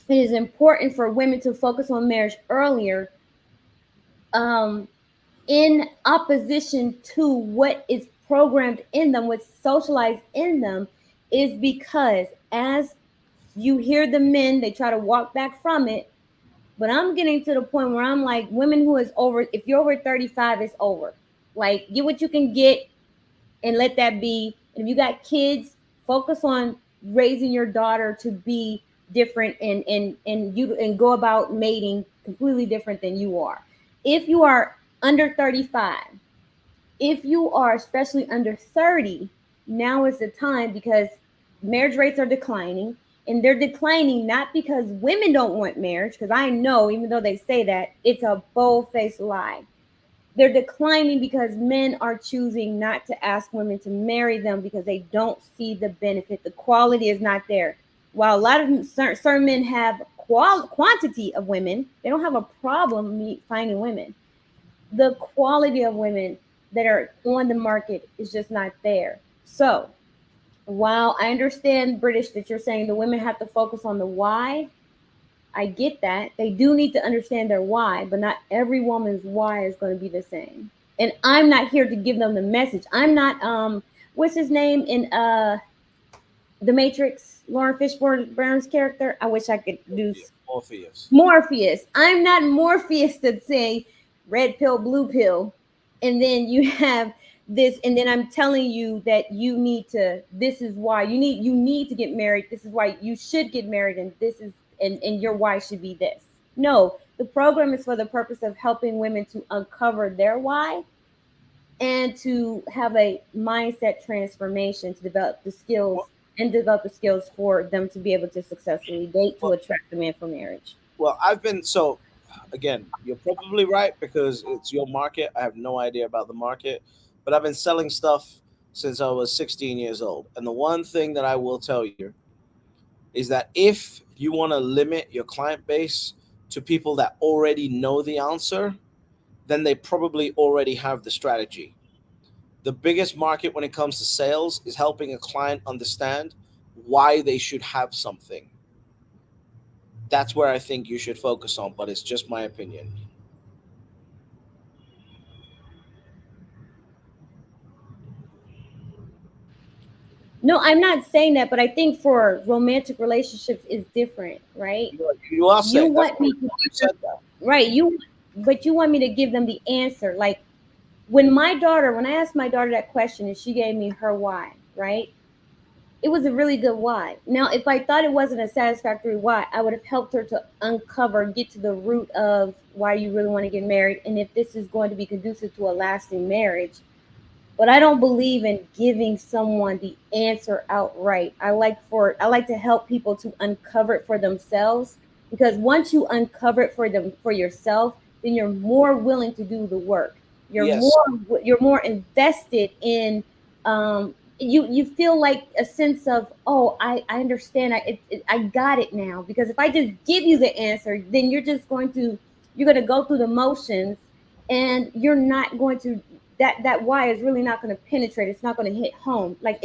it is important for women to focus on marriage earlier, um, in opposition to what is programmed in them, what's socialized in them, is because as you hear the men, they try to walk back from it. But I'm getting to the point where I'm like, women who is over, if you're over 35, it's over. Like, get what you can get and let that be. And if you got kids, focus on raising your daughter to be different, and go about mating completely different than you are. If you are under 35, if you are especially under 30, now is the time, because marriage rates are declining, and they're declining not because women don't want marriage, because I know, even though they say that, it's a bold-faced lie. They're declining because men are choosing not to ask women to marry them because they don't see the benefit. The quality is not there. While a lot of certain men have quantity of women, they don't have a problem finding women. The quality of women that are on the market is just not there. So while I understand, British, that you're saying the women have to focus on the why, I get that. They do need to understand their why, but not every woman's why is going to be the same. And I'm not here to give them the message. I'm not what's his name in The Matrix, Lauren Fishburne's character. I wish I could do Morpheus. Morpheus. I'm not Morpheus to say red pill, blue pill, and then you have this, and then I'm telling you that you need to. This is why you need to get married. This is why you should get married, and this is and your why should be this. No, the program is for the purpose of helping women to uncover their why and to have a mindset transformation to develop the skills Well, and develop the skills for them to be able to successfully date to well, attract a man for marriage. well, I've been so. Again, you're probably right because it's your market. I have no idea about the market, but I've been selling stuff since I was 16 years old. And the one thing that I will tell you is that if you want to limit your client base to people that already know the answer, then they probably already have the strategy. The biggest market when it comes to sales is helping a client understand why they should have something. That's where I think you should focus on, but it's just my opinion. No, I'm not saying that, but I think for romantic relationships is different, right? You are You saying that's want why me to you said that. right, but you want me to give them the answer. Like when I asked my daughter that question and she gave me her why, right? It was a really good why. Now, if I thought it wasn't a satisfactory why, I would have helped her to uncover, get to the root of why you really want to get married, and if this is going to be conducive to a lasting marriage. But I don't believe in giving someone the answer outright. I like to help people to uncover it for themselves, because once you uncover it for them for yourself, then you're more willing to do the work. You're Yes, more you're more invested in, you feel like a sense of, oh, I understand, I got it now, because if I just give you the answer, then you're going to go through the motions, and you're not going to, that why is really not going to penetrate. It's not going to hit home. Like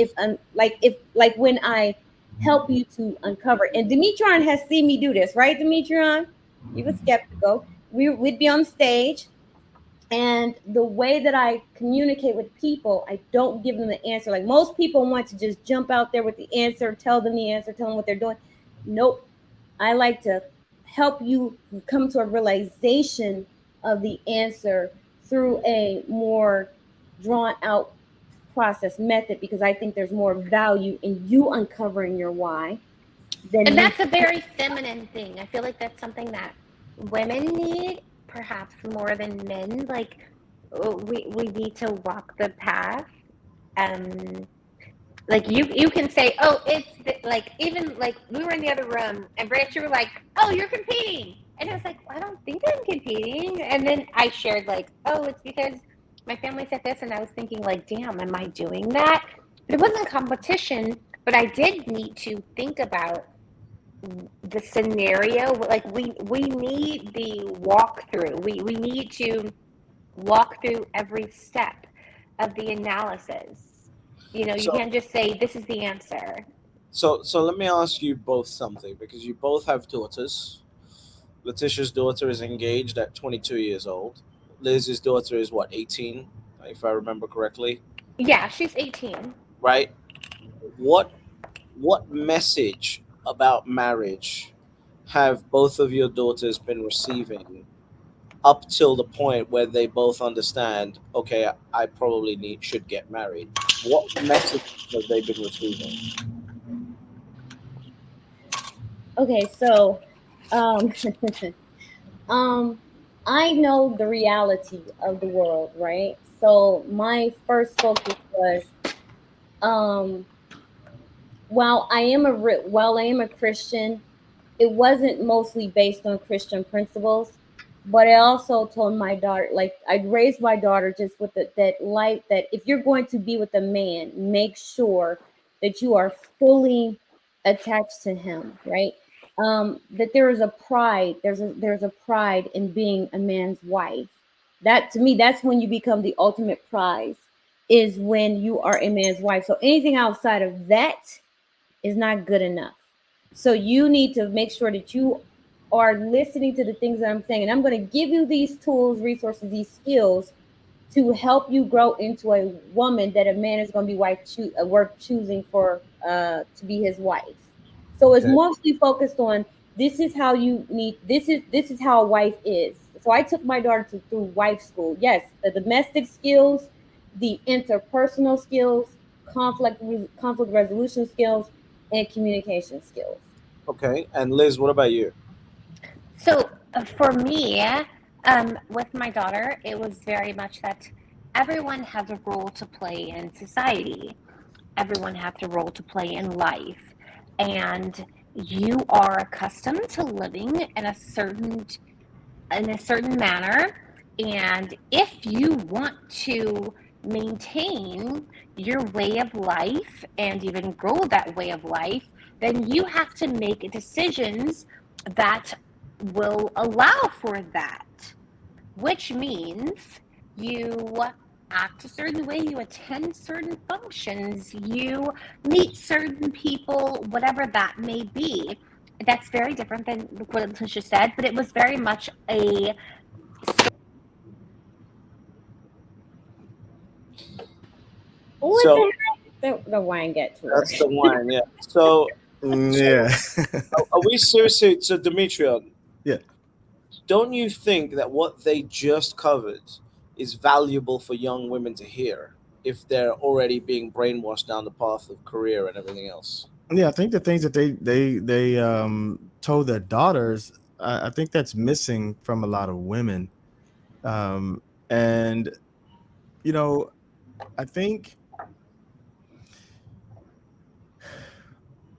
when I help you to uncover. And Demetron has seen me do this, right, Demetron? You was skeptical. We'd be on stage, and the way that I communicate with people, I don't give them the answer. Like most people want to just jump out there with the answer, tell them the answer, tell them what they're doing. Nope. I like to help you come to a realization of the answer through a more drawn out process method, because I think there's more value in you uncovering your why than And me. that's a very feminine thing. I feel like that's something that women need perhaps more than men. Like we need to walk the path. Um, like you can say, oh, like, even like we were in the other room and Branch, you were like, oh, you're competing, and I was like, I don't think I'm competing, and then I shared like, oh, it's because my family said this, and I was thinking like, damn, am I doing that? But it wasn't competition, but I did need to think about the scenario. Like we need the walkthrough. We need to walk through every step of the analysis. You So can't just say this is the answer. so let me ask you both something, because you both have daughters. Letisha's daughter is engaged at 22 years old. Liz's daughter is what, 18, if I remember correctly, Yeah, she's 18. right? What what message about marriage have both of your daughters been receiving up till the point where they both understand, okay, I probably need should get married? What message have they been receiving? Okay, so um um I know the reality of the world, right? So my first focus was, um while I am a Christian, it wasn't mostly based on Christian principles, but I also told my daughter, like I raised my daughter just with that light, that if you're going to be with a man, make sure that you are fully attached to him, right? That there is a pride. There's a pride in being a man's wife. That to me, that's when you become the ultimate prize. Is when you are a man's wife. So anything outside of that is not good enough. So you need to make sure that you are listening to the things that I'm saying. And I'm going to give you these tools, resources, these skills to help you grow into a woman that a man is going to be worth choosing for, to be his wife. So it's Okay. mostly focused on, this is how you need, this is how a wife is. So I took my daughter through wife school. Yes, the domestic skills, the interpersonal skills, conflict resolution skills, and communication skills. Okay. And Liz, what about you? So for me, with my daughter, it was very much that everyone has a role to play in society. Everyone has a role to play in life, and you are accustomed to living in a certain manner. And if you want to maintain your way of life and even grow that way of life, then you have to make decisions that will allow for that, which means you act a certain way, you attend certain functions, you meet certain people, whatever that may be. That's very different than what Letitia said, but it was very much a What So the heck? The wine get to her. that's the one, yeah. So Yeah. are we seriously? So Demetria, Yeah. don't you think that what they just covered is valuable for young women to hear if they're already being brainwashed down the path of career and everything else? Yeah, I think the things that they told their daughters, I think that's missing from a lot of women. Um, and you know, I think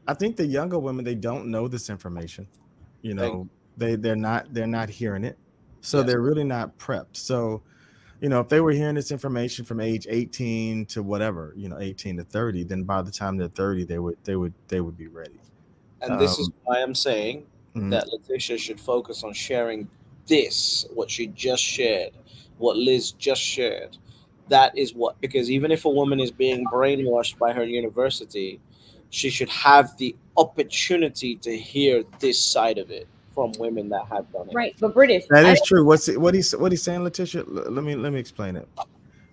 I think the younger women, they don't know this information. You Thank know, they're not hearing it, so Yes. they're really not prepped. So if they were hearing this information from age 18 to whatever, 18 to 30, then by the time they're 30, they would be ready. And this is Um, why I'm saying mhm. that Letitia should focus on sharing this, what she just shared, what Liz just shared. That is what, because even if a woman is being brainwashed by her university, she should have the opportunity to hear this side of it from women that have done it. Right, but British. That I is true. What he's saying, Letitia. Let me explain it.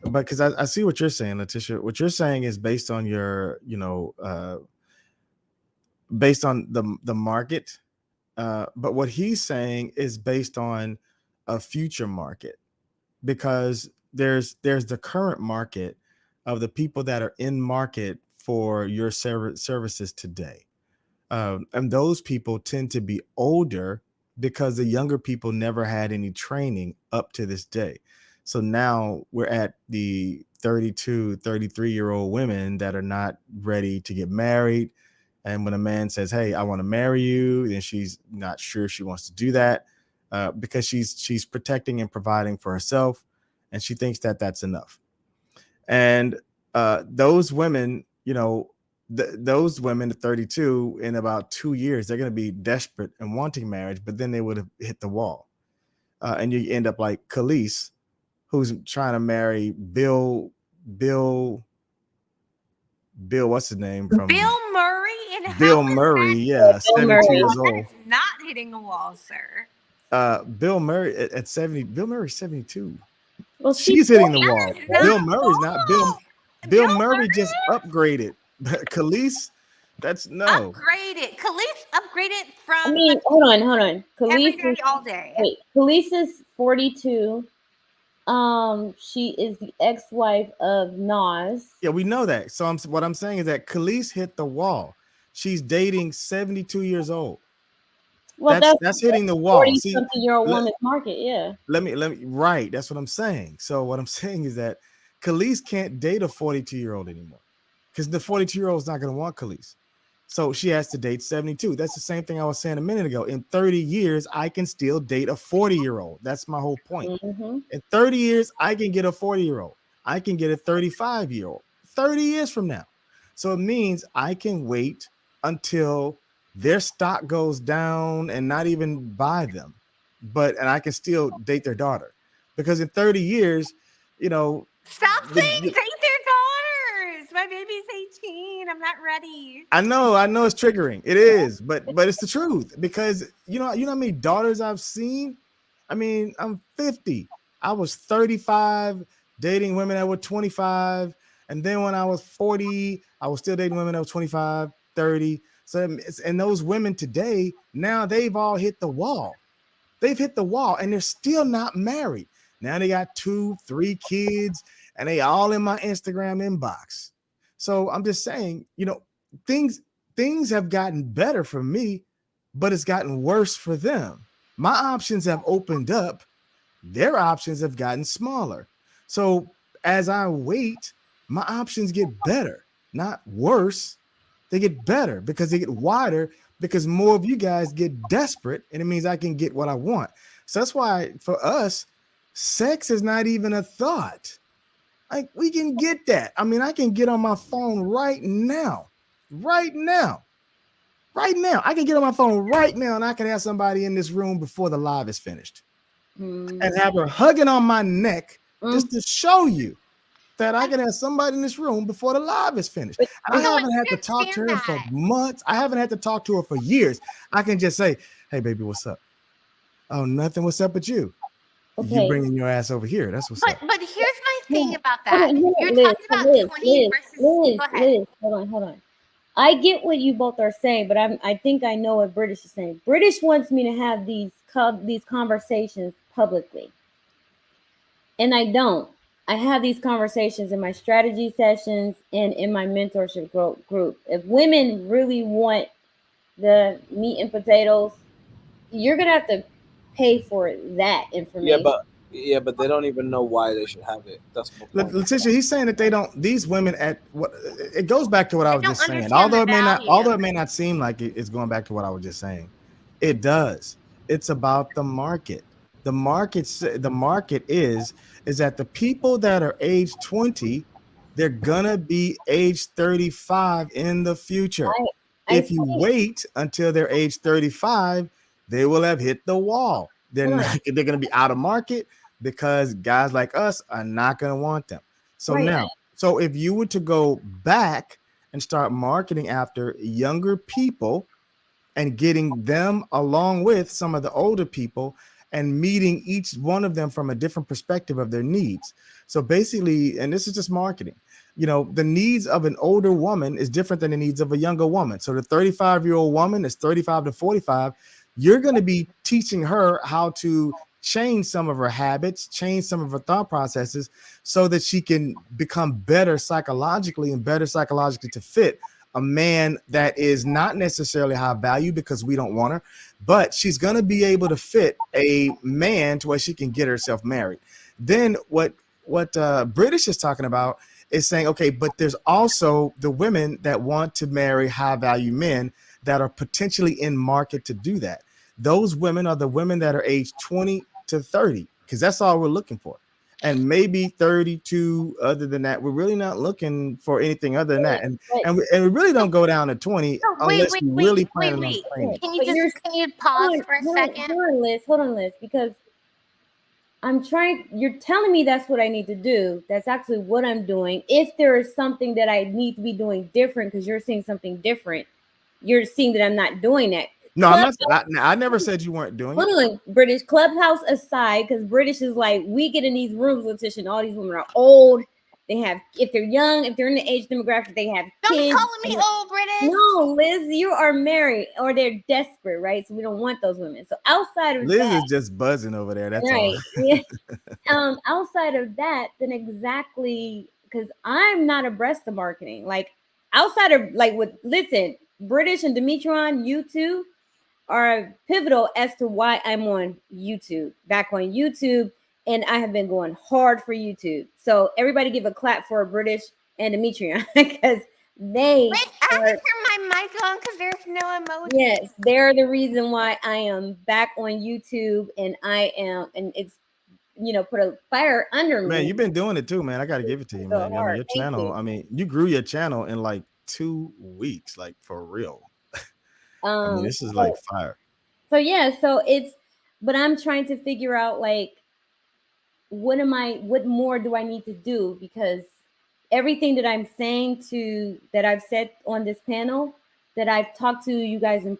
But because I see what you're saying, Letitia. What you're saying is based on your, based on the market. But what he's saying is based on a future market, because there's the current market of the people that are in market for your services today. And those people tend to be older because the younger people never had any training up to this day. So now we're at the 32, 33-year-old women that are not ready to get married. And when a man says, "Hey, I want to marry you," then she's not sure she wants to do that because she's protecting and providing for herself, and she thinks that that's enough. And those women, those women at 32, in about 2 years, they're going to be desperate and wanting marriage, but then they would have hit the wall. And you end up like Khalees, who's trying to marry Bill, what's his name from Bill Murray, and how Bill is Murray, that yeah, Bill 72 Murray. years that old. is not hitting a wall, sir? Bill Murray at 70, Bill Murray's 72. Well, She's hitting the That wall. is right? Bill not Murray's not. wall. Bill Bill Murray Murray just upgraded. Khalees, that's no. upgraded. Khalees upgraded I from mean, hold on. every Khalees day, is all day. wait. Khalees is 42. She is the ex-wife of Nas. Yeah, we know that. So what I'm saying is that Khalees hit the wall. She's dating 72 years old. Well, That's hitting the wall. See, 40-something-year-old let, woman's market. Yeah. let me right. That's what I'm saying. So what I'm saying is that Khalees can't date a 42-year-old anymore because the 42-year-old is not going to want Khalees. So she has to date 72. That's the same thing I was saying a minute ago. In 30 years, I can still date a 40-year-old. That's my whole point. Mm-hmm. In 30 years, I can get a 40-year-old. I can get a 35-year-old 30 years from now. So it means I can wait until their stock goes down and not even buy them. And I can still date their daughter. Because in 30 years, Stop saying the, date their daughters. My baby's 18. I'm not ready. I know it's triggering. It is, but it's the truth because you know how many daughters I've seen. I mean, I'm 50. I was 35 dating women that were 25, and then when I was 40, I was still dating women that were 25, 30. So and those women today, now they've all hit the wall. They've hit the wall and they're still not married. Now they got 2, 3 kids, and they all in my Instagram inbox. So I'm just saying, things have gotten better for me, but it's gotten worse for them. My options have opened up, their options have gotten smaller. So as I wait, my options get better, not worse. They get better because they get wider because more of you guys get desperate, and it means I can get what I want. So that's why for us, sex is not even a thought. Like we can get that. I mean, I can get on my phone right now. I can get on my phone right now and I can have somebody in this room before the live is finished and have her hugging on my neck just to show you that I can have somebody in this room before the live is finished. And I haven't had to talk to her for months. I haven't had to talk to her for years. I can just say, "Hey, baby, what's up?" "Oh, nothing. What's up with you?" Okay. "You bringing your ass over here. That's what's up." But here's my thing about Hold that. on, You're Liz, talking about Liz, 20 versus. Go ahead. Liz, hold on. I get what you both are saying, but I think I know what British is saying. British wants me to have these conversations publicly, and I don't. I have these conversations in my strategy sessions and in my mentorship group. If women really want the meat and potatoes, you're gonna have to pay for that information. But they don't even know why they should have it. That's my point. Letisha, he's saying that they don't. These women at what it goes back to what I was don't just saying. understand Although the value. although it may not seem like it's going back to what I was just saying, it does. It's about the market. The market is that the people that are age 20, they're gonna be age 35 in the future. If you wait until they're age 35, they will have hit the wall. They're going to be out of market because guys like us are not going to want them. So so if you were to go back and start marketing after younger people and getting them along with some of the older people and meeting each one of them from a different perspective of their needs. So basically, and this is just marketing, the needs of an older woman is different than the needs of a younger woman. So the 35-year-old woman is 35 to 45. You're going to be teaching her how to change some of her habits, change some of her thought processes so that she can become better psychologically to fit a man that is not necessarily high value because we don't want her, but she's going to be able to fit a man to where she can get herself married. Then what British is talking about is saying, okay, but there's also the women that want to marry high value men that are potentially in market to do that. Those women are the women that are aged 20 to 30, because that's all we're looking for. And maybe 32. Other than that, we're really not looking for anything other than that. But And we really don't go down to 20 Oh, unless we really wait, planning on wait. training. Can you but just you're can you pause for a second? hold on, Liz, because I'm trying. You're telling me that's what I need to do. That's actually what I'm doing. If there is something that I need to be doing different, because you're seeing something different, you're seeing that I'm not doing that. No, I'm not. I never said you weren't doing it. Hold on, British Clubhouse aside, because British is like, we get in these rooms, Letitia, and all these women are old. They have, if they're young, if they're in the age demographic, they have Don't be kids. calling me old, British. No, Liz, you are married, or they're desperate, right? So we don't want those women. So outside of Liz that, is just buzzing over there. That's all. right? Yeah. Outside of that, then exactly, because I'm not abreast of marketing. Like outside of like with listen, British and Demetron, you two are pivotal as to why I'm on YouTube, back on YouTube, and I have been going hard for YouTube. So everybody give a clap for British and Demetrion because they Wait, I have are, to turn my mic on because there's no emoji. yes, they're the reason why I am back on YouTube, and I am, and it's, put a fire under Man, me. you've been doing it too, man. I got to give it to you, So man. I mean, hard. your Thank channel. you. I mean, you grew your channel in like 2 weeks, like for real. I mean, this is like So, fire. so yeah, so it's, but I'm trying to figure out like what more do I need to do, because everything that I'm saying to that I've said on this panel, that I've talked to you guys in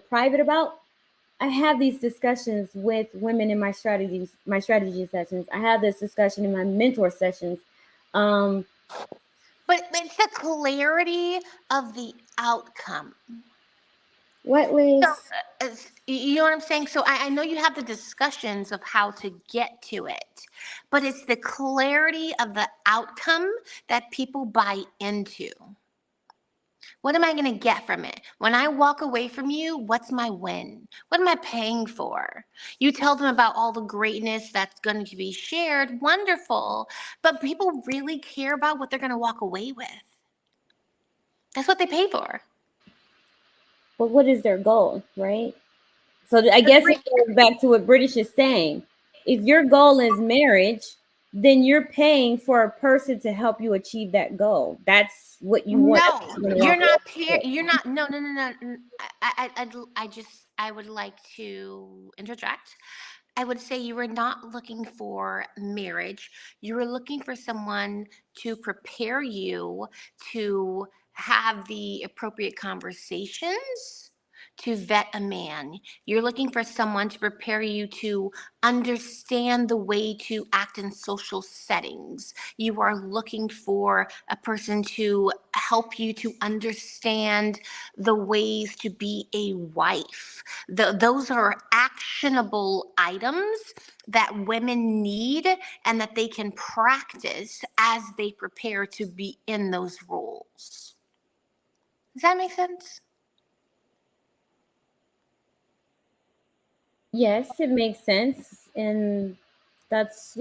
private about, I have these discussions with women in my strategy sessions. I have this discussion in my mentor sessions. um But it's the clarity of the outcome. what, So, Liz? you know what I'm saying? So I know you have the discussions of how to get to it, but it's the clarity of the outcome that people buy into. What am I going to get from it? When I walk away from you, what's my win? What am I paying for? You tell them about all the greatness that's going to be shared. Wonderful. But people really care about what they're going to walk away with. That's what they pay for. But what is their goal, right? So I guess it goes back to what British is saying. If your goal is marriage, then you're paying for a person to help you achieve that goal. That's what you want. That's No, what you're gonna you're walk not. away with. You're not. No, no, no, no. I would like to interject. I would say you were not looking for marriage. You were looking for someone to prepare you to have the appropriate conversations to vet a man. You're looking for someone to prepare you to understand the way to act in social settings. You are looking for a person to help you to understand the ways to be a wife. Those are actionable items that women need and that they can practice as they prepare to be in those roles. Does that make sense? Yes, it makes sense. And that's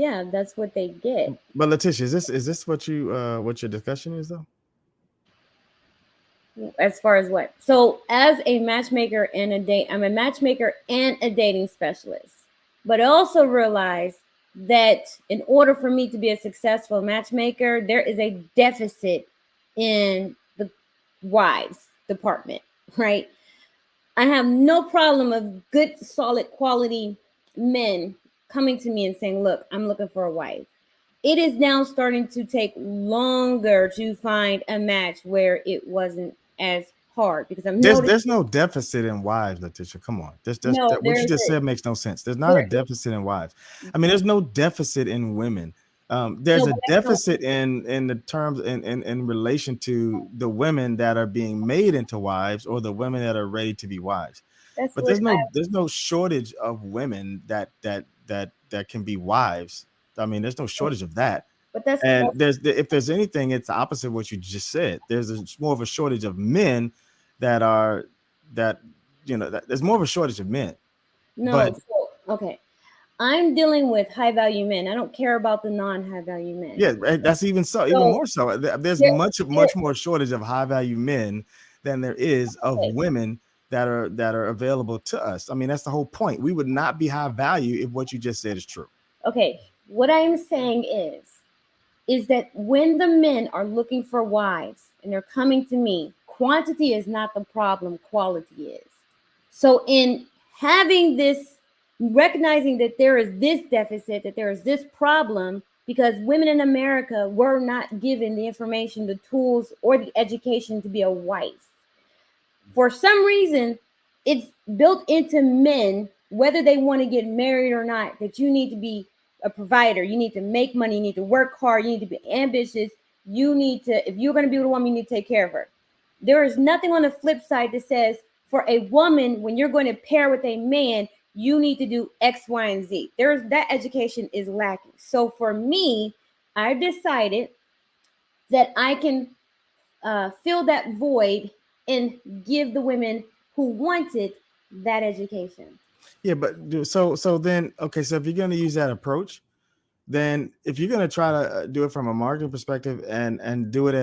what they get. But Letitia, is this what your discussion is though? As far as what? So as a matchmaker and I'm a matchmaker and a dating specialist. But I also realize that in order for me to be a successful matchmaker, there is a deficit in the wives department, right? I have no problem of good, solid, quality men coming to me and saying, look, I'm looking for a wife. It is now starting to take longer to find a match where it wasn't as hard, because I'm noticing. There's no deficit in wives, Letitia. Come on. No, What you there's just a said makes no sense. There's not a there deficit in wives. I mean, there's no deficit in women. There's no, a but that's not, deficit in the terms in relation to the women that are being made into wives or the women that are ready to be wives. that's But what there's no shortage of women that can be wives. I mean, there's no shortage of that. but that's And if there's anything, it's the opposite of what you just said. It's more of a shortage of men that are that there's more of a shortage of men. no. But So okay. I'm dealing with high value men. I don't care about the non high value men. Yeah, that's even So more so. There's there, much more shortage of high value men than there is of okay, women that are available to us. I mean, that's the whole point. We would not be high value if what you just said is true. okay. What I'm saying is that when the men are looking for wives and they're coming to me, quantity is not the problem, quality is. So, in having this, recognizing that there is this deficit, that there is this problem, because women in America were not given the information, the tools, or the education to be a wife. For some reason, it's built into men, whether they want to get married or not, that you need to be a provider, you need to make money, you need to work hard, you need to be ambitious, you need to, if you're going to be with a woman, you need to take care of her. There is nothing on the flip side that says for a woman, when you're going to pair with a man, you need to do X, Y, and Z. There's that education is lacking. So for me, I decided that I can fill that void and give the women who wanted that education. Yeah, but so then okay, so if you're going to use that approach, then if you're going to try to do it from a marketing perspective and do it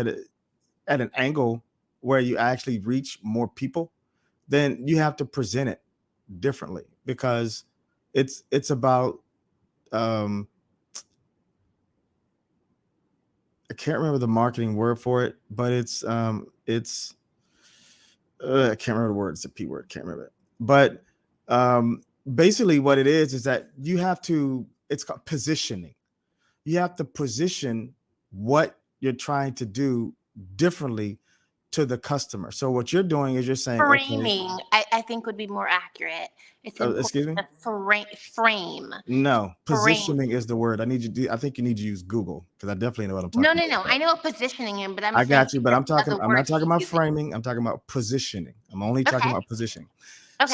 at an angle where you actually reach more people, then you have to present it differently because it's about um I can't remember the marketing word for it, but it's I can't remember the word. It's a P word. Can't remember it. But um, basically, what it is that you have to. It's called positioning. You have to position what you're trying to do differently to the customer. So what you're doing is you're saying, okay, Framing, I think would be more accurate. It's excuse important me. to frame. No, Frame. positioning is the word. I think you need to use Google because I definitely know what I'm No, talking no, no. about. I know what positioning him, but I'm I saying got you, but other I'm not words talking he's about using. framing. I'm talking about positioning. I'm only talking Okay. about positioning. Okay.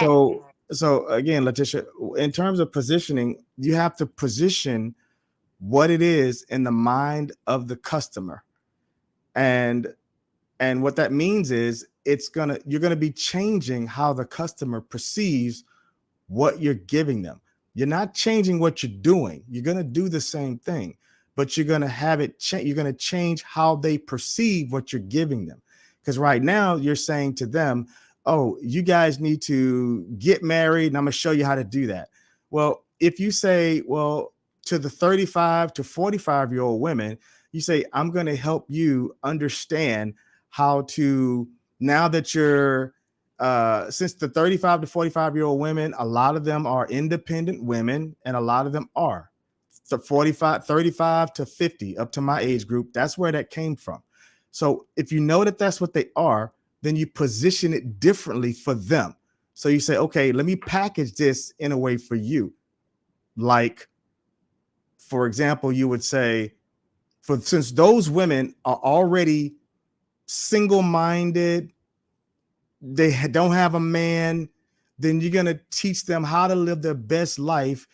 So again, Letisha, in terms of positioning, you have to position what it is in the mind of the customer. And what that means is you're gonna be changing how the customer perceives what you're giving them. You're not changing what you're doing. You're going to do the same thing, but you're going to have it change. You're going to change how they perceive what you're giving them. Because right now you're saying to them, oh, you guys need to get married, and I'm going to show you how to do that. Well, if you say, well, to the 35 to 45-year-old women, you say, I'm going to help you understand how to, now that you're since the 35 to 45-year-old women, a lot of them are independent women, and a lot of them are. So 45, 35 to 50, up to my age group, that's where that came from. So if you know that that's what they are, then you position it differently for them. So you say, okay, let me package this in a way for you. Like, for example, you would say, since those women are already single-minded, they don't have a man, then you're going to teach them how to live their best life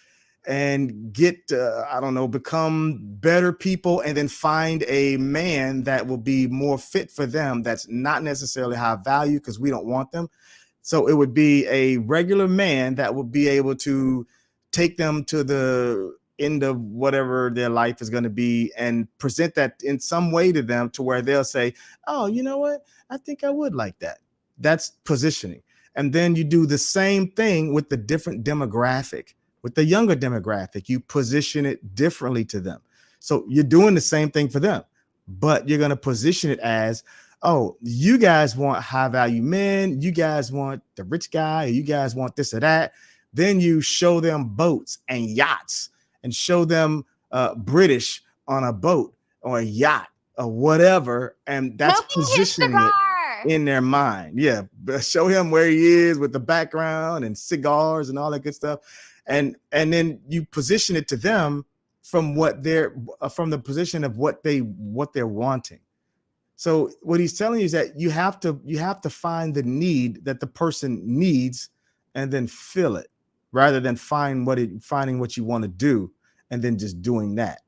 and get I don't know, become better people, and then find a man that will be more fit for them, that's not necessarily high value because we don't want them. So it would be a regular man that would be able to take them to the end of whatever their life is going to be and present that in some way to them to where they'll say, oh, you know what, I think I would like that. That's positioning. And then you do the same thing with the different demographic. With the younger demographic, you position it differently to them. So you're doing the same thing for them, but you're going to position it as, oh, you guys want high value men, you guys want the rich guy, or you guys want this or that. Then you show them boats and yachts, and show them British on a boat or a yacht or whatever. And that's Smoking his positioning it cigar. in their mind. Yeah, show him where he is with the background and cigars and all that good stuff. And then you position it to them from what they're from the position of what they're wanting. So what he's telling you is that you have to find the need that the person needs and then fill it, rather than finding what you want to do and then just doing that.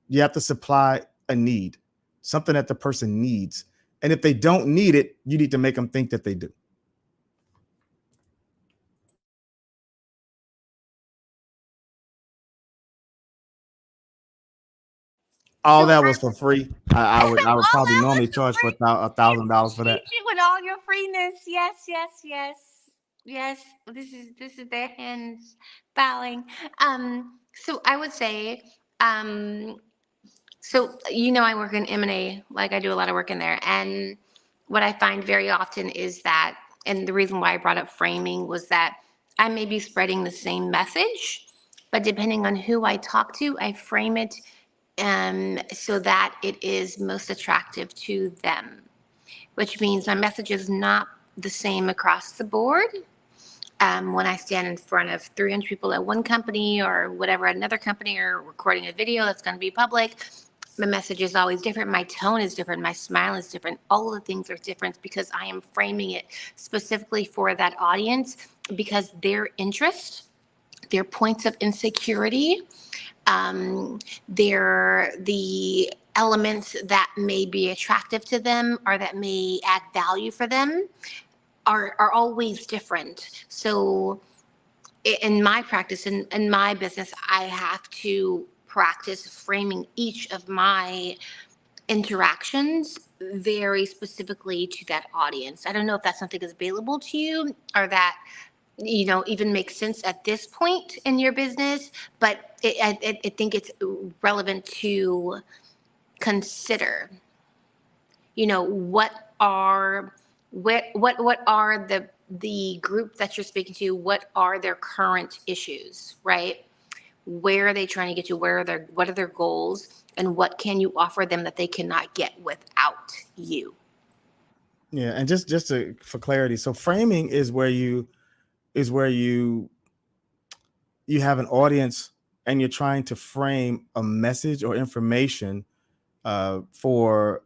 You have to supply a need, something that the person needs. And if they don't need it, you need to make them think that they do. all So that was for free. I would all probably that was normally for charge for free. $1,000 for Treat that. you with all your freeness. Yes, yes, yes, yes. This is their hands bowing. So I would say, um, so I work in M&A, like I do a lot of work in there, and what I find very often is that, and the reason why I brought up framing was that I may be spreading the same message, but depending on who I talk to, I frame it so that it is most attractive to them, which means my message is not the same across the board. When I stand in front of 300 people at one company or whatever, another company, or recording a video that's going to be public, my message is always different. My tone is different. My smile is different. All of the things are different because I am framing it specifically for that audience, because their interest, their points of insecurity, the elements that may be attractive to them or that may add value for them are always different. So in my practice, in my business, I have to practice framing each of my interactions very specifically to that audience. I don't know if that's something that's available to you, or that even makes sense at this point in your business, but I think it's relevant to consider. What are what are the group that you're speaking to? What are their current issues, right? Where are they trying to get to? What are their goals, and what can you offer them that they cannot get without you? Yeah, and just for clarity, so framing is where you have an audience and you're trying to frame a message or information for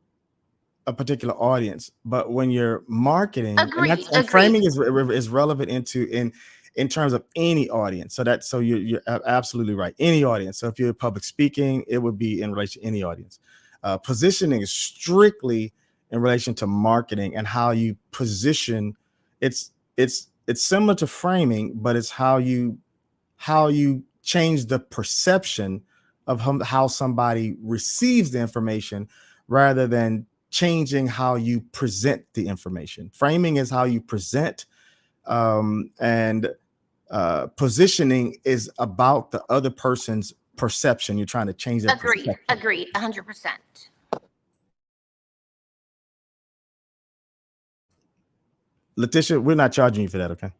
a particular audience. But when you're marketing, Agreed. and Agreed. framing is relevant in terms of any audience. So you're absolutely right. Any audience. So if you're public speaking, it would be in relation to any audience. Positioning is strictly in relation to marketing and how you position. It's similar to framing, but it's how you change the perception of how somebody receives the information rather than changing how you present the information. Framing is how you present, and positioning is about the other person's perception. You're trying to change their Agreed. perception. Agreed. 100%. Letitia, we're not charging you for that, okay?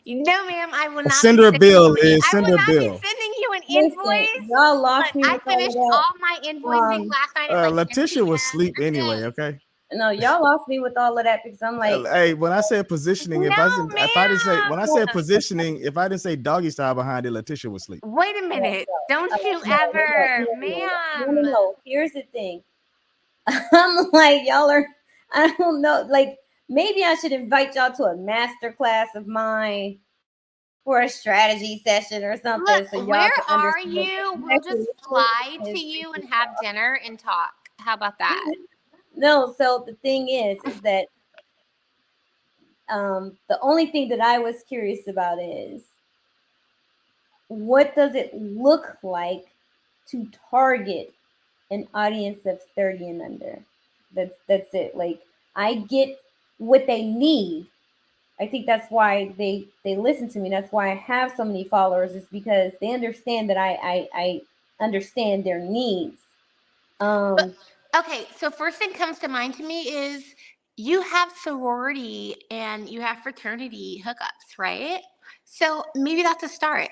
No, ma'am, I will not Send be her a sending bill, you an. Liz. I Send will her a not be bill. sending you an Listen, invoice. y'all But lost me I with all of finished that. all my invoicing last night at like 10 Letitia will p.m. sleep I'm anyway, done. okay? No, y'all lost me with all of that because I'm like, Hey, when I said positioning, No, if I didn't say when I said ma'am. positioning, if I didn't say doggy style behind it, Letitia would sleep. Wait a minute. Don't you no, no, no, ever, no, no, no, no, no, ma'am. no. Here's the thing. I'm like, y'all are, I don't know, like maybe I should invite y'all to a master class of mine for a strategy session or something so Look, y'all where can are understand you? We'll exactly just what fly it to is. you and have dinner and talk. How about that? No, so the thing is that the only thing that I was curious about is what does it look like to target an audience of 30 and under? That's it. Like I get what they need. I think that's why they listen to me. That's why I have so many followers, is because they understand that I understand their needs. But Um okay, so first thing comes to mind to me is you have sorority and you have fraternity hookups, right? So maybe that's a start,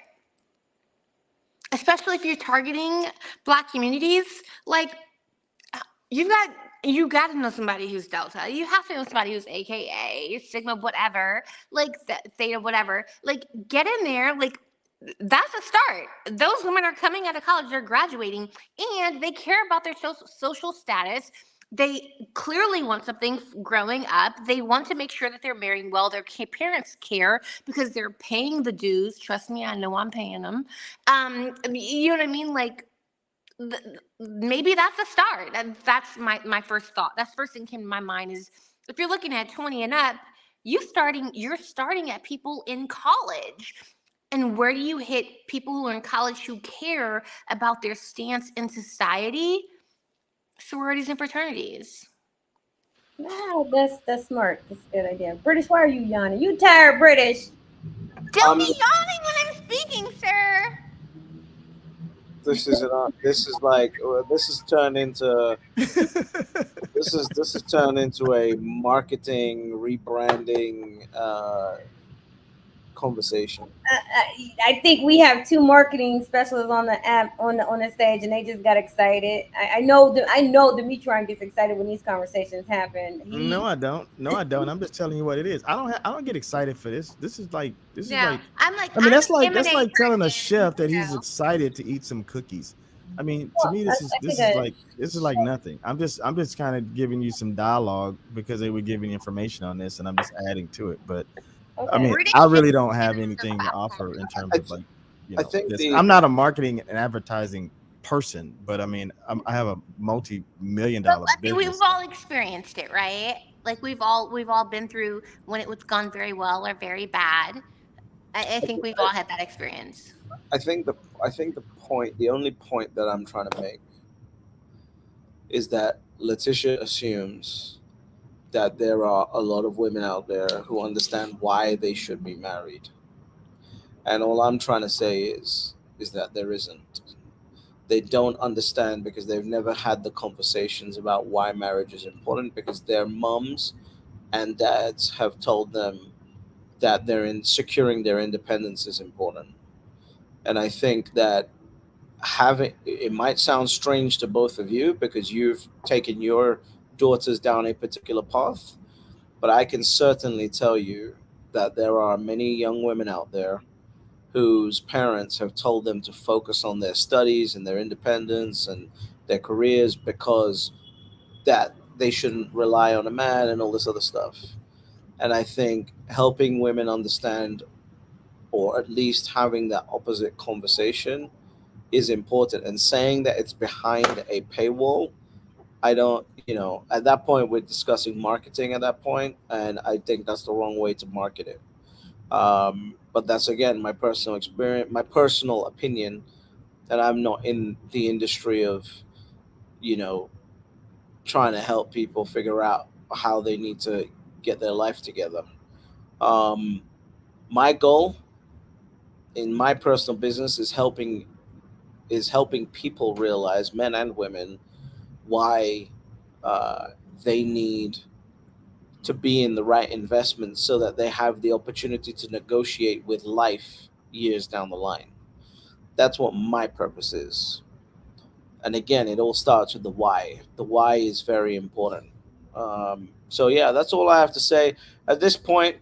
especially if you're targeting Black communities. Like you got you got to know somebody who's Delta. You have to know somebody who's AKA Sigma, whatever, like Theta, whatever. Like get in there, like that's a start. Those women are coming out of college, they're graduating, and they care about their social status. They clearly want something growing up. They want to make sure that they're marrying well. Their parents care because they're paying the dues. Trust me, I know I'm paying them. You know what I mean? Like maybe that's a start. And that's my first thought. That's the first thing came to my mind is if you're looking at 20 and up, you're starting at people in college. And where do you hit people who are in college who care about their stance in society? Sororities and fraternities. Wow, that's smart. That's a good idea. British, why are you yawning? You tired, British? Don't be Um, yawning when I'm speaking, sir. this is like this is turned into this is turned into a marketing rebranding conversation. I think we have two marketing specialists on the app on the stage, and they just got excited. I know Demetron gets excited when these conversations happen. No, He I don't. No, I don't. I'm just telling you what it is. I don't get excited for this. This is No, like I'm like, I mean, I'm that's an like M&A telling a person, chef that he's so. excited to eat some cookies. I mean, to well, me, I think a this is like nothing. I'm just kind of giving you some dialogue because they were giving information on this, and I'm just adding to it. But I okay. mean, British I should really don't be have given the anything to offer in platform. terms I of like, I think this. the I'm not a marketing and advertising person, but I mean, I have a multi-million But dollar I think we've business. all experienced it, right? Like we've all been through when it was gone very well or very bad. I think we've all had that experience. I think the point, the only point that I'm trying to make is that Letitia assumes that there are a lot of women out there who understand why they should be married. And all I'm trying to say is that there isn't. They don't understand because they've never had the conversations about why marriage is important because their mums and dads have told them that they're in securing their independence is important. And I think that having it might sound strange to both of you because you've taken your daughters down a particular path, but I can certainly tell you that there are many young women out there whose parents have told them to focus on their studies and their independence and their careers because that they shouldn't rely on a man and all this other stuff. And I think helping women understand, or at least having that opposite conversation, is important. And saying that it's behind a paywall, I don't, at that point, we're discussing marketing at that point, and I think that's the wrong way to market it. But that's again my personal experience, my personal opinion, and I'm not in the industry of, you know, trying to help people figure out how they need to get their life together. Um, my goal in my personal business is helping people realize, men and women, why uh, they need to be in the right investment so that they have the opportunity to negotiate with life years down the line. That's what my purpose is. And again, it all starts with the why. The why is very important. So yeah, that's all I have to say at this point.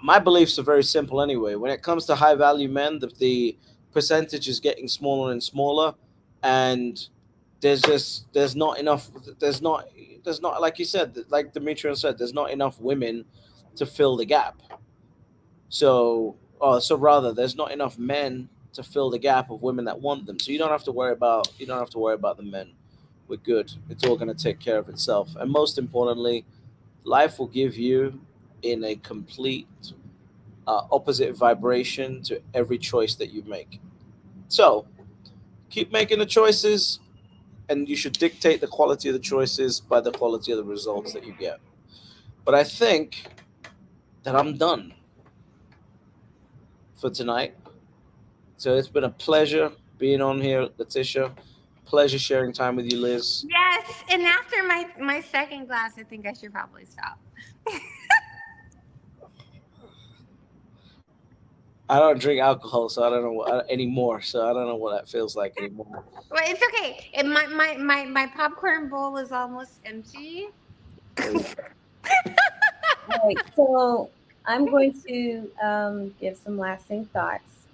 My beliefs are very simple anyway. When it comes to high value men, the percentage is getting smaller and smaller, and there's not enough. There's not, like you said, like Demetrius said, there's not enough women to fill the gap. So rather, there's not enough men to fill the gap of women that want them. So you don't have to worry about the men. We're good. It's all going to take care of itself. And most importantly, life will give you in a complete opposite vibration to every choice that you make. So keep making the choices, and you should dictate the quality of the choices by the quality of the results that you get. But I think that I'm done for tonight. So it's been a pleasure being on here, Letitia. Pleasure sharing time with you, Liz. Yes, and after my second glass, I think I should probably stop. I don't drink alcohol, so I don't know anymore. So I don't know what that feels like anymore. Well, it's okay. My popcorn bowl is almost empty. All right, so I'm going to give some lasting thoughts.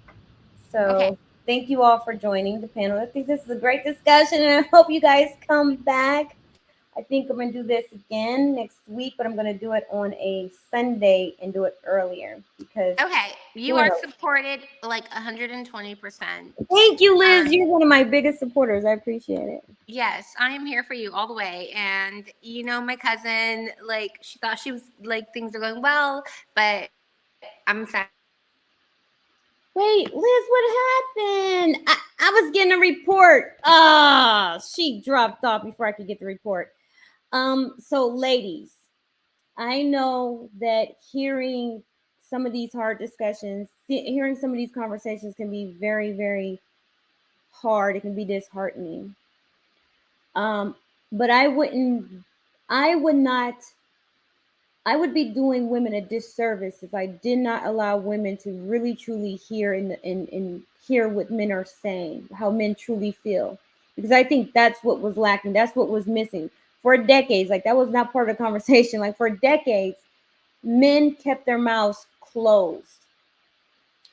Okay. So thank you all for joining the panel. I think this is a great discussion, and I hope you guys come back. I think I'm gonna do this again next week, but I'm gonna do it on a Sunday and do it earlier because Okay. You you are know. supported like 120%. Thank you, Liz. Um, You're one of my biggest supporters. I appreciate it. yes, I am here for you all the way. And my cousin, like, she thought she was like things are going well, but I'm sad Wait, Liz, what happened? I was getting a report. Ah, she dropped off before I could get the report. So ladies, I know that hearing some of these hard discussions, hearing some of these conversations can be very, very hard. It can be disheartening. Um, but I would not, I would be doing women a disservice if I did not allow women to really truly hear and hear what men are saying, how men truly feel. Because I think that's what was lacking. That's what was missing. For decades, like that was not part of the conversation. Like for decades, men kept their mouths closed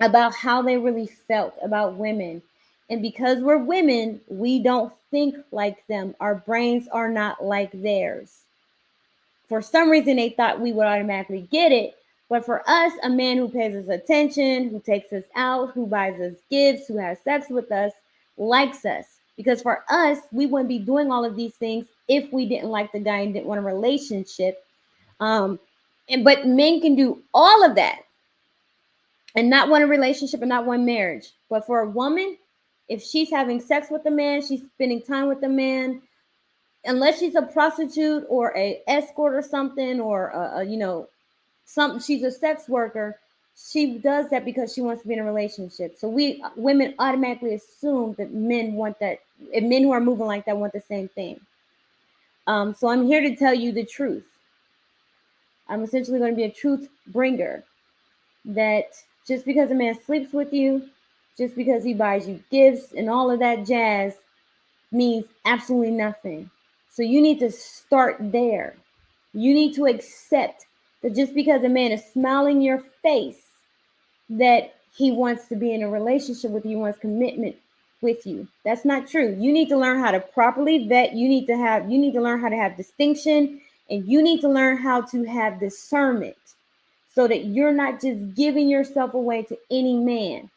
about how they really felt about women. And because we're women, we don't think like them. Our brains are not like theirs. For some reason, they thought we would automatically get it. But for us, a man who pays us attention, who takes us out, who buys us gifts, who has sex with us, likes us. Because for us, we wouldn't be doing all of these things if we didn't like the guy and didn't want a relationship. But men can do all of that and not want a relationship and not want marriage. But for a woman, if she's having sex with a man, she's spending time with a man, unless she's a prostitute or a escort or something, or something, she's a sex worker. She does that because she wants to be in a relationship. So we women automatically assume that men want that, and men who are moving like that want the same thing. So I'm here to tell you the truth. I'm essentially going to be a truth bringer, that just because a man sleeps with you, just because he buys you gifts and all of that jazz, means absolutely nothing. So you need to start there. You need to accept that just because a man is smiling in your face, that he wants to be in a relationship with you, wants commitment with you. That's not true. You need to learn how to properly vet. You need to learn how to have distinction, and you need to learn how to have discernment so that you're not just giving yourself away to any man.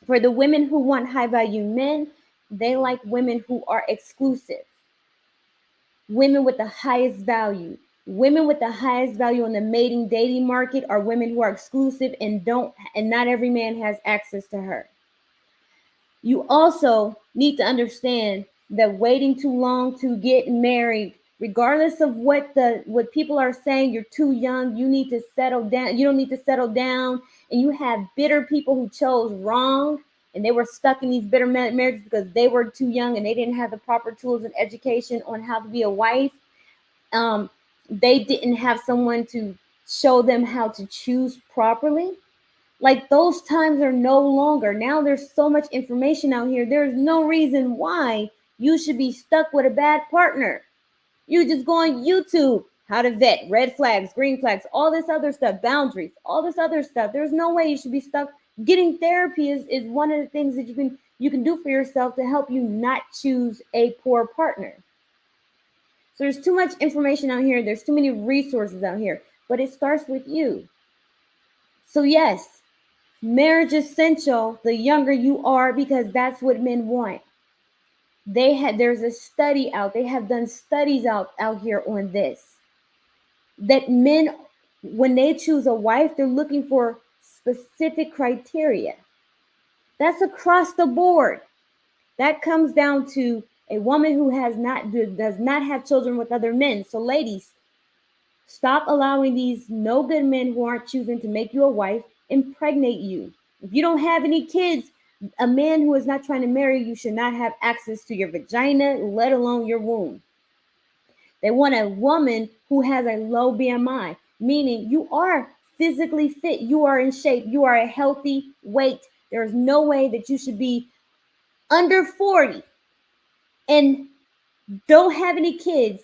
For the women who want high value men, they like women who are exclusive, women with the highest value. Women with the highest value on the mating dating market are women who are exclusive and not every man has access to her. You also need to understand that waiting too long to get married, regardless of what people are saying, you're too young, you need to settle down. You don't need to settle down. And you have bitter people who chose wrong, and they were stuck in these bitter marriages because they were too young and they didn't have the proper tools and education on how to be a wife. They didn't have someone to show them how to choose properly. Like those times are no longer. Now there's so much information out here. There's no reason why you should be stuck with a bad partner. You just go on YouTube, how to vet, red flags, green flags, all this other stuff, boundaries, all this other stuff. There's no way you should be stuck. Getting therapy is one of the things that you can do for yourself to help you not choose a poor partner. So there's too much information out here. There's too many resources out here, but it starts with you. So yes, marriage is essential the younger you are, because that's what men want. There's a study out. They have done studies out here on this, that men, when they choose a wife, they're looking for specific criteria. That's across the board. That comes down to a woman who does not have children with other men. So ladies, stop allowing these no good men who aren't choosing to make you a wife impregnate you. If you don't have any kids, a man who is not trying to marry you should not have access to your vagina, let alone your womb. They want a woman who has a low BMI, meaning you are physically fit, you are in shape, you are a healthy weight. There's no way that you should be under 40 and don't have any kids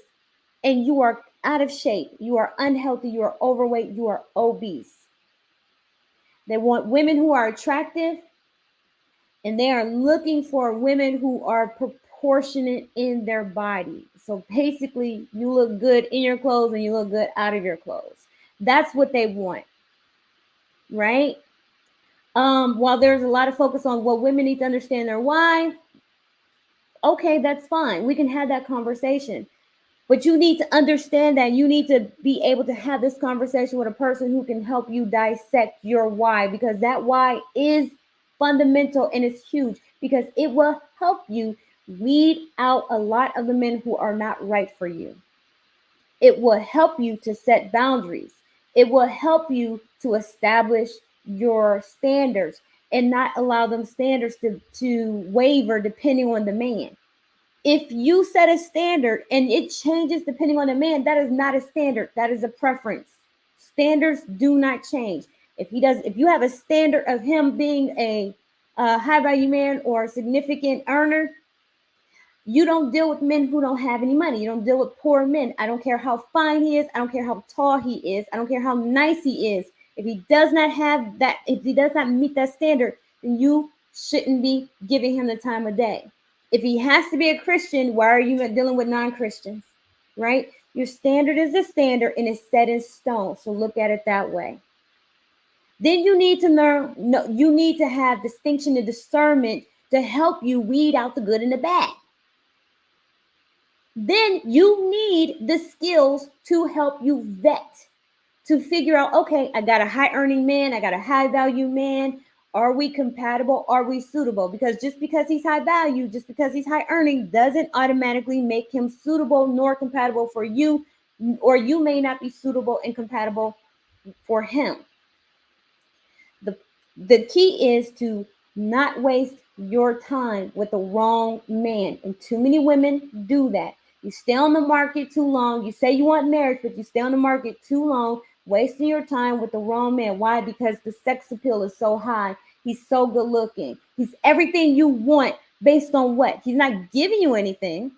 and you are out of shape, you are unhealthy, you are overweight, you are obese. They want women who are attractive, and they are looking for women who are proportionate in their body. So basically, you look good in your clothes and you look good out of your clothes. That's what they want, right? While there's a lot of focus on what women need to understand their why, okay, that's fine. We can have that conversation. But you need to understand that you need to be able to have this conversation with a person who can help you dissect your why, because that why is fundamental and it's huge because it will help you weed out a lot of the men who are not right for you. It will help you to set boundaries. It will help you to establish your standards and not allow them standards to waver depending on the man. If you set a standard and it changes depending on the man, that is not a standard. That is a preference. Standards do not change. If you have a standard of him being a high value man or a significant earner, you don't deal with men who don't have any money. You don't deal with poor men. I don't care how fine he is. I don't care how tall he is. I don't care how nice he is. If he does not have that, if he does not meet that standard, then you shouldn't be giving him the time of day. If he has to be a Christian, why are you dealing with non-Christians? Right? Your standard is a standard and it's set in stone. So look at it that way. Then you need to learn, no, you need to have distinction and discernment to help you weed out the good and the bad. Then you need the skills to help you vet, to figure out, okay, I got a high earning man, I got a high value man. Are we compatible? Are we suitable? Because just because he's high value, just because he's high earning, doesn't automatically make him suitable nor compatible for you, or you may not be suitable and compatible for him. The key is to not waste your time with the wrong man. And too many women do that. You stay on the market too long. You say you want marriage, but you stay on the market too long, wasting your time with the wrong man. Why? Because the sex appeal is so high. He's so good looking. He's everything you want based on what? He's not giving you anything.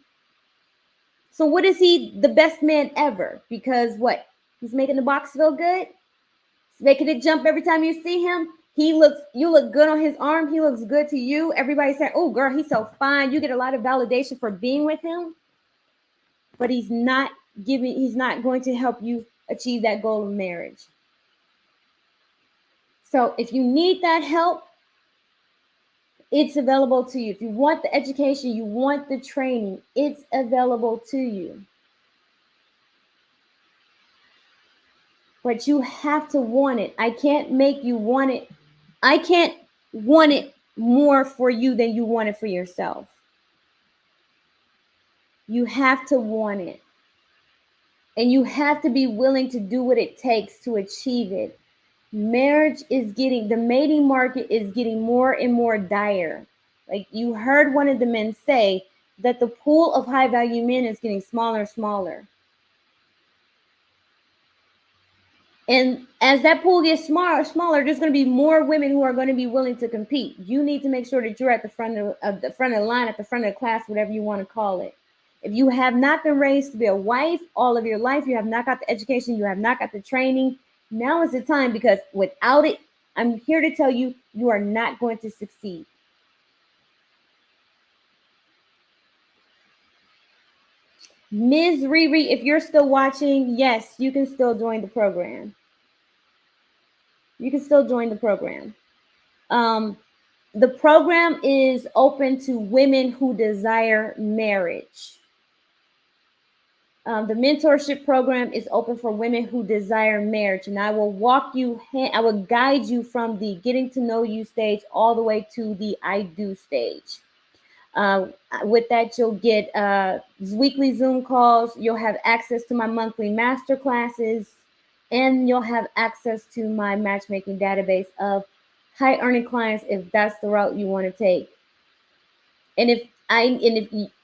So what is he the best man ever? Because what? He's making the box feel good? He's making it jump every time you see him? You look good on his arm. He looks good to you. Everybody saying, oh girl, he's so fine. You get a lot of validation for being with him, but he's not going to help you achieve that goal of marriage. So if you need that help, it's available to you. If you want the education, you want the training, it's available to you. But you have to want it. I can't make you want it. I can't want it more for you than you want it for yourself. You have to want it. And you have to be willing to do what it takes to achieve it. The mating market is getting more and more dire. Like you heard one of the men say that the pool of high value men is getting smaller and smaller. And as that pool gets smaller, there's going to be more women who are going to be willing to compete. You need to make sure that you're at the front of the line, at the front of the class, whatever you want to call it. If you have not been raised to be a wife all of your life, you have not got the education, you have not got the training, now is the time, because without it, I'm here to tell you, you are not going to succeed. Ms. Riri, if you're still watching, yes, you can still join the program. You can still join the program. The program is open to women who desire marriage. The mentorship program is open for women who desire marriage, and I will I will guide you from the getting to know you stage all the way to the I do stage. With that, you'll get weekly Zoom calls. You'll have access to my monthly master classes, and you'll have access to my matchmaking database of high earning clients if that's the route you want to take. And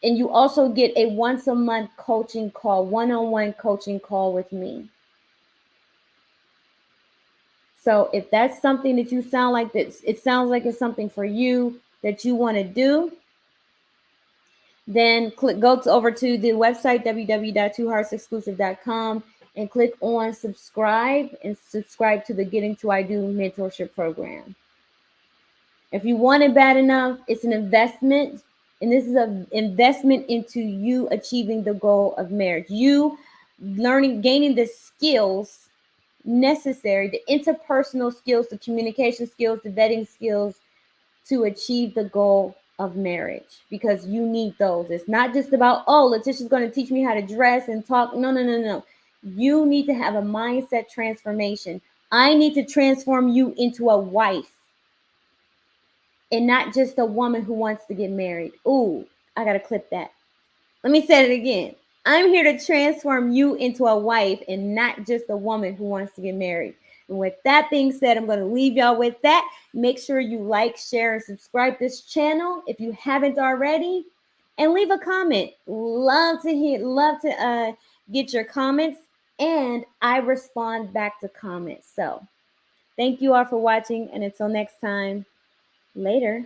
you also get a once a month coaching call, one-on-one coaching call with me. So if that's something that you sound like this, it sounds like it's something for you that you want to do, then go over to the website www.twoheartsexclusive.com and click on subscribe to the Getting to I Do mentorship program. If you want it bad enough, it's an investment. And this is an investment into you achieving the goal of marriage. You gaining the skills necessary, the interpersonal skills, the communication skills, the vetting skills to achieve the goal of marriage, because you need those. It's not just about, oh, Letisha's going to teach me how to dress and talk. No. You need to have a mindset transformation. I need to transform you into a wife. and not just a woman who wants to get married. Ooh, I gotta clip that. Let me say it again. I'm here to transform you into a wife and not just a woman who wants to get married. And with that being said, I'm going to leave y'all with that. Make sure you like, share, and subscribe this channel if you haven't already. And leave a comment. Love to get your comments. And I respond back to comments. So thank you all for watching. And until next time, later.